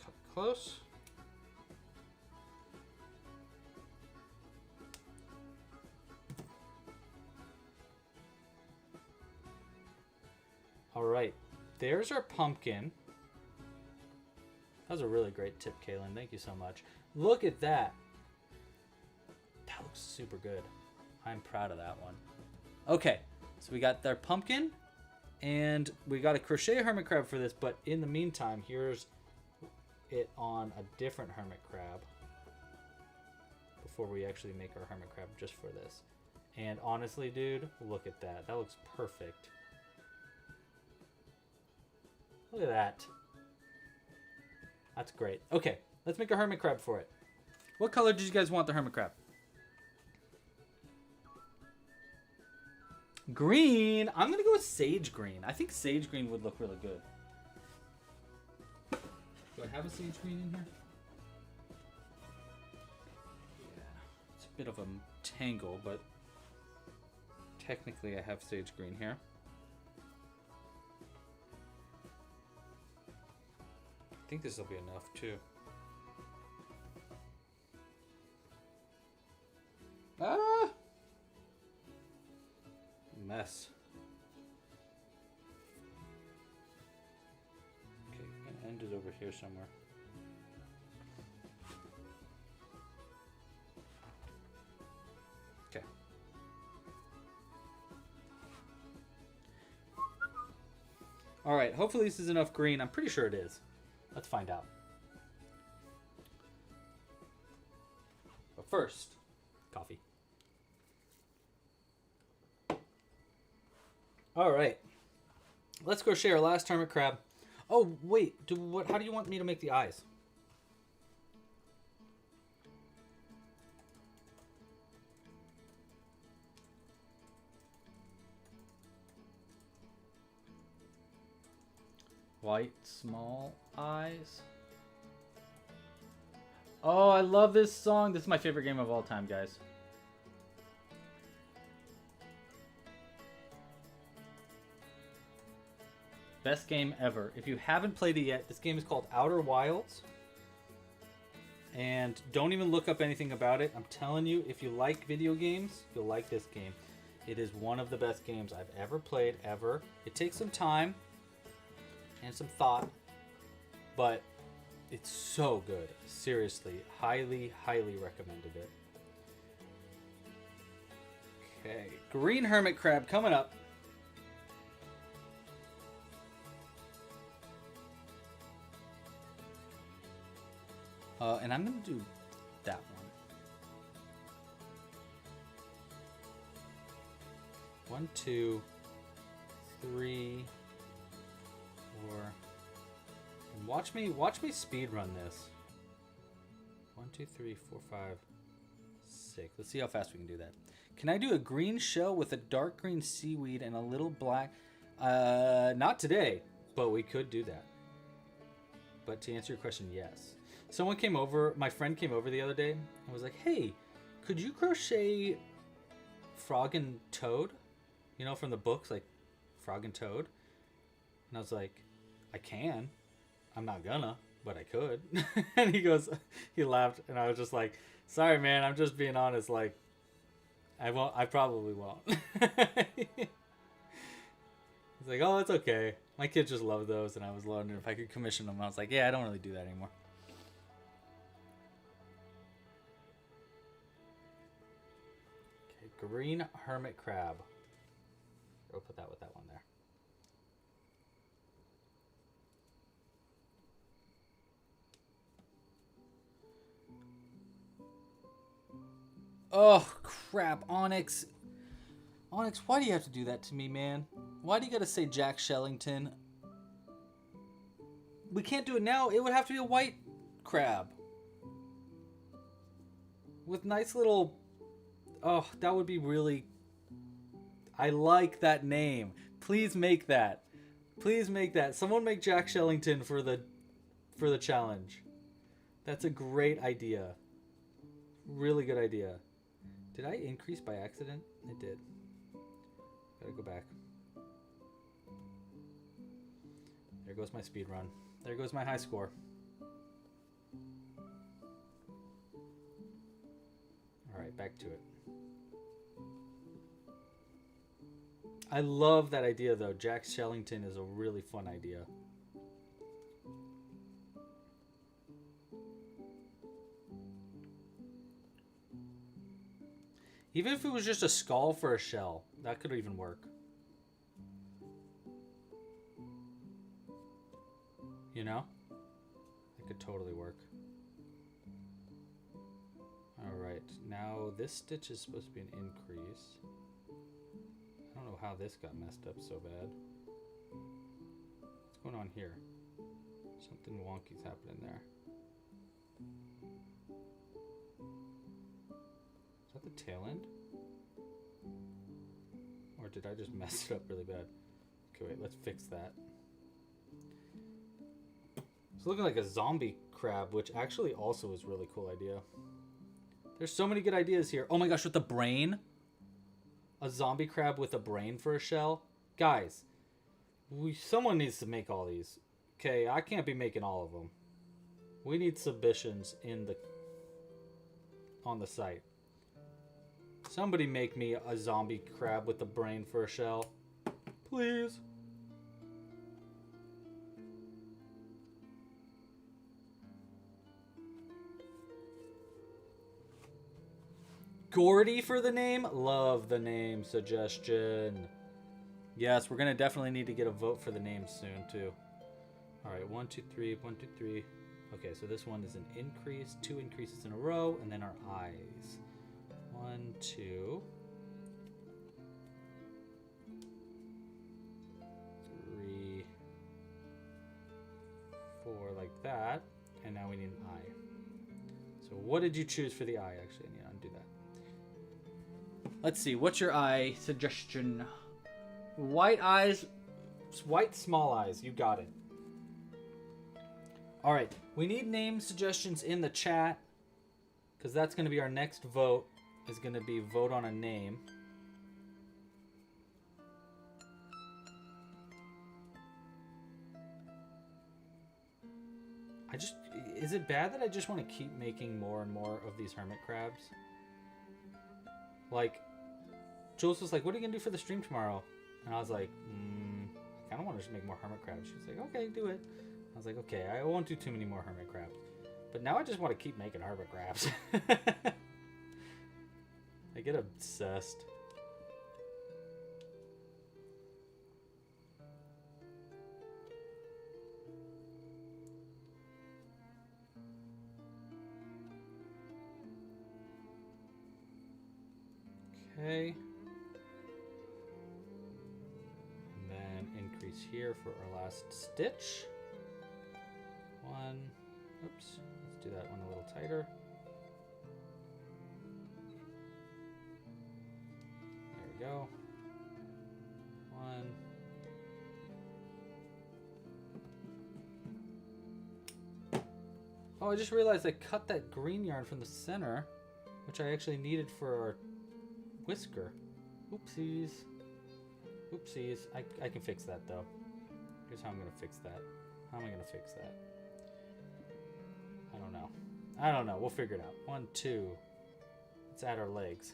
Cut close. All right, there's our pumpkin. That was a really great tip, Kaylin. Thank you so much. Look at that. That looks super good. I'm proud of that one. Okay, so we got their pumpkin, and we got a crochet hermit crab for this, but in the meantime, here's it on a different hermit crab before we actually make our hermit crab just for this. And honestly, dude, look at that. That looks perfect. Look at that. That's great. Okay, let's make a hermit crab for it. What color did you guys want the hermit crab? Green. I'm going to go with sage green. I think sage green would look really good. Do I have a sage green in here? Yeah. It's a bit of a tangle, but technically I have sage green here. I think this will be enough too. Ah! Mess. Okay, I'm gonna end it over here somewhere. Okay. All right, hopefully this is enough green. I'm pretty sure it is. Let's find out. But first, coffee. All right. Let's crochet our last hermit crab. Oh, wait. How do you want me to make the eyes? White, small eyes. Oh, I love this song. This is my favorite game of all time, guys. Best game ever. If you haven't played it yet, this game is called Outer Wilds. And don't even look up anything about it. I'm telling you, if you like video games, you'll like this game. It is one of the best games I've ever played, ever. It takes some time and some thought, but it's so good. Seriously, highly, highly recommended it. Okay, green hermit crab coming up. And I'm going to do that one. 1, 2, 3, 4. And watch me speed run this. 1, 2, 3, 4, 5, 6. Let's see how fast we can do that. Can I do a green shell with a dark green seaweed and a little black? Not today, but we could do that. But to answer your question, yes. Someone came over, my friend came over the other day and was like, hey, could you crochet Frog and Toad? You know, from the books, like Frog and Toad. And I was like, I can. I'm not gonna, but I could. And he laughed, and I was just like, sorry, man, I'm just being honest. Like, I probably won't. He's like, oh, it's okay. My kids just love those, and I was wondering if I could commission them. I was like, yeah, I don't really do that anymore. Green hermit crab. I'll put that with that one there. Oh, crap. Onyx. Onyx, why do you have to do that to me, man? Why do you gotta say Jack Shellington? We can't do it now. It would have to be a white crab. With nice little... Oh, that would be really... I like that name. Please make that. Please make that. Someone make Jack Shellington for the challenge. That's a great idea. Really good idea. Did I increase by accident? I did. Gotta go back. There goes my speed run. There goes my high score. Alright, back to it. I love that idea, though. Jack Shellington is a really fun idea. Even if it was just a skull for a shell, that could even work. You know? That could totally work. Alright, now this stitch is supposed to be an increase. I don't know how this got messed up so bad. What's going on here? Something wonky's happening there. Is that the tail end? Or did I just mess it up really bad? Okay, wait, let's fix that. It's looking like a zombie crab, which actually also is a really cool idea. There's so many good ideas here. Oh my gosh, with the brain? A zombie crab with a brain for a shell? Guys, someone needs to make all these. Okay, I can't be making all of them. We need submissions on the site. Somebody make me a zombie crab with a brain for a shell. Please. Gordy for the name? Love the name suggestion. Yes, we're going to definitely need to get a vote for the name soon, too. All right, 1, 2, 3, 1, 2, 3. Okay, so this one is an increase, 2 increases in a row, and then our eyes. 1, 2, 3, 4, like that. And now we need an eye. So what did you choose for the eye? Actually, I need to undo that. Let's see, what's your eye suggestion? White eyes, white small eyes, you got it. All right, we need name suggestions in the chat because that's going to be our next vote, is going to be vote on a name. Is it bad that I just want to keep making more and more of these hermit crabs? Like, Jules was like, what are you going to do for the stream tomorrow? And I was like, I kind of want to just make more hermit crabs. She was like, okay, do it. I was like, okay, I won't do too many more hermit crabs. But now I just want to keep making hermit crabs. I get obsessed. Okay. And then increase here for our last stitch. 1. Oops. Let's do that one a little tighter. There we go. 1. Oh, I just realized I cut that green yarn from the center, which I actually needed for our whisker. Oopsies. Oopsies. I can fix that though. Here's how I'm gonna fix that. How am I gonna fix that? I don't know. I don't know. We'll figure it out. 1, 2. Let's add our legs.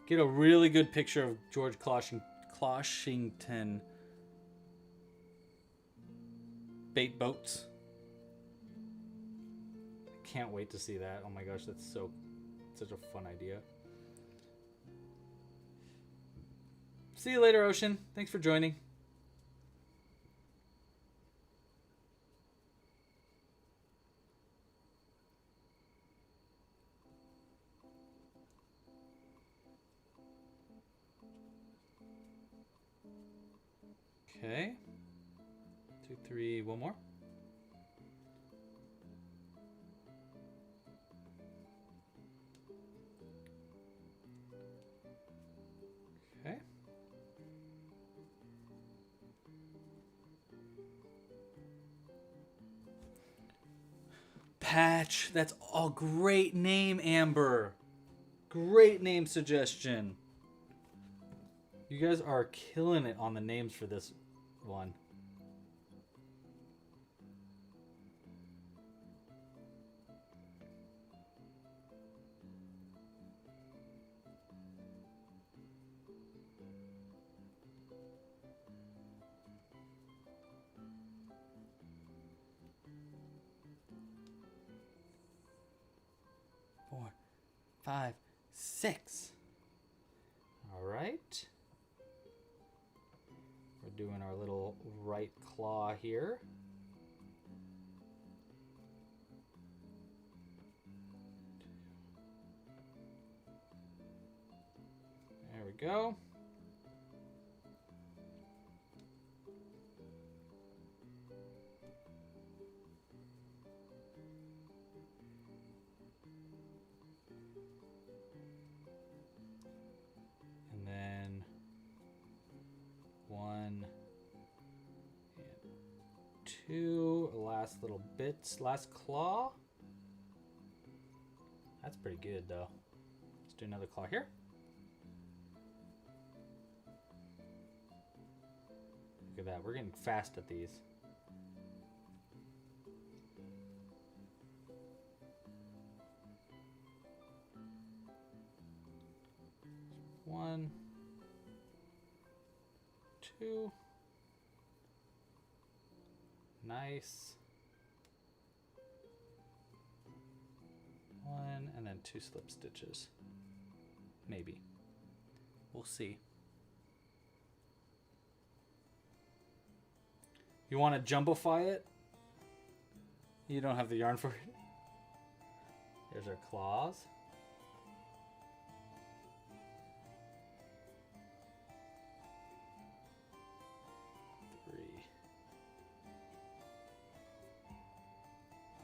Get a really good picture of George Closhington bait boats. I can't wait to see that. Oh my gosh, that's such a fun idea. See you later, Ocean. Thanks for joining. Okay. 2, 3, one more. Okay. Patch. That's a great name, Amber. Great name suggestion. You guys are killing it on the names for this one. Four, 5, 6. All right. We're We're doing our little right claw here. There we go. And then 1 and 2, last little bits, last claw. That's pretty good though. Let's do another claw here. Look at that, we're getting fast at these. One, 2. Nice. 1 and then 2 slip stitches. Maybe. We'll see. You want to jumbify it? You don't have the yarn for it. There's our claws.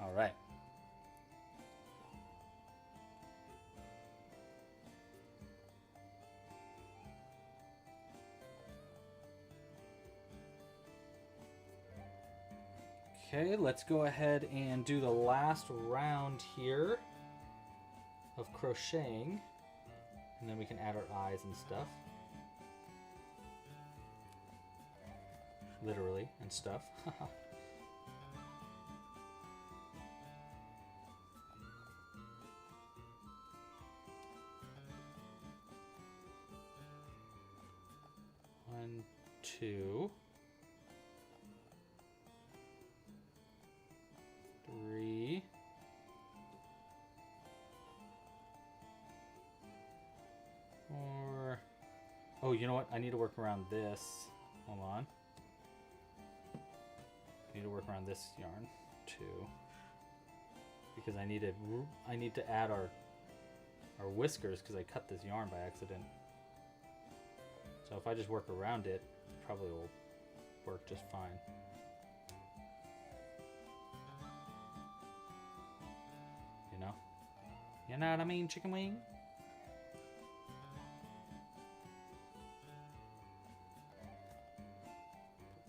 All right. Okay, let's go ahead and do the last round here of crocheting, and then we can add our eyes and stuff. Literally and stuff. One, 2, 3, 4. Oh, you know what? I need to work around this. Hold on. I need to work around this yarn too, because I need to add our whiskers because I cut this yarn by accident. So if I just work around it, it probably will work just fine. You know what I mean, chicken wing?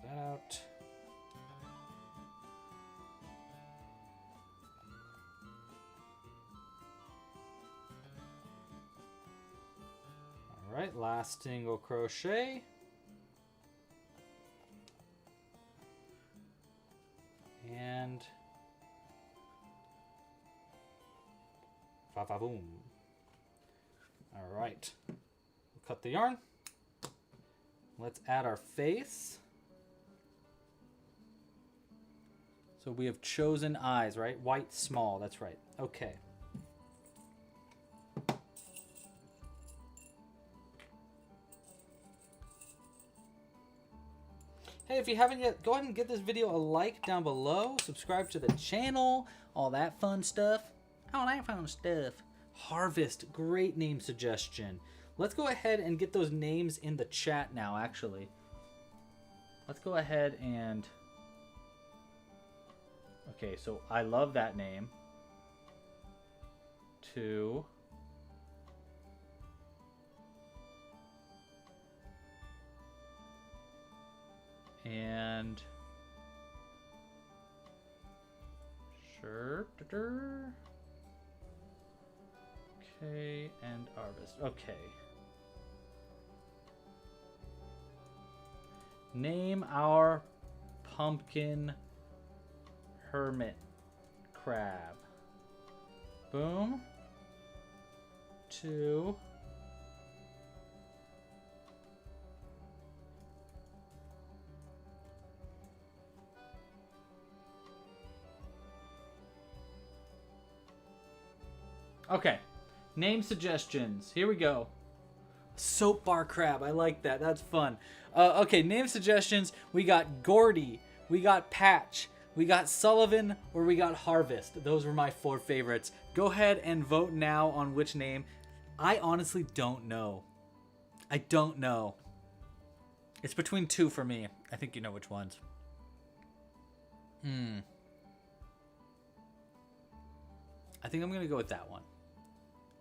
Put that out. All right, last single crochet. And boom. All right, we'll cut the yarn. Let's add our face. So we have chosen eyes, right? White, small, that's right. Okay. Hey, if you haven't yet, go ahead and give this video a like down below. Subscribe to the channel, all that fun stuff. All that fun stuff. Harvest, great name suggestion. Let's go ahead and get those names in the chat now, actually. Let's go ahead and... Okay, so I love that name. 2. And... Sure. Okay, and harvest. Okay. Name our pumpkin hermit crab. Boom. 2. Okay. Name suggestions. Here we go. Soap bar crab. I like that. That's fun. Okay, name suggestions. We got Gordy. We got Patch. We got Sullivan, or we got Harvest. Those were my 4 favorites. Go ahead and vote now on which name. I honestly don't know. I don't know. It's between 2 for me. I think you know which ones. I think I'm going to go with that one.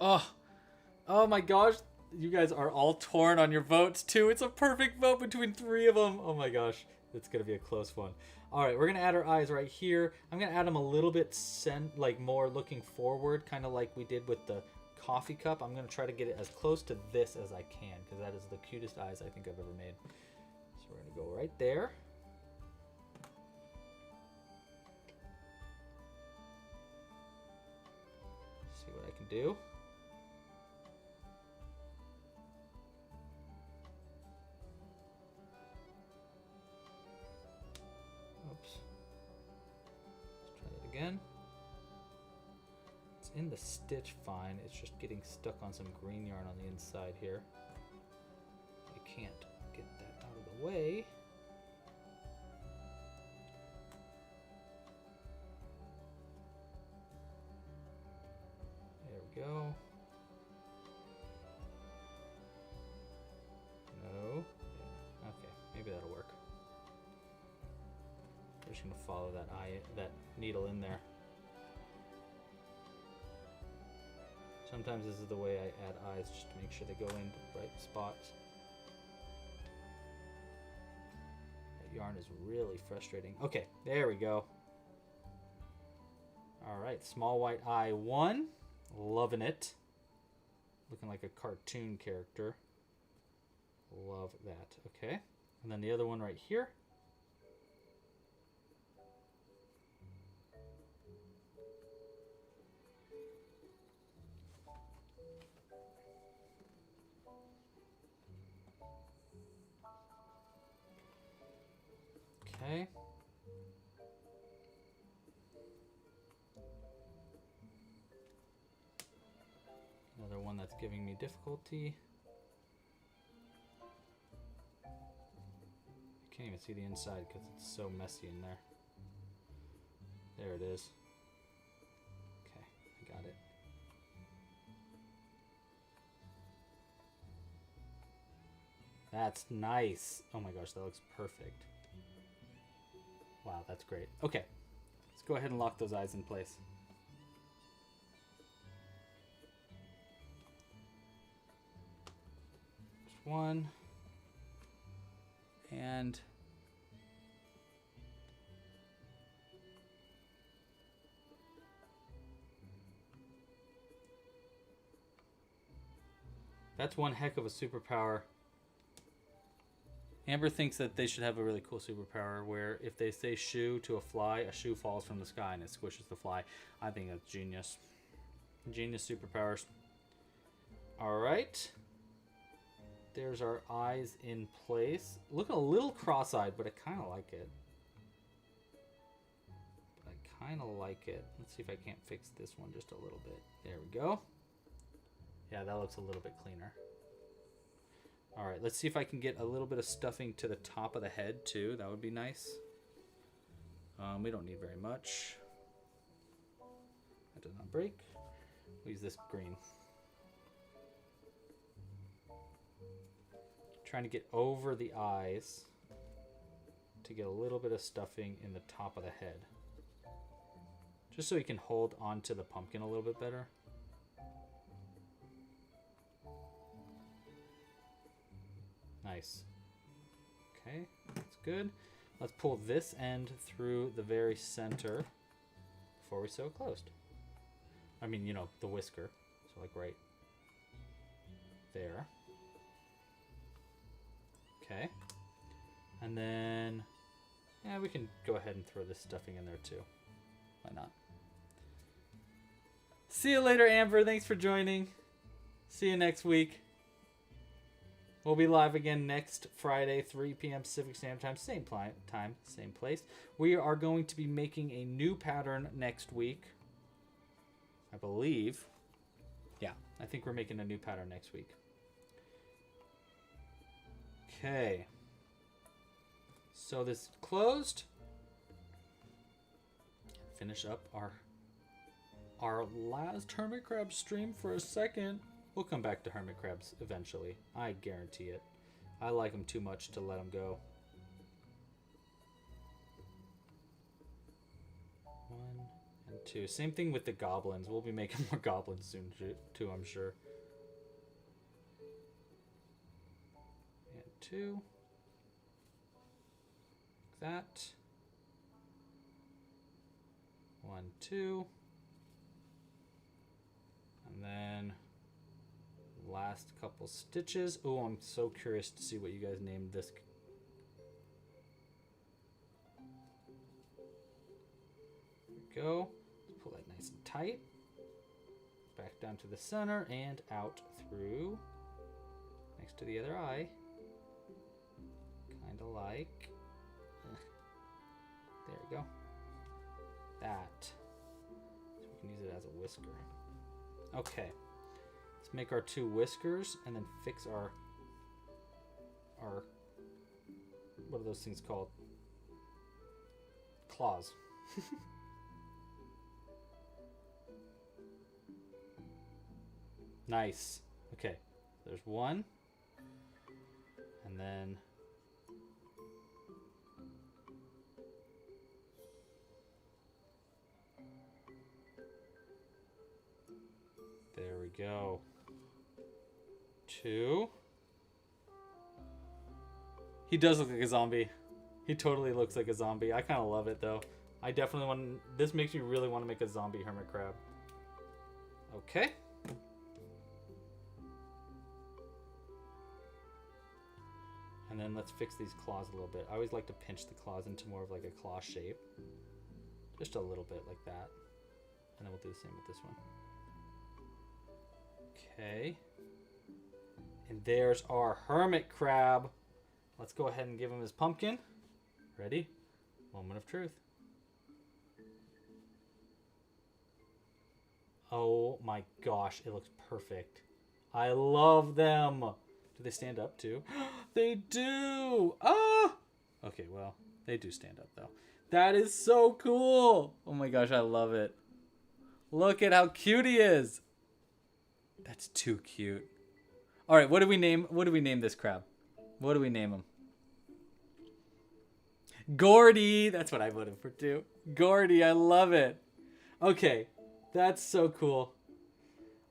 Oh my gosh. You guys are all torn on your votes too. It's a perfect vote between 3 of them. Oh my gosh. It's going to be a close one. All right, we're going to add our eyes right here. I'm going to add them a little bit more looking forward, kind of like we did with the coffee cup. I'm going to try to get it as close to this as I can because that is the cutest eyes I think I've ever made. So we're going to go right there. See what I can do. Again. It's in the stitch fine. It's just getting stuck on some green yarn on the inside here. I can't get that out of the way. There we go. No. Okay, maybe that'll work. We're just gonna follow that needle in there. Sometimes this is the way I add eyes, just to make sure they go in the right spots. That yarn is really frustrating. Okay, there we go. All right, small white eye 1. Loving it. Looking like a cartoon character. Love that. Okay, and then the other one right here. Okay. Another one that's giving me difficulty. I can't even see the inside because it's so messy in there. There it is. Okay, I got it. That's nice. Oh my gosh, that looks perfect. Wow, that's great. Okay, let's go ahead and lock those eyes in place. Just one. And that's one heck of a superpower. Amber thinks that they should have a really cool superpower where if they say shoe to a fly, a shoe falls from the sky and it squishes the fly. I think that's genius. Genius superpowers. All right. There's our eyes in place. Looking a little cross-eyed, but I kind of like it. Let's see if I can't fix this one just a little bit. There we go. Yeah, that looks a little bit cleaner. All right, let's see if I can get a little bit of stuffing to the top of the head too. That would be nice. We don't need very much. That does not break. We'll use this green. Trying to get over the eyes to get a little bit of stuffing in the top of the head. Just so you can hold onto the pumpkin a little bit better. Nice. Okay, that's good. Let's pull this end through the very center before we sew it closed. I mean, you know, the whisker. So like right there. Okay. And then, yeah, we can go ahead and throw this stuffing in there too. Why not? See you later, Amber. Thanks for joining. See you next week. We'll be live again next Friday, 3 p.m. Pacific Standard Time, same time, same place. We are going to be making a new pattern next week, I believe. Yeah, I think we're making a new pattern next week. Okay. So this closed. Finish up our last hermit crab stream for a second. We'll come back to hermit crabs eventually. I guarantee it. I like them too much to let them go. 1 and 2. Same thing with the goblins. We'll be making more goblins soon too, I'm sure. And 2. Like that. 1, 2. And then last couple stitches. Oh, I'm so curious to see what you guys named this. There we go. Let's pull that nice and tight. Back down to the center and out through next to the other eye. Kind of like. There we go. That. So we can use it as a whisker. Okay. Let's make our 2 whiskers and then fix our what are those things called? Claws. Nice. Okay. There's 1. And then there we go. 2. He does look like a zombie. He totally looks like a zombie. I kind of love it though. I definitely want. This makes me really want to make a zombie hermit crab. Okay. And then let's fix these claws a little bit. I always like to pinch the claws into more of like a claw shape. Just a little bit like that. And then we'll do the same with this one. Okay. And there's our hermit crab. Let's go ahead and give him his pumpkin. Ready? Moment of truth. Oh my gosh, it looks perfect. I love them. Do they stand up too? They do. Ah! Okay, well, they do stand up though. That is so cool. Oh my gosh, I love it. Look at how cute he is. That's too cute. All right, what do we name this crab? What do we name him? Gordy. That's what I voted for too. Gordy, I love it. Okay, that's so cool.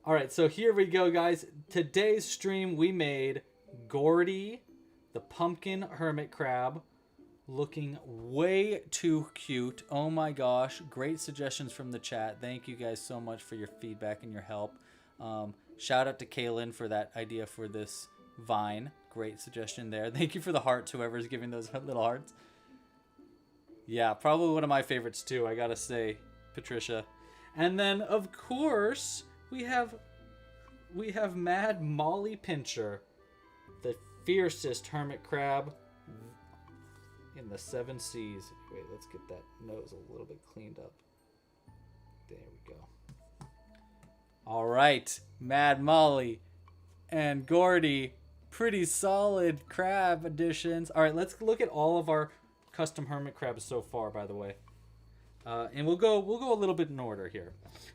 All right, so here we go, guys. Today's stream, we made Gordy, the pumpkin hermit crab, looking way too cute. Oh my gosh, great suggestions from the chat. Thank you guys so much for your feedback and your help. Shout out to Kaylin for that idea for this vine. Great suggestion there. Thank you for the hearts, whoever's giving those little hearts. Yeah, probably one of my favorites too, I gotta say, Patricia. And then, of course, we have Mad Molly Pincher, the fiercest hermit crab in the 7 seas. Wait, let's get that nose a little bit cleaned up. There we go. All right, Mad Molly and Gordy, pretty solid crab additions. All right, let's look at all of our custom hermit crabs so far, by the way. And we'll go a little bit in order here.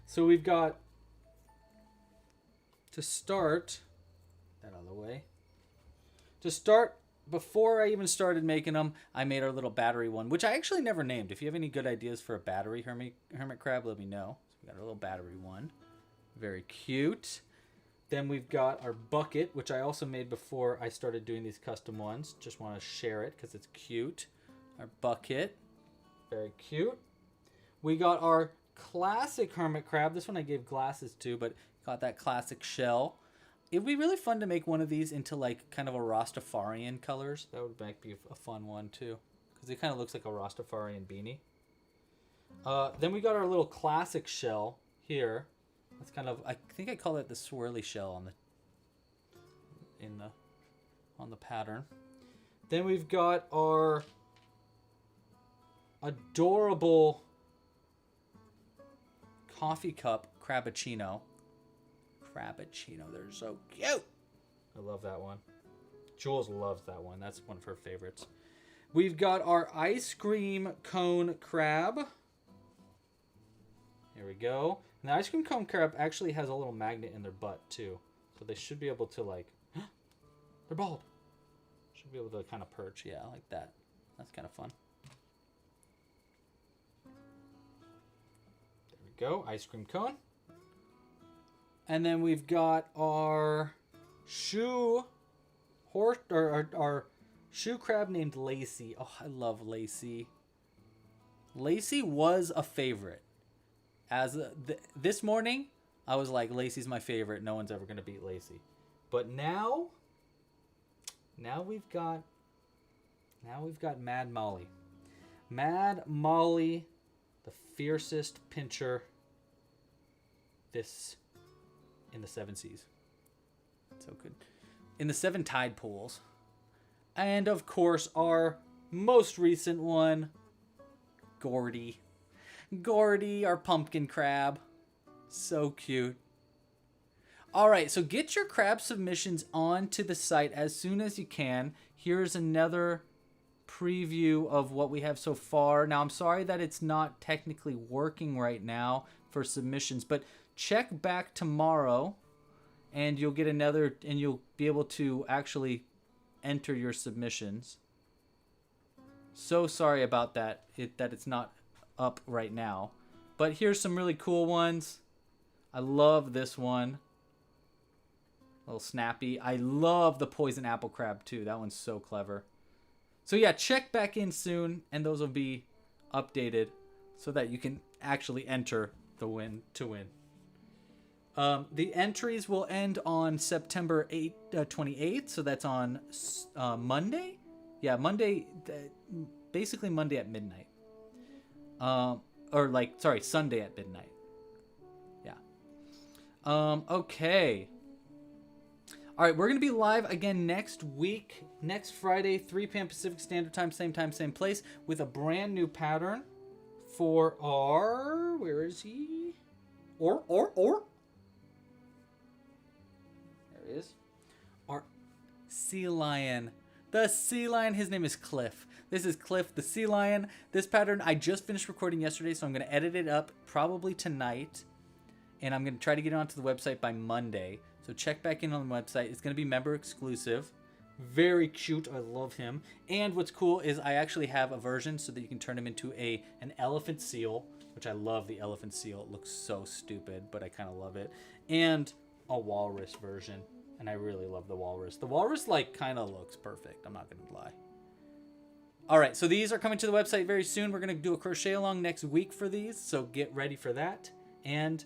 So we've got, to start, that out of the way. To start, before I even started making them, I made our little battery one, which I actually never named. If you have any good ideas for a battery hermit crab, let me know. So we got our little battery one. Very cute. Then we've got our bucket, which I also made before I started doing these custom ones. Just want to share it because it's cute. Our bucket. Very cute. We got our classic hermit crab. This one I gave glasses to, but got that classic shell. It'd be really fun to make one of these into like kind of a Rastafarian colors. That would be a fun one too, because it kind of looks like a Rastafarian beanie. Then we got our little classic shell here. That's kind of, I think I call it the swirly shell on the pattern. Then we've got our adorable coffee cup crabbuccino. They're so cute. I love that one. Jules loves that one. That's one of her favorites. We've got our ice cream cone crab. Here we go. And the ice cream cone crab actually has a little magnet in their butt too. So they should be able to like, they're bald. Should be able to kind of perch. Yeah, like that. That's kind of fun. There we go. Ice cream cone. And then we've got our shoe horse, or our shoe crab named Lacey. Oh, I love Lacey. Lacey was a favorite. This morning, I was like, Lacey's my favorite. No one's ever going to beat Lacey. But now we've got Mad Molly. Mad Molly, the fiercest pincher in the 7 seas. So good. In the 7 tide pools. And of course, our most recent one, Gordy. Gordy, our pumpkin crab. So cute. All right, so get your crab submissions onto the site as soon as you can. Here's another preview of what we have so far. Now, I'm sorry that it's not technically working right now for submissions, but check back tomorrow and you'll get another, and you'll be able to actually enter your submissions. So sorry about that, that it's not up right now. But here's some really cool ones. I love this one. A little snappy. I love the poison apple crab too. That one's so clever. So yeah, check back in soon and those will be updated so that you can actually enter the win to win. The entries will end on September 28th, so that's on Monday. Yeah, Monday, basically Monday at midnight. Sunday at midnight. Yeah. Okay. All right, we're going to be live again next week, next Friday, 3 p.m. Pacific Standard Time, same place, with a brand new pattern for our, where is he? There he is. Our sea lion. The sea lion, his name is Cliff. This is Cliff, the sea lion. This pattern I just finished recording yesterday, so I'm going to edit it up probably tonight. And I'm going to try to get it onto the website by Monday. So check back in on the website. It's going to be member exclusive. Very cute. I love him. And what's cool is I actually have a version so that you can turn him into an elephant seal, which I love the elephant seal. It looks so stupid, but I kind of love it. And a walrus version. And I really love the walrus. The walrus kind of looks perfect. I'm not going to lie. All right, so these are coming to the website very soon. We're going to do a crochet along next week for these, so get ready for that. And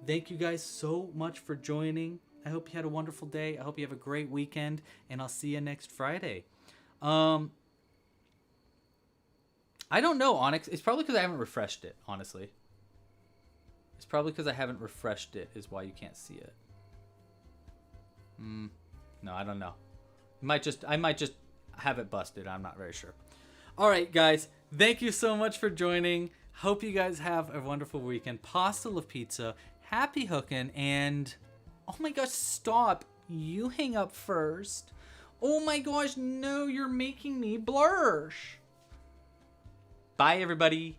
thank you guys so much for joining. I hope you had a wonderful day. I hope you have a great weekend, and I'll see you next Friday. I don't know, Onyx. It's probably because I haven't refreshed it, honestly. It's probably because I haven't refreshed it is why you can't see it. No, I don't know. I might just have it busted. I'm not very sure. All right, guys. Thank you so much for joining. Hope you guys have a wonderful weekend. Pasta la pizza. Happy hooking. And oh my gosh, stop. You hang up first. Oh my gosh, no, you're making me blush. Bye, everybody.